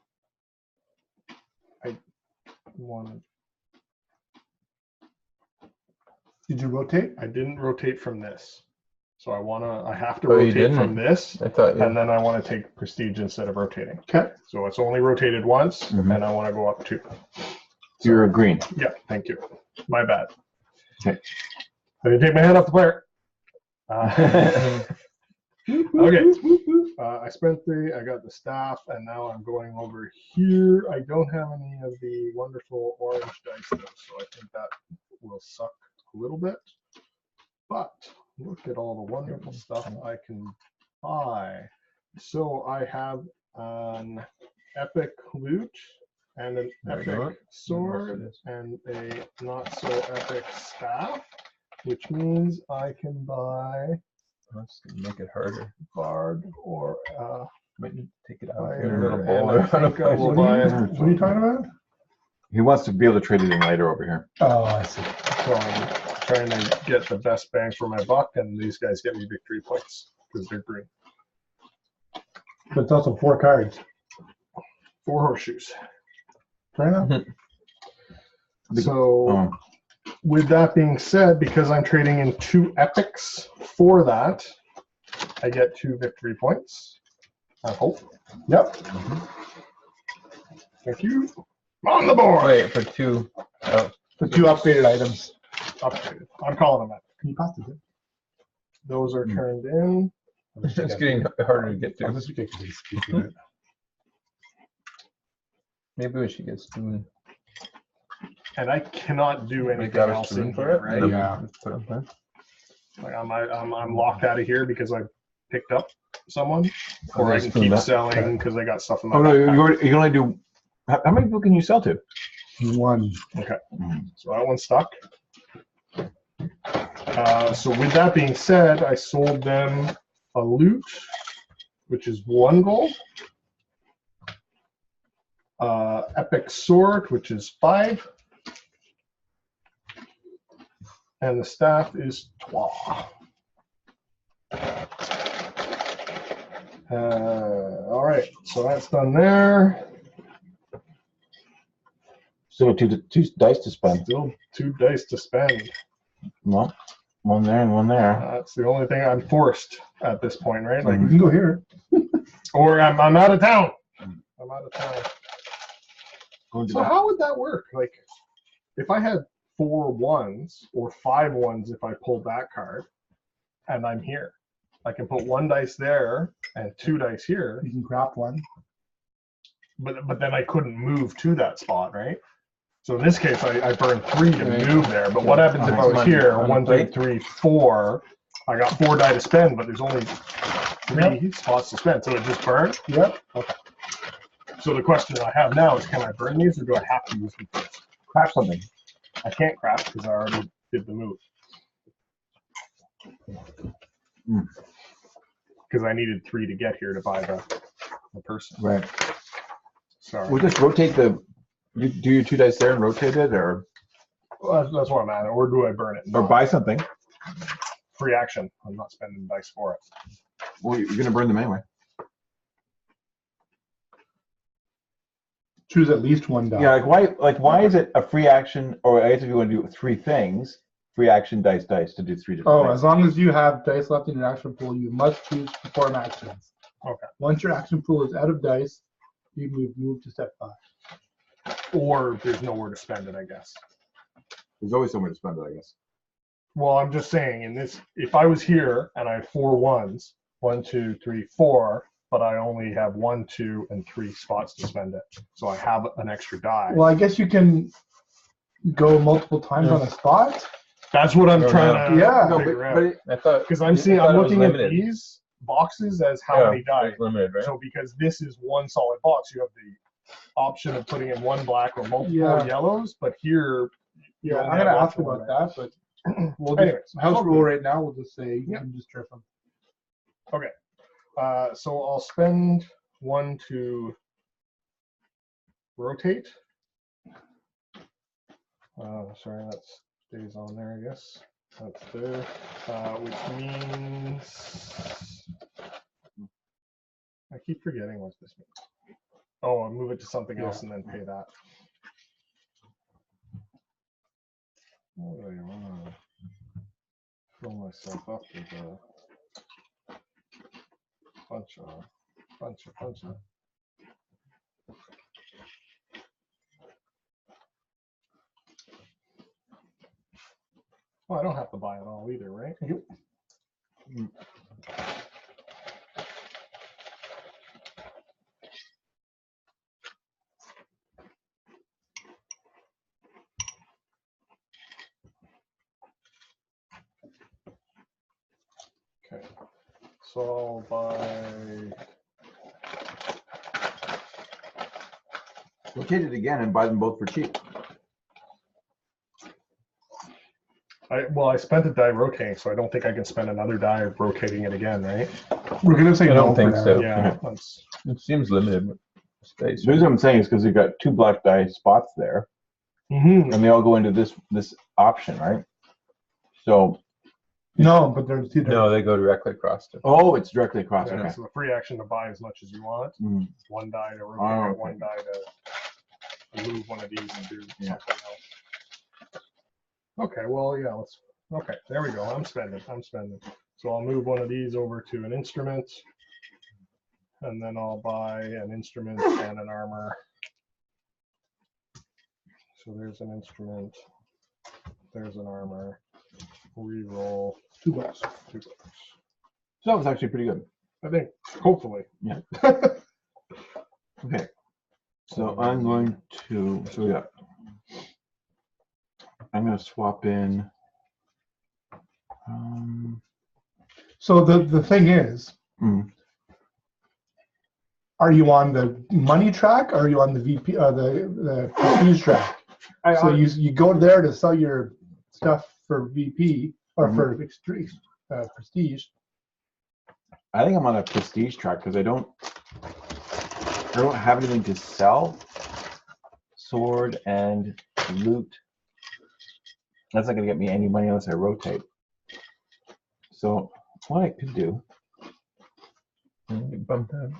One. Did you rotate? I didn't rotate from this. So I have to Oh, you rotate from didn't? this, I thought you. and then I want to take prestige instead of rotating. Okay. So it's only rotated once, Mhm. and I want to go up 2. You're green. Yeah, thank you. My bad. Okay. I didn't take my hand off the player. Okay. I spent 3. I got the staff, and now I'm going over here. I don't have any of the wonderful orange dice, though, so I think that will suck a little bit. But look at all the wonderful stuff I can buy. So I have an epic loot and an There you go. epic sword and a not so epic staff, which means I can buy Let's make it harder. bard or Might need to take it out. fire, Get a little and bowl I or think I will What buy. are you talking about? He wants to be able to trade it in later over here. Oh, I see. So I'm trying to get the best bang for my buck, and these guys get me victory points because they're green. But it's also 4 cards. 4 horseshoes. Fair enough. So with that being said, because I'm trading in 2 epics for that, I get 2 victory points. I hope. Yep. Thank you. On the board. Wait, for 2. Oh, The 2 upgraded items. Upgraded. I'm calling them epic. Can you pass it? Those are turned in. it's getting harder to get I'll to. just take these speaking of it. Maybe we should get a spoon. And I cannot do We anything got a else spoon in for here, it? right? No, Yeah. let's put it on there. Like I'm locked out of here because I picked up someone, or they I can spoon keep that? selling because I got stuff in my Oh no, backpack. you can only do. How many people can you sell to? 1. So that one's stuck. So with that being said, I sold them a loot, which is 1 gold. Epic sword, which is 5. And the staff is 12. All right, so that's done there. Still two dice to spend. Still 2 dice to spend. Well, one there and one there. That's the only thing I'm forced at this point, right? Like, You can go here. or I'm out of town. I'm out of town. Going to So how would that work? Like, if I had 4 1s or 5 1s, if I pulled that card, and I'm here, I can put 1 dice there and 2 dice here. You can grab one. But then I couldn't move to that spot, right? So in this case, I burned 3 to Right. move there. But what happens if I was Money here? on the 1, 2, plate. 3, 4. I got 4 die to spend, but there's only 3 spots to spend. So it just burned. Yep. So the question I have now is, can I burn these, or do I have to use them first? craft something. I can't craft because I already did the move. Mm. Because I needed 3 to get here to buy the person. Right. Sorry. We'll just rotate you do your 2 dice there and rotate it, or Well, that's what I'm at. Or do I burn it? or buy something. Free action. I'm not spending dice for it. Well, you're gonna burn them anyway. Choose at least one die. Yeah, like why is it a free action? Or I guess if you want to do 3 things, free action, dice to do 3 different Oh, things. as long as you have dice left in your action pool, you must choose to perform actions. Okay. Once your action pool is out of dice, you move to step 5. Or there's nowhere to spend it, I guess. There's always somewhere to spend it, I guess. Well, I'm just saying, in this, if I was here and I have 4 1s, 1, 2, 3, 4, but I only have 1, 2, and 3 spots to spend it, so I have an extra die. Well, I guess you can go multiple times on a spot. That's what I'm Oh, trying to yeah. No, figure out. but it, I thought Because I I'm thought it was looking at limited. these boxes as how Yeah, many die. it's limited, right? So because this is one solid box, you have the option of putting in 1 black or multiple Yeah. yellows. But here, you Yeah, only I'm gonna have ask one about there. that, but we'll Anyways, just, house all rule good. right now, we'll just say you Yeah. can just trip them. So I'll spend 1 to rotate. Sorry, that stays on there, I guess. That's there, which means I keep forgetting what this means. Oh, I'll move it to something else and then pay that. Oh, I want to fill myself up with a bunch of. Well, I don't have to buy it all either, right? Yep. Okay. So I'll buy. rotate it again and buy them both for cheap. I spent a die rotating, so I don't think I can spend another die rotating it again, right? We're gonna say I don't no think for so. now. Yeah, that's It seems limited with space. The reason I'm saying is because you've got 2 black die spots there, Mhm. and they all go into this option, right? So, No, but there's either. No, they go directly across to. oh, it's directly across. Yeah, Okay. so the free action to buy as much as you want. Mm. 1 die to rotate Oh, it, okay. 1 die to move one of these and do Yeah. something else. Okay, well, yeah, okay, there we go. I'm spending. So I'll move one of these over to an instrument, and then I'll buy an instrument and an armor. So there's an instrument, there's an armor. Reroll $2. $2. So that was actually pretty good. I think, hopefully. Yeah. Okay. So I'm going to, I'm going to swap in. So the thing is, Mm. are you on the money track or are you on the VP the prestige track? So you go there to sell your stuff for VP or for prestige. I think I'm on a prestige track because I don't have anything to sell. Sword and loot. That's not gonna get me any money unless I rotate. So what I could do, You bump that.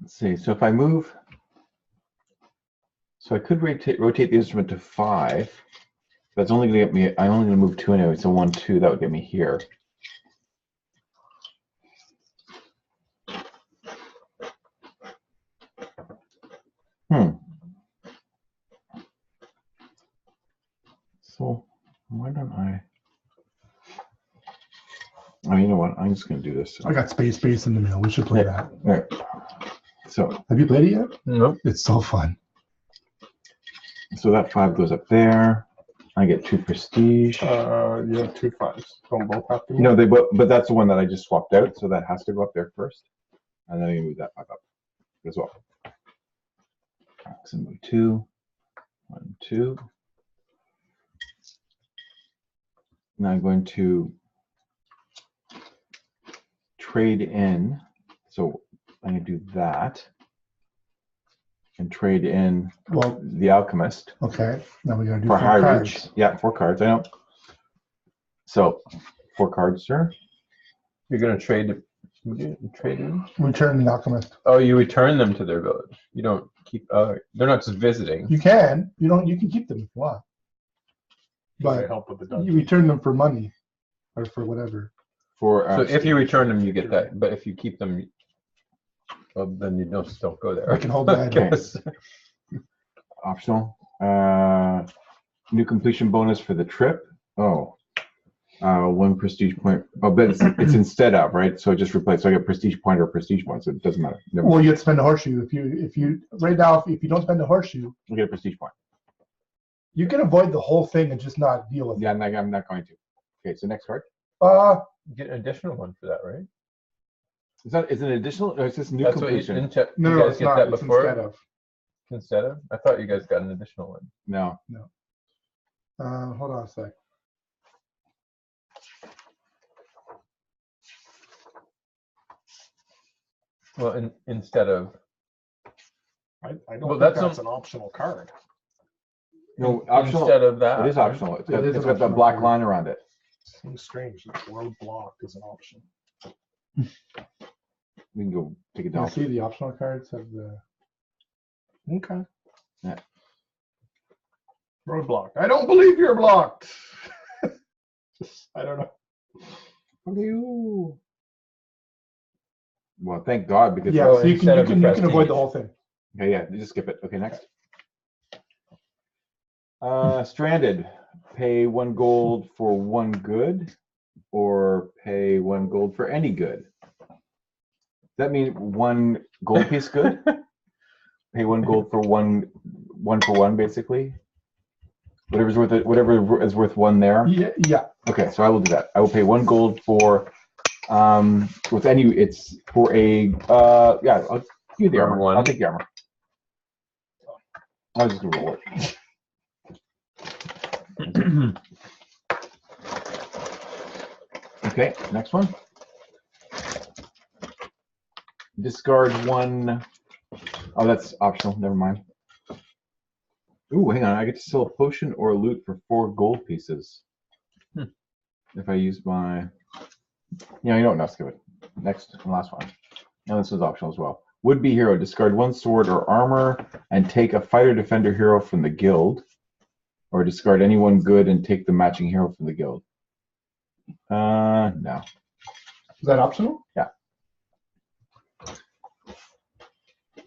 let's see. So if I move, so I could rotate the instrument to 5. That's only gonna get me. I'm only gonna move 2 anyway. So 1, 2. That would get me here. So why don't I? Oh, you know what? I'm just gonna do this. I got Space Base in the middle. We should play that. All right. So Have you played it yet? Nope. It's so fun. so that 5 goes up there. I get 2 prestige. You have 2 5s. Don't both have to. No, they both, but that's the one that I just swapped out, so that has to go up there first, and then I move that 5 up as well. So move 2, 1, 2. Now I'm going to trade in. So I'm going to do that and trade in Well, the Alchemist okay. Now we gotta do for 4 high cards. reach. Yeah, 4 cards. I know. So 4 cards, sir. You're gonna trade it. Trade in? Return the Alchemist. Oh, you return them to their village. You don't keep. They're not just visiting. You can. You don't. You can keep them if you want. They But help with the you dungeon. return them for money or for whatever. For So if you return them, you get that. But if you keep them, well, then you don't go there. I can hold I that. guess. optional, new completion bonus for the trip. Oh, 1 prestige point. Oh, but it's instead of, right? So it just replace. So I get prestige point or prestige point. So it doesn't matter. Never Well, you have to spend a horseshoe. If you right now, if you don't spend a horseshoe, you get a prestige point. you can avoid the whole thing and just not deal with Yeah, I'm not going to. Okay, so next card. it. You get an additional one for that, right? Is it an additional? Or is this new That's what you completion? didn't check. No, you no, guys it's get not. that It's before instead of. instead of. I thought you guys got an additional one. No. Hold on a sec. Well, instead of. I don't Well, think that's that's an optional card. No, optional. Instead of that. It is right? optional. It's It got, is it's an got the optional black card. line around it. Seems strange that world block is an option. We can go take it You down. see the optional cards have the. Okay. Yeah. Roadblock. I don't believe you're blocked. I don't know. Well, thank God, because Yeah, Oh, so you instead of the can avoid prestige. the whole thing. okay, yeah, you just skip it. Okay, next. Stranded. Pay 1 gold for 1 good, or pay 1 gold for any good. Does that mean 1 gold piece good? Pay 1 gold for one for 1, basically. Whatever's worth it, whatever is worth 1 there. Yeah. Okay, so I will do that. I will pay 1 gold for with any. It's for a yeah. I'll give you the armor. One. I'll take the armor. I was just gonna roll it. Okay, next one. Discard 1. Oh, that's optional. Never mind. Ooh, hang on. I get to sell a potion or a loot for 4 gold pieces. If I use my. Yeah, you know what? No, skip it. Next and last one. And this is optional as well. Would-be hero. Discard 1 sword or armor and take a fighter defender hero from the guild. Or discard any 1 good and take the matching hero from the guild. No. Is that optional? Yeah.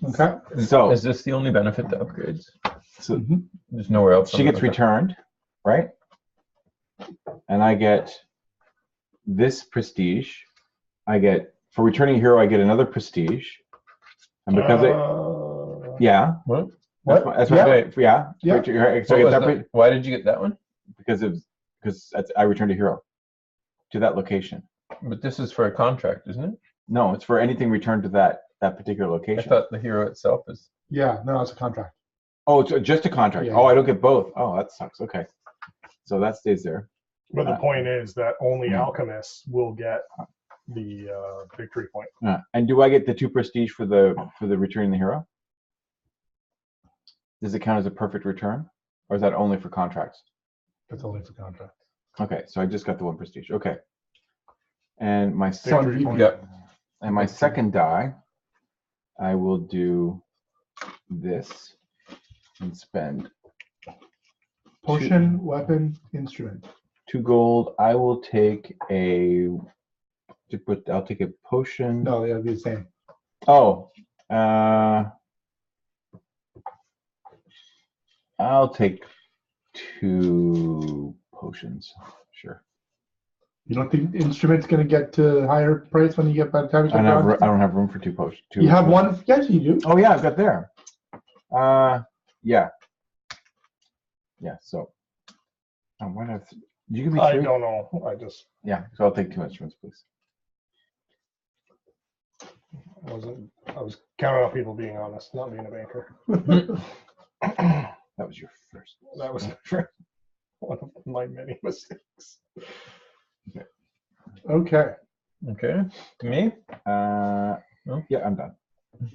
Okay. So, Is this the only benefit to upgrades? so There's nowhere else. she gets returned, right? And I get this prestige. I get, for returning a hero, I get another prestige. And because yeah. What? That's Yeah. what, yeah. Yeah. So I What get was that the- why did you get that one? because I returned a hero to that location. But this is for a contract, isn't it? No, it's for anything returned to that particular I location. thought the hero itself is. Yeah. No, it's a contract. Oh, it's just a contract. Yeah. Oh, I don't get both. Oh, that sucks. Okay. So that stays there. But the point is that only Hmm. alchemists will get the victory point. And do I get the 2 prestige for the returning the hero? Does it count as a perfect return? Or is that only for contracts? That's only for contract. Okay, so I just got the 1 prestige. Okay. And my Victory second point. Yep. and my second die, I will do this and spend Potion, weapon, instrument. 2 gold. I will take I'll take a potion. No, they'll be the same. Oh, I'll take 2 potions. Sure. You don't think the instrument's going to get to a higher price when you get by the time you I get around? don't have room for 2 potions. You have one? Yes, you do. Oh yeah, I've got there. Yeah. Yeah. So, why not? You give me 3. I don't know. I just Yeah. So I'll take 2 instruments, please. I was counting on people being honest, not being a banker. That was your first. That was one of my many mistakes. Okay. Okay. To me? Yeah, I'm done.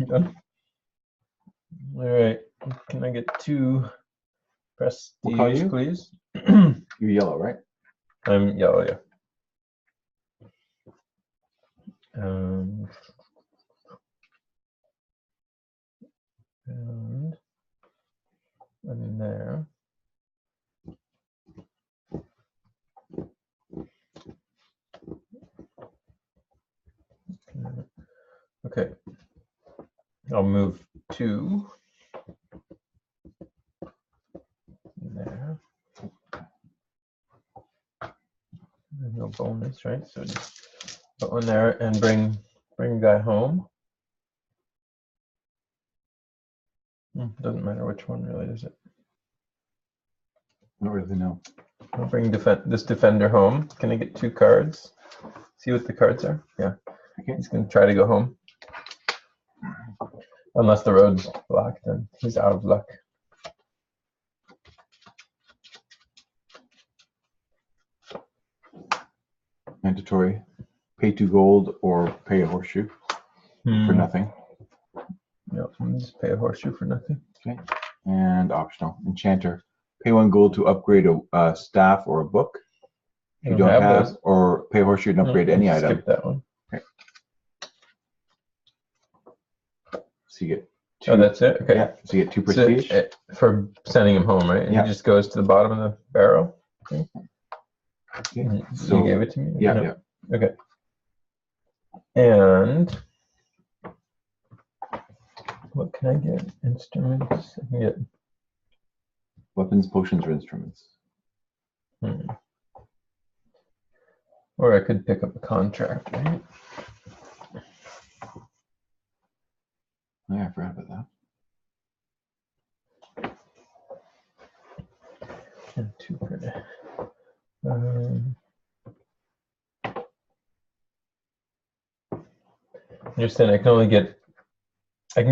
Done. All right. Can I get 2 What color are prestige, you? please? You're yellow, right? I'm yellow, yeah. And I'm there. Okay. I'll move 2 there. There's no bonus, right? So just put one there and bring a guy home. Doesn't matter which one really, does it? I don't really know. I'll bring this defender home. Can I get 2 cards? See what the cards are? Yeah. Okay. He's gonna try to go home. Unless the road's blocked, then he's out of luck. Mandatory. Pay 2 gold or pay a horseshoe for nothing. No, I'm just pay a horseshoe for nothing. Okay. And optional. Enchanter. Pay 1 gold to upgrade a staff or a book. If you don't have those. or pay a horseshoe and upgrade any item. Skip that one. So you get 2. Oh, that's it? Okay. Yeah. So you get 2 So, prestige. for sending him home, right? And Yeah. he just goes to the bottom of the barrel. Okay. Okay. You So gave it to me? yeah, No. yeah. Okay. And what can I get? Instruments. I can get. Weapons, potions, or instruments. Or I could pick up a contract, right? Yeah, I forgot about that. And 2 for that. Understand? I can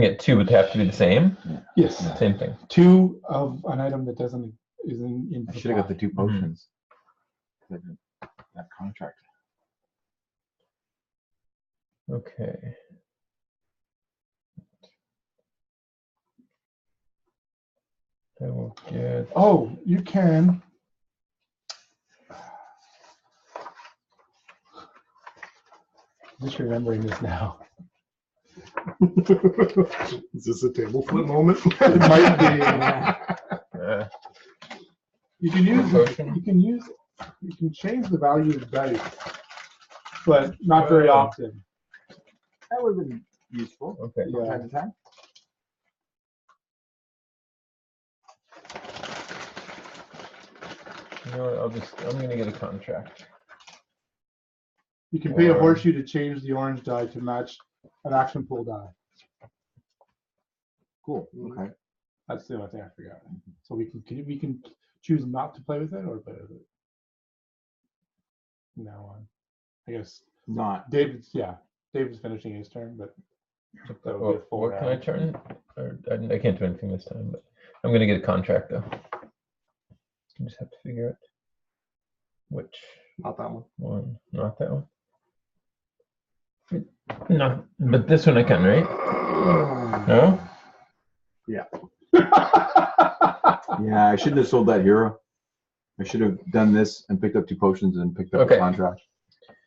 get 2, but they have to be the same. Yes. Same thing. 2 of an item that isn't in. I should have got the 2 potions. That contract. Okay. I will get. Oh, you can. Just remembering this now. Is this a table flip moment? It might be. You can use. You can change the value of dice, but not very often. That would have been useful Okay. from Yeah. time to time. You know what? I'm gonna get a contract. You can pay a Or- horseshoe to change the orange die to match an action pool die. Cool. Okay. That's the only thing I forgot. So we can choose not to play with it or play with it. From now on, I guess Not. David's finishing his turn, but that would be a full What can I round. turn? Or I can't do anything this time, but I'm gonna get a contract though. I just have to figure out which Not that one. one. Not that one. No, but this one I can, right? No? Yeah. Yeah, I shouldn't have sold that hero. I should have done this and picked up 2 potions and picked up Okay. a contract.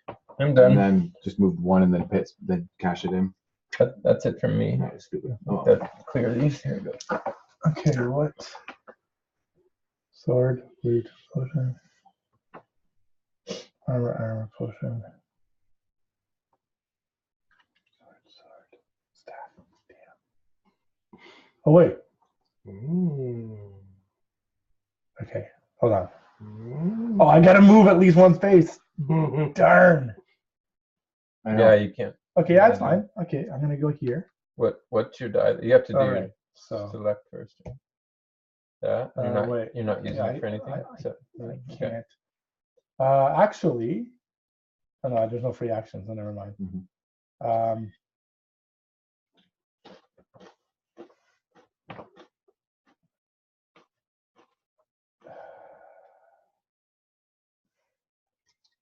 I'm And done. then just moved 1 and then cash it in. That's it from me. That was stupid. Oh. That clear these. Here we go. Okay, what? Sword, loot, potion. Armor, potion. Sword, staff. Damn. Oh wait. Okay, hold on. Oh, I gotta move at least 1 space. Darn. I know. Yeah, you can't. Okay, that's fine. Okay, I'm gonna go here. What's your die? You have to do All right. So select first. That you're not. wait. You're not using Yeah, it for anything. So, I okay. can't. Actually, oh no, there's no free actions. So never mind.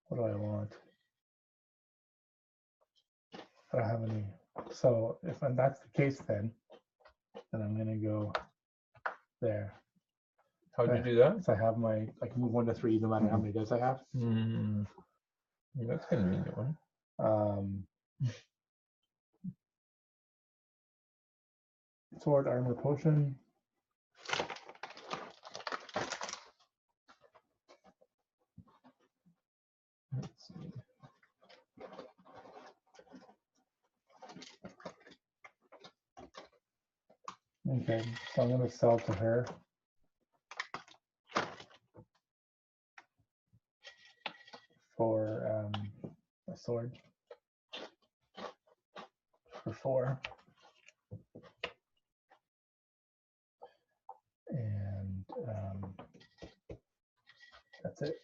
What do I want? I don't have any. So if that's the case, then I'm gonna go there. How'd you do that? So I have my. I can move 1 to 3 no matter how many dice I have. That's a convenient one. Sword, armor, potion. Let's see. Okay, so I'm gonna sell to her. For a sword. For 4. And that's it.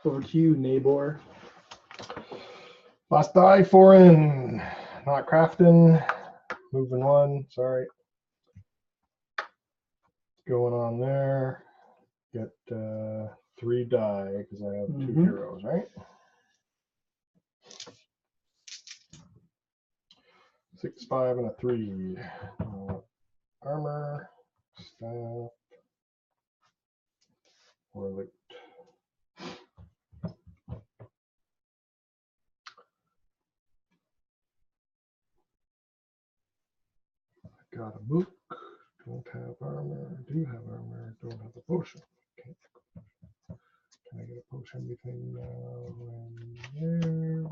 Over to you, Nabor. Last die, 4 in. Not crafting. Moving 1. Sorry. Going on there. Get 3 die because I have 2 heroes, right? 6, 5, and a 3. Armor, staff, or loot. Got a book. Don't have armor. Do have armor. Don't have a potion. Okay. Can I get a potion between now and there?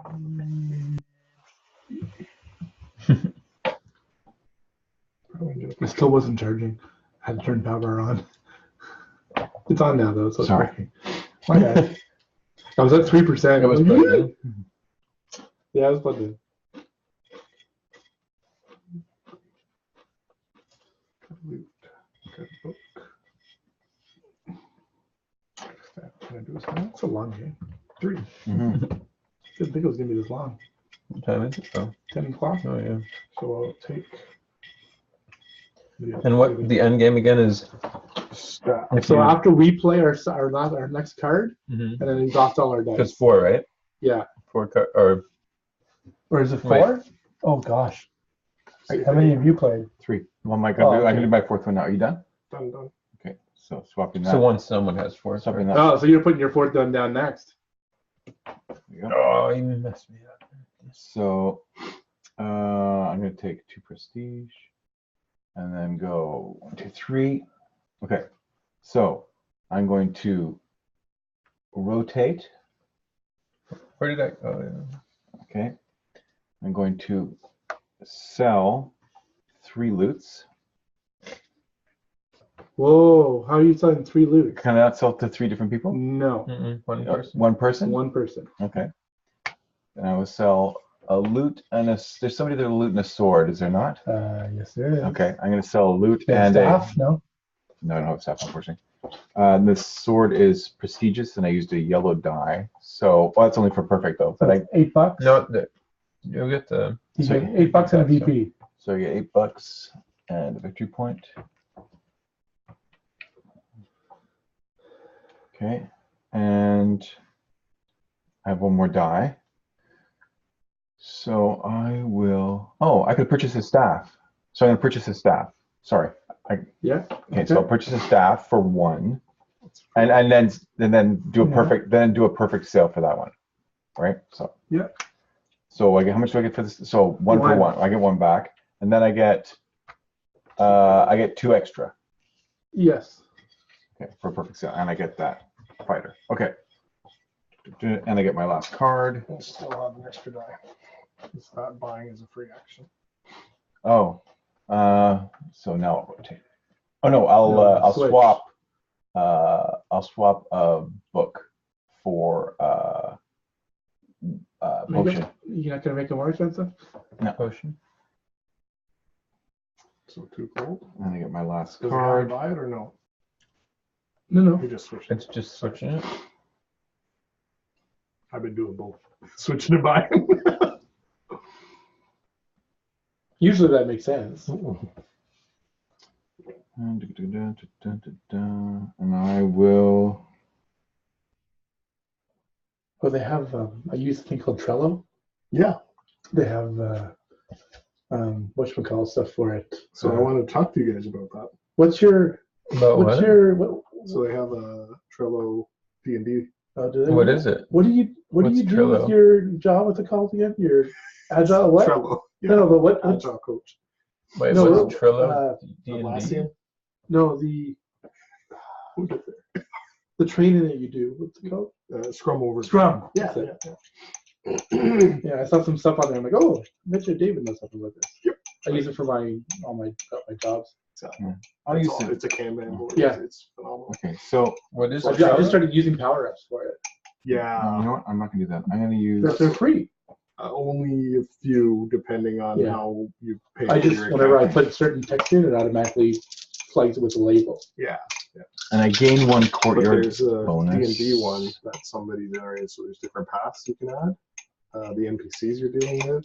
Probably get a It potion. still wasn't charging. I had to turn power on. It's on now though, so it's Sorry. working. My bad. I was at 3%. It was plugged in. Yeah, I was plugged in. Loot. Got a book. Can I do a spell? It's a long game. 3. Mhm. Didn't think it was gonna be this long. What time is it? Oh, 10 o'clock. oh yeah. So I'll take. And what the end game again is? Staff. If So you, after we play our next card, Mhm. and then exhaust all our dice. It's 4, right? Yeah. 4 or Or is it Wait. 4? Oh gosh. How many have you played? 3. Well, Mike, Oh, I can okay. do my 4th one now. Are you done? Done. Okay, so swapping that. so once someone has 4. Swapping Sorry. that. Oh, so you're putting your 4th gun down next. There we go. Oh, you messed me up. So I'm going to take 2 prestige and then go 1, 2, 3. Okay, so I'm going to rotate. Where did I? Oh yeah. Okay, I'm going to sell 3 loots. Whoa, how are you selling 3 loot? Can I not sell to 3 different people? No. One person. 1 person? 1 person. Okay. And I will sell a loot and there's somebody there, a loot and a sword, is there not? Yes, there is. Okay, I'm going to sell a loot You have and staff? No. No, I don't have staff, unfortunately. This sword is prestigious, and I used a yellow die. So, well, that's only for perfect though. But So it's $8. No, you'll get the. You so- get $8 and a VP. so I get $8 and a victory point. Okay, and I have one more die. So I will. Oh, I could purchase his staff. So I'm gonna purchase his staff. Sorry. Yeah. Okay, so I'll purchase a staff for 1, and then do a perfect sale for that one, right? So Yeah. So I get, how much do I get for this? So 1 for 1. I get 1 back, and then I get 2 extra. Yes. Okay, for a perfect sale, and I get that fighter. Okay, and I get my last card. We'll still have an extra die. It's not buying as a free action. Oh, so now I'll rotate. Oh no, I'll switch. swap. I'll swap a book for potion. You're not gonna make it more expensive? No. Potion. So 2 gold. And I get my last Does it have to card. buy it or no? No. You just switch it. It's just switching it. I've been doing both. Switching to buying. Usually that makes sense. And I will. Well, they have. I use a thing called Trello. Yeah. They have whatchamacallit stuff for it. So I want to talk to you guys about that. What's your? About What's what? your? What? So they have a Trello D&D. Do they? What is it? What do you? What do What's you do with Trello? your job? What's it called again? Your agile what? Trello. Yeah. No, but what? Agile coach. Wait, No, what's Trello? D&D? Atlassian. No, the training that you do. What's it called? Scrum over. Scrum. Yeah. That's it. Yeah. Yeah, I saw some stuff on there. I'm like, oh, I bet you David knows something about this. Yep. I use it for all my jobs. I'll use it. It's a Kanban board. Yeah. It's phenomenal. Okay, so What is I it? just started using Power Apps for it. you Yeah. know what? I'm not gonna do that. I'm gonna use. They're free. Only a few, depending on Yeah. how you pay. I for just your whenever I account. put certain text in, it automatically flags it with a label. Yeah. And I gain 1 But courtyard there's a bonus. D&D one that somebody there is. So there's different paths you can add. The NPCs you're dealing with,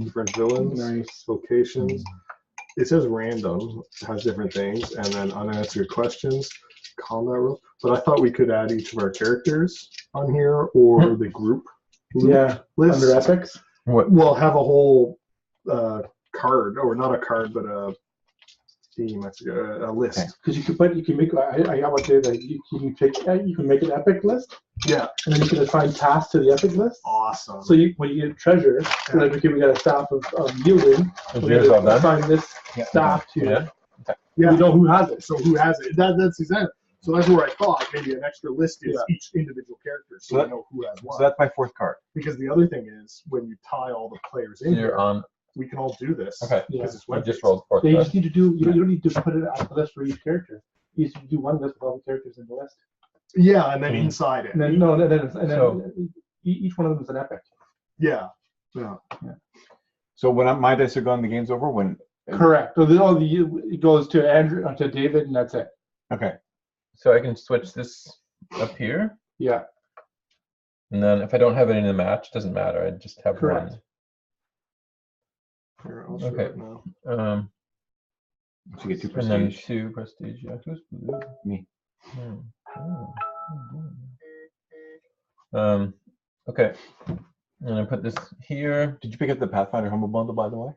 different villains, Nice. locations. It says random, has different things, and then unanswered questions, combat rule. But I thought we could add each of our characters on here or the group Yeah. list. Under epics. What? We'll have a whole card, or not a card, but a theme, a list. Okay. Because you can make. I got what that you can make an epic list, Yeah, and then you can assign tasks to the epic list. awesome. So when you get treasure, like okay, we got a staff of yielding. Is We yours all gotta done? assign this Yeah. staff to. Yeah. Yeah. We know who has it. So who has it? That's exactly. So that's where I thought maybe an extra list is Yeah. each individual character, so So we that- know who has what. So that's my 4th card. Because the other thing is when you tie all the players in You're here, on. we can all do this. Okay. Because it's I web just rolled 4th Yeah, you card. just need to do. You don't need to put it on the list for each character. You just do one list with all the characters in the list, Yeah, and then Mhm. inside it. and then no, and then So- each one of them is an epic. Yeah. Yeah. So when my dice are gone, the game's over. When Correct. So it goes to Andrew, to David, and that's it. okay, So I can switch this up here, Yeah. and then if I don't have any in the match, it doesn't matter. I just have Correct. Here, I'll show Okay. it now. one. so you get 2 And then prestige. 2 prestige. Yeah, who's blue? Me. Okay. And I put this here. Did you pick up the Pathfinder Humble Bundle, by the way?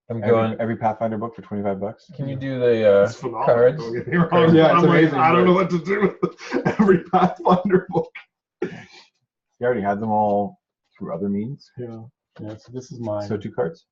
I'm going. Every Pathfinder book for $25. Can you do the It's phenomenal. cards? Don't get me wrong. Yeah, it's I'm like, amazing, I don't but- know what to do with every Pathfinder book. You already had them all through other means. Yeah. Yeah. So this is mine. So 2 cards.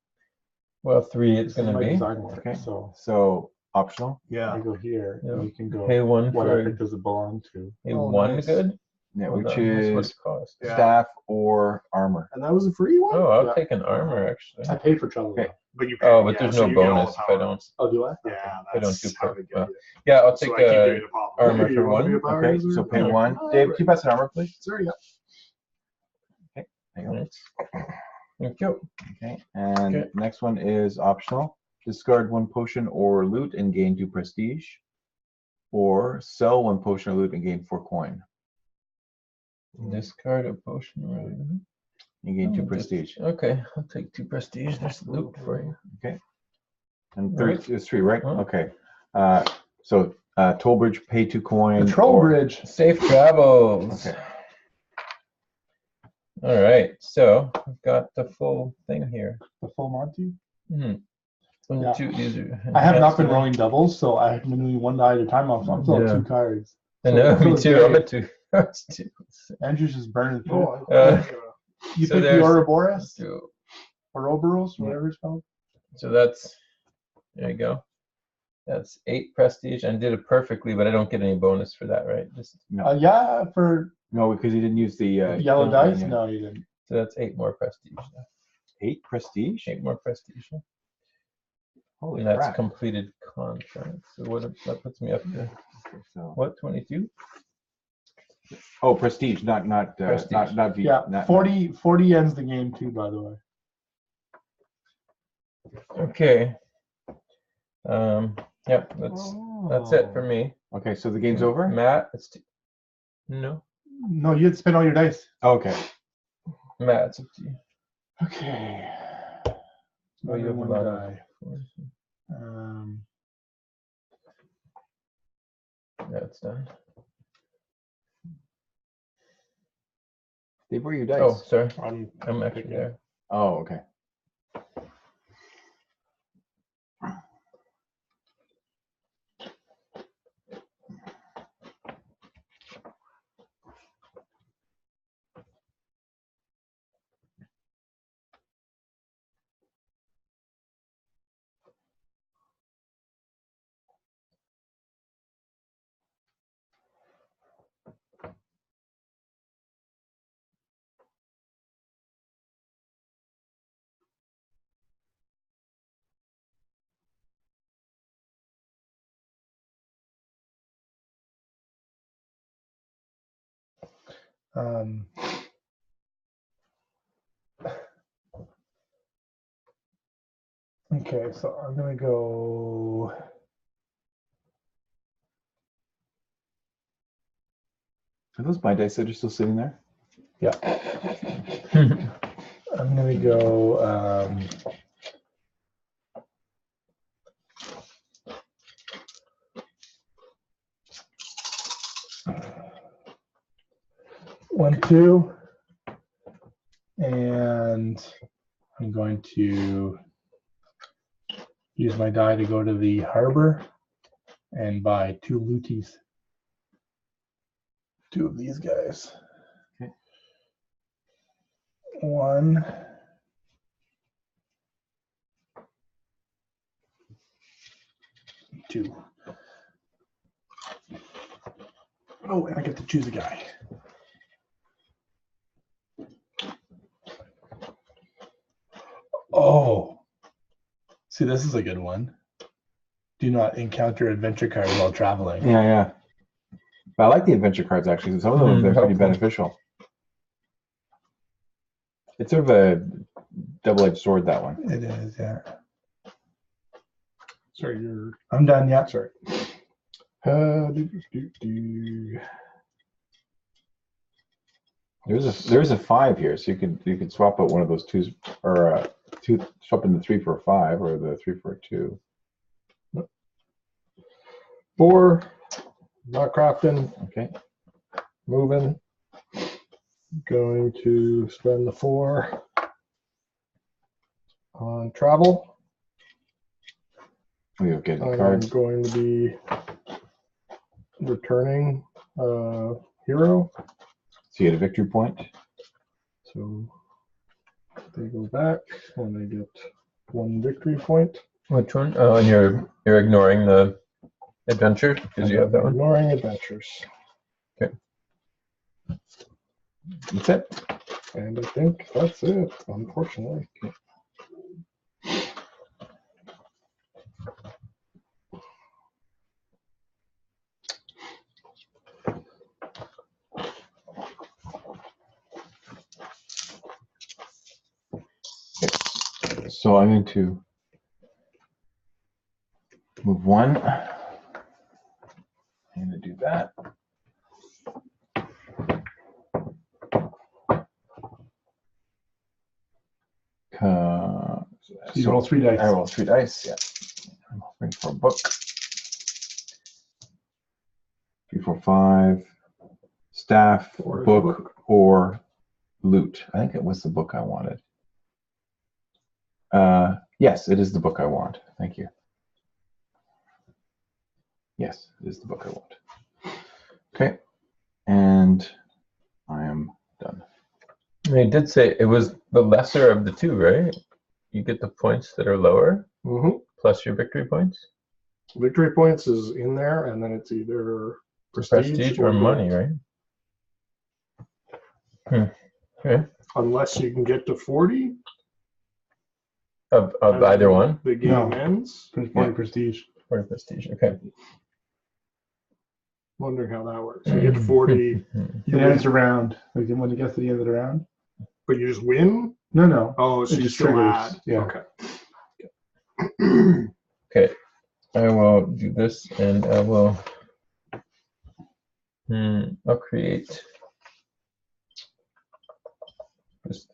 Well, 3 it's This is going my to be. design work. Okay. So So optional. I Yeah. go here, Yeah. and you can go. Pay 1 What for epic does it belong to? a Oh, 1 nice. good? Yeah, Hold which on, that's what is it costs. Yeah. staff or armor. And that was a free one? Oh, I'll Yeah. take an armor actually. I paid for Trello. Okay. But you Oh, pay, but yeah, there's so no you get all bonus the if I power. don't. Oh, do I? Yeah, I don't that's do how perk, they get but- you. Yeah, I'll So take I keep a doing the pop. armor Hey, for you want 1. me to buy Okay, yours so or- pay Yeah. 1. Oh, Dave, right. can you pass an armor, please? Sorry, yeah. There you go. Thanks. Thank you. Okay, and Okay. next one is optional. Discard 1 potion or loot and gain 2 prestige. Or sell 1 potion or loot and gain 4 coin. Discard a potion. Right? You gain 2 Oh, prestige. Okay, I'll take 2 prestige. There's loot for you. And Right. 3 is 3, right? Huh? Okay. So Tollbridge, pay 2 coin. Patrol or- bridge. Safe travels. Okay. All right, so I've got the full thing here. The full Monty. Hmm. Yeah. These are I have not been enhanced, rolling doubles, so I've been doing one die at a time. I'm still at Yeah. 2 cards. I know, So me is too. Gary. I'm at 2 cards too. Andrew's just burning through. Oh, You so pick the there's Ouroboros? 2. Ouroboros, Yeah. whatever it's called. So that's, there you go. That's 8 prestige, and did it perfectly, but I don't get any bonus for that, right? Just No, Yeah, for no, because he didn't use the yellow don't- dice? yeah. No, you didn't. so that's 8 more prestige. 8 prestige. 8 more prestige. Holy And that's crap! completed contract. So what that puts me up to Okay, so, what, 22? oh, prestige, not Prestige. not V. Yeah, not, 40 ends the game too, by the way. Okay. Yep, that's it for me. Okay, so the game's over. Matt, no. No, you had to spend all your dice. Okay. Matt, it's up to you. Okay. Oh, you have a One lot of- die. Yeah, it's done. Dave, where are your dice? Oh, sorry. I'm I'm actually there. Oh, okay. Um, okay, so I'm gonna go. Are those my dice that are still sitting there? Yeah. I'm gonna go. 1, 2, and I'm going to use my die to go to the harbor and buy 2 looties. 2 of these guys. Okay. 1. 2. Oh, and I get to choose a guy. Oh, see, this is a good one. Do not encounter adventure cards while traveling. Yeah, yeah. But I like the adventure cards actually. Some of them they're pretty helpful. beneficial. It's sort of a double-edged sword, that one. It is, yeah. Sorry, you're. I'm done, yeah. Sorry. There's a 5 here, so you could swap out one of those 2s, or 2, swap in the 3 for a 5, or the 3 for a 2. 4, not crafting, Okay. moving. Going to spend the 4 on travel. We'll get the I'm cards. going to be returning hero. So you get a victory point. So they go back and they get 1 victory point. Which one? Oh, and you're ignoring the adventure because you have that one. Ignoring adventures. That's it. And I think that's it, unfortunately. So I'm going to move 1. I'm going to do that. You roll 3 dice. I roll 3 dice, yeah. I'm hoping for a book. 3, 4, 5. Staff, Or book, or loot. I think it was the book I wanted. Yes, it is the book I want. Thank you. Yes, it is the book I want. Okay, and I am done. They did say it was the lesser of the two, right? You get the points that are lower Mm-hmm. plus your victory points. Victory points is in there, and then it's either Prestige or money, gold. right? Okay. Unless you can get to 40. Of and either then one? The game ends. Point prestige. Or prestige. Okay. Wondering how that works. You get to 40, It ends around. Like when it gets to the end of the round. but you just win? No, no. Oh, so It you just still triggers, add. yeah. Okay. Okay. I will do this and I will I'll create just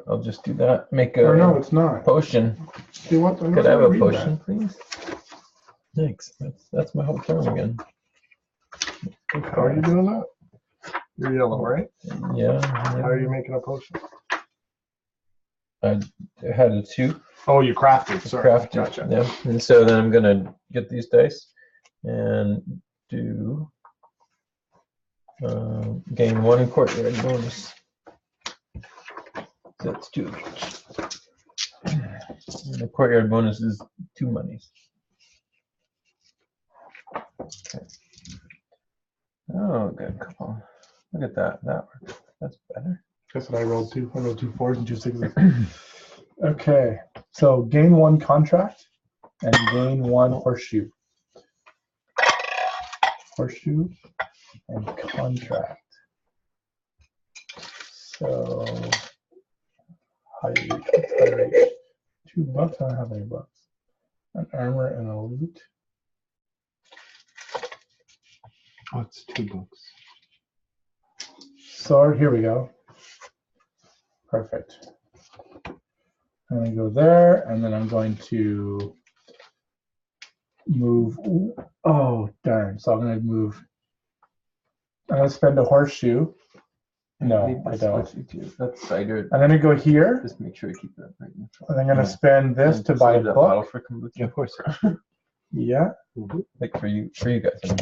I'll just do that. Make a Or no, it's not. potion. See what? I'm not Could I have gonna a read potion, that. please? Thanks. That's my whole turn again. How are you doing that? You're yellow, right? Yeah. How are you making a potion? I had a 2. Oh, you crafted. Sorry. Craft it. Gotcha. Yeah. And so then I'm gonna get these dice and do gain 1 courtyard bonus. So that's 2 of each. And the courtyard bonus is 2 monies. Okay. Oh, good. Come on. Look at that. That works. That's better. That's what I rolled 2. I rolled 2 4s and 2 6s. Okay. So gain 1 contract and gain 1 horseshoe. Horseshoe and contract. So high reach. What's high reach? 2 bucks. I don't have any bucks. An armor and a loot. Oh, it's 2 books. Sword. Here we go. Perfect. I'm going to go there, and then I'm going to move. Oh, darn. So I'm going to move. I'm going to spend a horseshoe. No, I don't. That's cider. I'm going to go here, Just make sure you keep that right now. and I'm going to spend this to buy a Save that bottle book. for kombucha. Yeah, of course. Yeah. Like for you guys.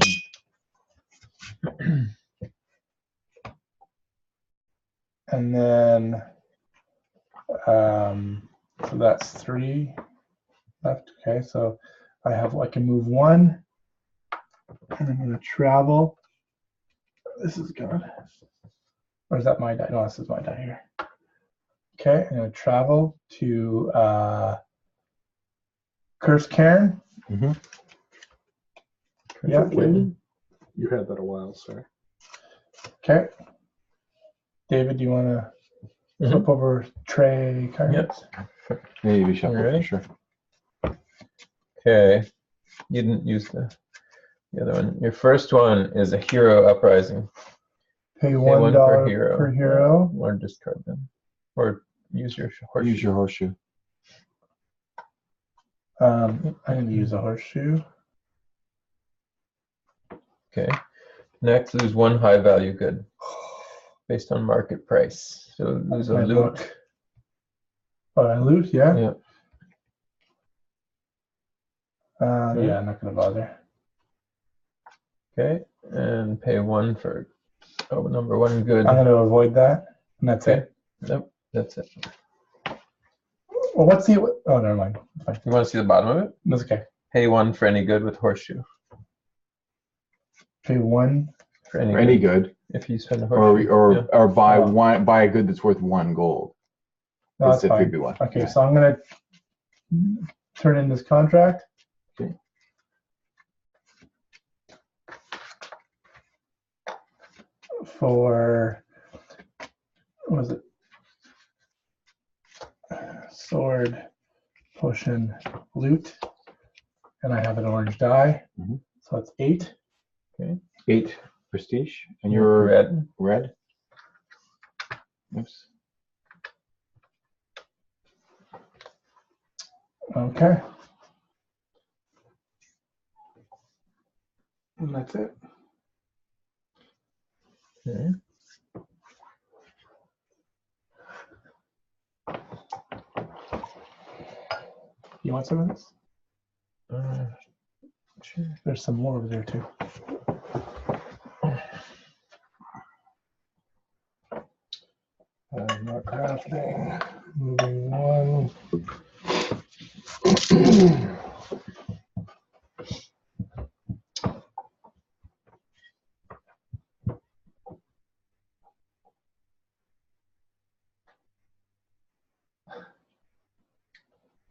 And then, so that's 3 left. Okay, so I can move 1, and I'm going to travel. This is gone. Or is that my die? No, this is my die here. Okay, I'm going to travel to Curse Cairn. Mm-hmm. Yeah. When? You had that a while, sir. Okay. David, do you want to flip over tray cards? Yep. Maybe shuffle Alright. for sure. Okay. You didn't use the other one. Your first one is a hero uprising. Pay Pay $1 per hero. per hero. Or discard them. Or use your horseshoe. Use your horseshoe. I'm going to use a horseshoe. Okay. Next, lose 1 high value good based on market price. So lose a My loot. book. Oh, I loot, yeah? Yeah. Yeah, I'm not going to bother. Okay. And pay 1 for number 1 good. I'm going to avoid that, and that's Okay. it. Nope. That's it. Well, what's the? Oh, never mind. It's fine. You want to see the bottom of it? That's okay. Pay 1 for any good with horseshoe. Pay 1. For any For any good. good, If you spend a or horseshoe. or Yeah. or buy Oh. one, buy a good that's worth 1 gold. No, It's that's a fine. 3B1. Okay, Yeah. so I'm going to turn in this contract. Okay. For, what was it? Sword, potion, loot. And I have an orange die. Mhm. So it's 8. 8 prestige, and you're red. red. Oops. Okay. And that's it. Okay. want some of this? Sure. There's some more over there too. I'm not crafting. Moving one.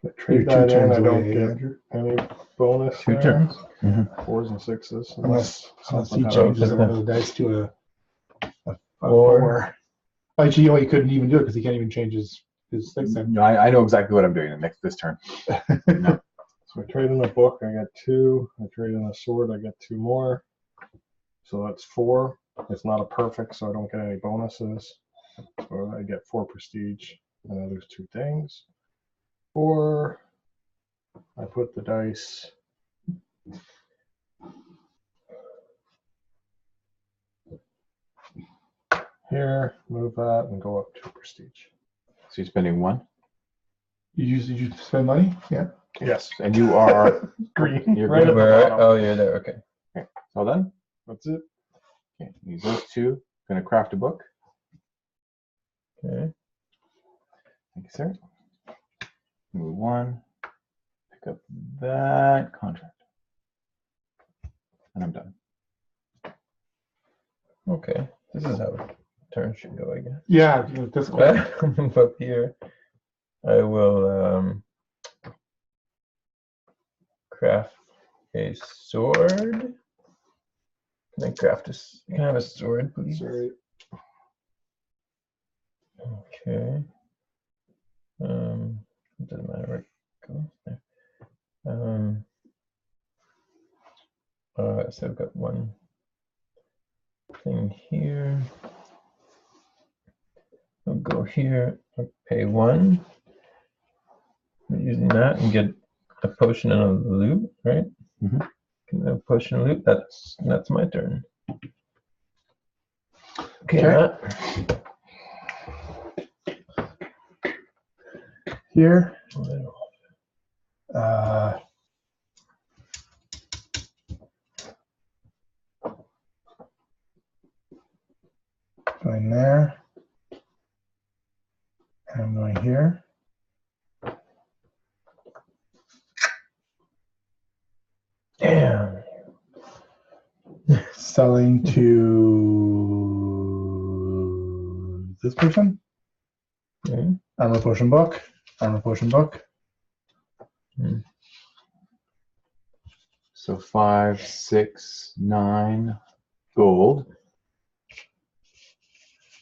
If I trade that in, I don't get Andrew. any bonus. Two there. turns. 4s and 6s. Unless something he happens. changes one of the dice to a Four. 4. Actually, you know, he couldn't even do it because he can't even change his thing. No, I know exactly what I'm doing this turn. So I trade in a book, I get 2. I trade in a sword, I get 2 more. So that's 4. It's not a perfect, so I don't get any bonuses. So I get 4 prestige, and I lose 2 things. Or I put the dice. Here, move that, and go up 2 prestige. So you're spending 1, Did you spend money? Yeah. Yes, and you are green. You're right at the Where? bottom. Oh, you're there. Okay. all done. That's it. Okay, use those 2. Gonna craft a book. Okay. Thank you, sir. Move 1. Pick up that contract, and I'm done. Okay. This is how turn should go, I guess. Yeah. This one. Up here, I will craft a sword. Can I craft can I have a sword, please? Sorry. Okay. It doesn't matter where it goes there. So I've got one thing here. I'll go here, I'll pay 1. I'm using that and get a potion and a loot, right? Mhm. Can I have a potion and loot? That's my turn. Okay. Okay. Here. Going there. And I'm going here. Damn. Selling to this person. Okay. Armor potion book. Armor potion book. So 5, 6, 9 gold.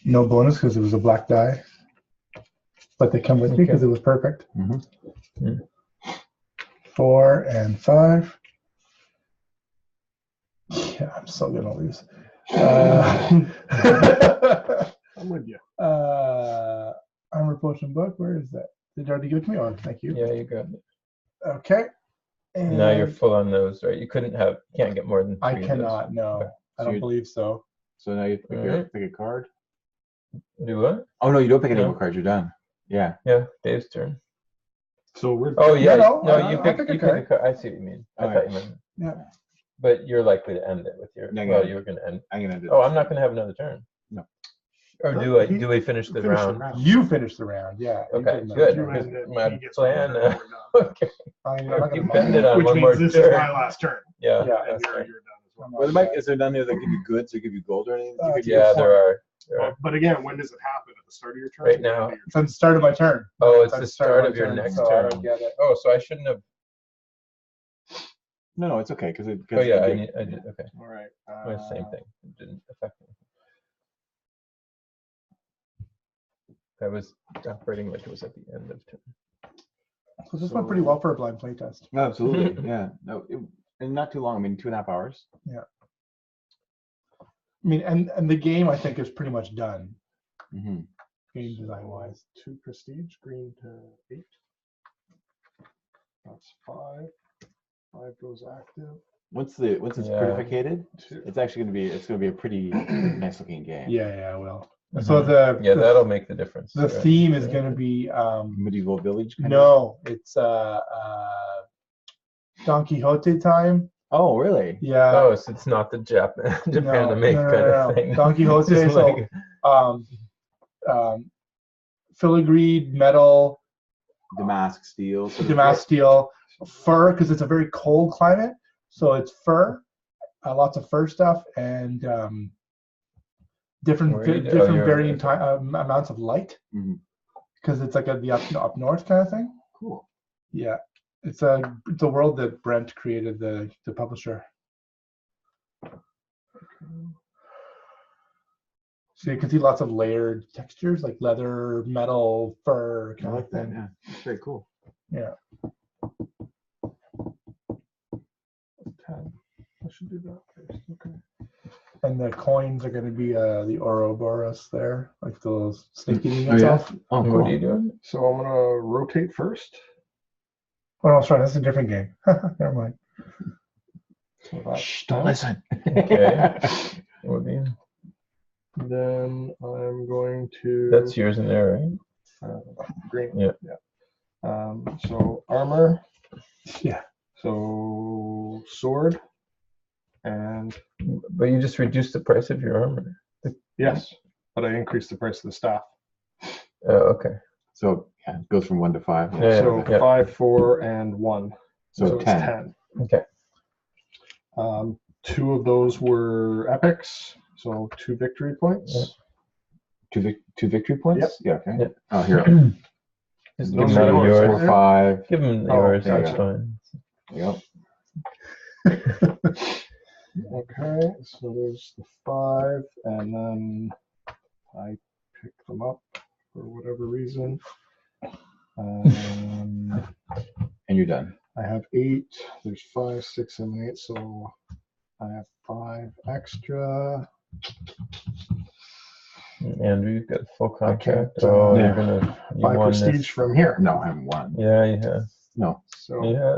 No bonus because it was a black die. But they come with me Okay. because it was perfect. Mhm. 4 and 5. Yeah, I'm still gonna lose. I'm with you. Armor potion book. Where is that? Did you already give it to me? Oh, thank you. Yeah, you got it. Okay. And Now you're full on those, right? You can't get more than 3 I of those. cannot. No, Okay. I So don't you- believe so. So now you pick, Alright. pick a card. Do what? Oh no, you don't pick any No. more cards. You're done. Yeah. Yeah, Dave's turn. So we're. Oh yeah, No, no, I- you I'll pick pick a you pick a card. card. I see what you mean. I Alright. thought you meant. Yeah. But you're likely to end it with your. Yeah, Well, yeah. you were going to end. I'm gonna do. Oh, I'm not going to have another turn. No. Or No, do I? he- Do we finish the finish the round? round. You finished the round. Yeah. you Okay, did that. good. You because end it, my he gets plan, one turn, we're done. Okay. I'm not You gonna bend it on Which one means more this turn. is my last turn. Yeah. Yeah, And that's you're fine. done as well. Well, is there none there that give you goods or give you gold or anything? Uh, Give you Yeah, a there point? are. There are. But again, when does it happen? At the start of your turn? Right or the end now. of your It's at the start of my turn. Oh, it's at the start my of your turn, next so I turn. don't get it. Oh, so I shouldn't have. No, it's okay because it. Oh yeah, I did. Okay, All right. oh, same thing. It didn't affect me. I was operating like it was at the end of turn. So this went pretty well for a blind playtest. Absolutely. Yeah. No. And not too long. I mean, 2.5 hours. I mean, and the game I think is pretty much done, Mm-hmm. game design wise. 2 prestige, green to 8. That's 5. 5 goes active. Once it's Yeah. certificated, 2. it's actually gonna be a pretty nice looking game. Yeah, well. So Mhm. Yeah, that'll make the difference. the right? theme is So- going to be Medieval village. Kind of? no, it's Don Quixote time. Oh, really? Yeah. Oh, so it's not the Japan to make kind of thing. Don Quixote. Just So like- um, filigreed metal, Damask steel. sort of damask steel, fur, because it's a very cold climate. So it's fur, lots of fur stuff, and different Where you- oh, different you're- varying okay. amounts of light, Mhm. because it's like the up north kind of thing. Cool. Yeah, it's a world that Brent created, the publisher. So you can see lots of layered textures, like leather, metal, fur. I Kind like of that. thing. Yeah, it's very cool. Yeah. I should do that first. Okay. And the coins are going to be the Ouroboros there, like the little snake eating Oh, yeah? itself. Oh, What cool. are you doing? So I'm gonna rotate first. Oh, no, sorry, that's a different game. Never mind. So that's Shh, don't done. listen. Okay. What would be- Then I'm going to. That's yours in there, right? Green. Yeah. So armor. Yeah. So sword. And But you just reduced the price of your armor. yes, but I increased the price of the staff. Oh, okay. So yeah, it goes from 1 to 5. Yeah, So yeah. 5, 4, and 1. So it's 10. 10. Okay. 2 of those were epics, so 2 victory points. Yeah. Two victory points? Yep. Yeah, okay. Yep. Oh, here. Just Those give are them out of yours, yours. aren't 4, 5. Give them Oh, yours. there you That's go. fine. Yep. Okay, so there's the 5, and then I pick them up for whatever reason. And you're done. I have 8. There's 5, 6, and 8, so I have 5 extra. Andrew, you've got a full I can't, contract. Oh, yeah. you're gonna. You 5 won prestige this. from here. No, I haven't won. Yeah, you have. No. So Yeah.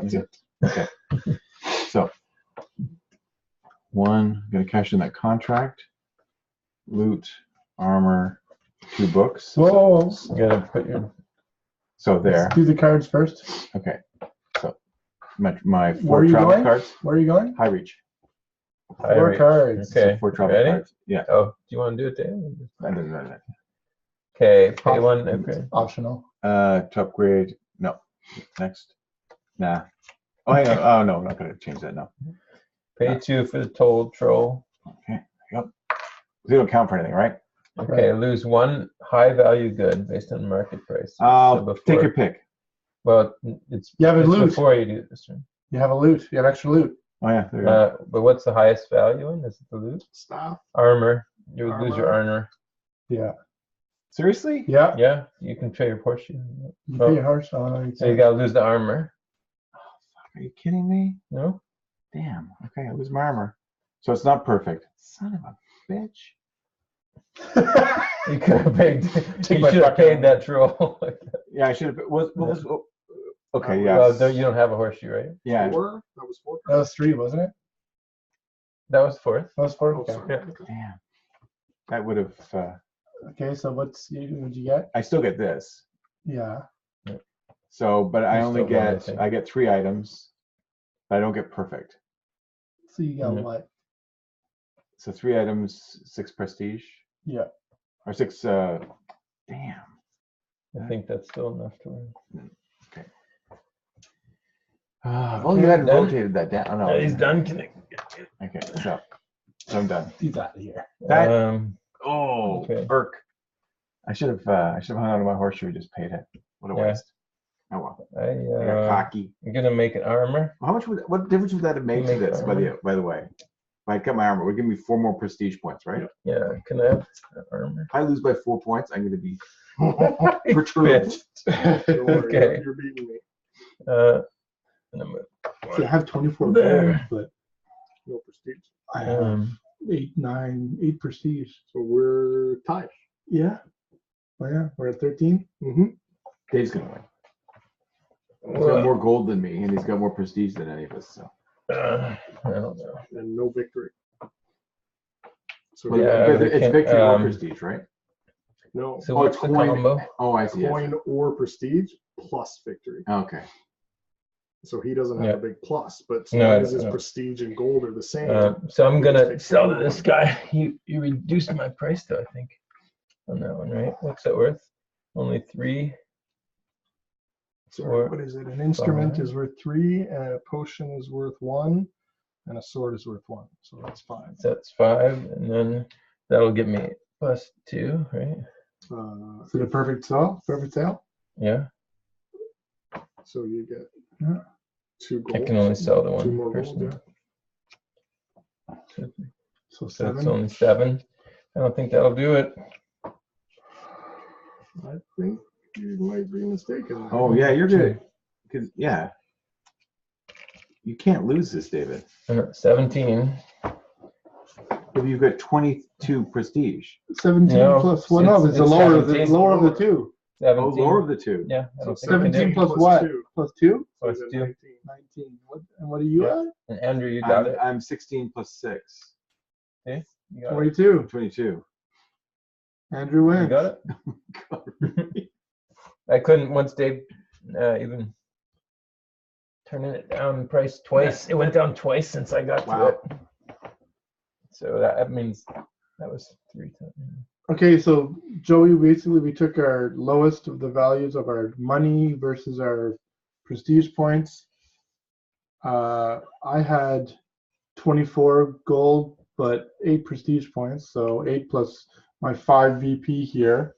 that's it. Okay. So, 1, I'm going to cash in that contract. Loot, armor, 2 books. Whoa. You gotta put your. So there. Let's do the cards first. Okay. So, my Where 4 are you travel going? cards. Where are you going? High reach. High Four rate. cards. So Okay. 4 travel Ready? cards. Yeah. Oh, do you want to do it, Dave? No. Okay. Pay Off- one. Okay. Optional. To upgrade. No. Next. Nah. Oh, hang on. Oh, no, I'm not going to change that. No. Pay 2 for the toll troll. Okay. Yep. They don't count for anything, right? Okay. Lose 1 high value good based on market price. Take your pick. Well, it's, You have a it's loot. before you do it this turn. You have a loot. You have extra loot. Oh, yeah. There you go. But what's the highest value in? Is it the loot? Staff. Armor. You would lose your armor. Yeah. Seriously? Yeah. Yeah, you can trade your horseshoe. You pay a horse. Oh, no, you So you can't. gotta lose the armor. Are you kidding me? No? Damn. Okay, I lose my armor. So it's not perfect. Son of a bitch. You could have paid. Take You my should have fucking paid that troll. Yeah, I should have. What was? Okay, yeah. Well, you don't have a horseshoe, right? Yeah. 4. That was 4. That was 3, wasn't it? That was 4th. That was 4. Oh, Okay. sorry. Damn. That would have. Okay. So what'd you get? I still get this. Yeah. So, but I You only still won, I get. think. I get 3 items. But I don't get perfect. So you got Mhm. what? So 3 items, 6 prestige, Yeah. or 6. Damn. I think that's still enough to win. Well, you had Done? rotated that down. Oh, no. He's done connecting. Okay, so I'm done. He's out of here. That- Okay. Oh, Burke. I should have hung on to my horseshoe and just paid it. What a Yeah. waste. Oh well. I got I, cocky. you're gonna make an armor. How much would what difference would that have made to Make this? armor. By the way, if I cut my armor, it would give me 4 more prestige points, right? Yeah, can I have an armor? If I lose by 4 points, I'm going to be Bitch. perturbed. Don't worry, Okay. You're beating me. And I'm So I have 24 There. gold, but No prestige. I have um, 8 prestige. So we're tied. Yeah. Oh yeah. We're at 13. Mm-hmm. Dave's going to win. He's got more gold than me, and he's got more prestige than any of us. So I don't know. And no victory. So Well, Yeah, but they it's can't, victory or prestige, right? no, So Oh, what's it's the coin. combo? Oh, I see. coin or prestige plus victory. Okay. So he doesn't have Yeah. a big plus, but so No, long I as his don't know. prestige and gold are the same. So I'm we just gonna take sell to the this guy. You reduced my price though, I think, on that one, right? What's it worth? Only 3. Sorry, Or what is it? An instrument 5. is worth 3, a potion is worth 1, and a sword is worth 1. So that's 5. So that's 5, and then that'll give me +2, right? Is it a perfect sale? Perfect sale? Yeah. So you get Yeah. 2 gold. I can only sell to 2 one more person. gold, yeah. So, So so it's 7. only 7. I don't think that'll do it. I think you might be mistaken. Oh yeah, you're good. Because yeah, you can't lose this, David. 17. If you've got 22 prestige. 17 No, plus what? No, it's the it's lower of the 17. lower of the two. 17. Oh, lower of the two. Yeah, I So don't think I can do 17 it. plus plus what? 2. Plus 2? So Plus he's at 2. 19. 19. What? And what are you Yeah. at? And Andrew, you got it. I'm 16 plus 6. You got it. 22. 22. Andrew wins. You got it. I couldn't once Dave even turning it down price twice. It went down twice since I got Wow. to it. So that means that was 3 times. Okay, so Joey, basically we took our lowest of the values of our money versus our prestige points. I had 24 gold, but 8 prestige points. So 8 plus my 5 VP here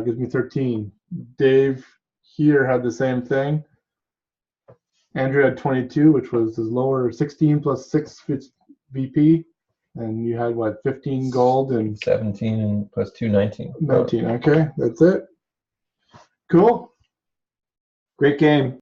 gives me 13. Dave here had the same thing. Andrew had 22, which was his lower 16 plus 6 VP. And you had what, 15 gold and 17 and plus 2, 19. 19. Okay, that's it. Cool. Great game.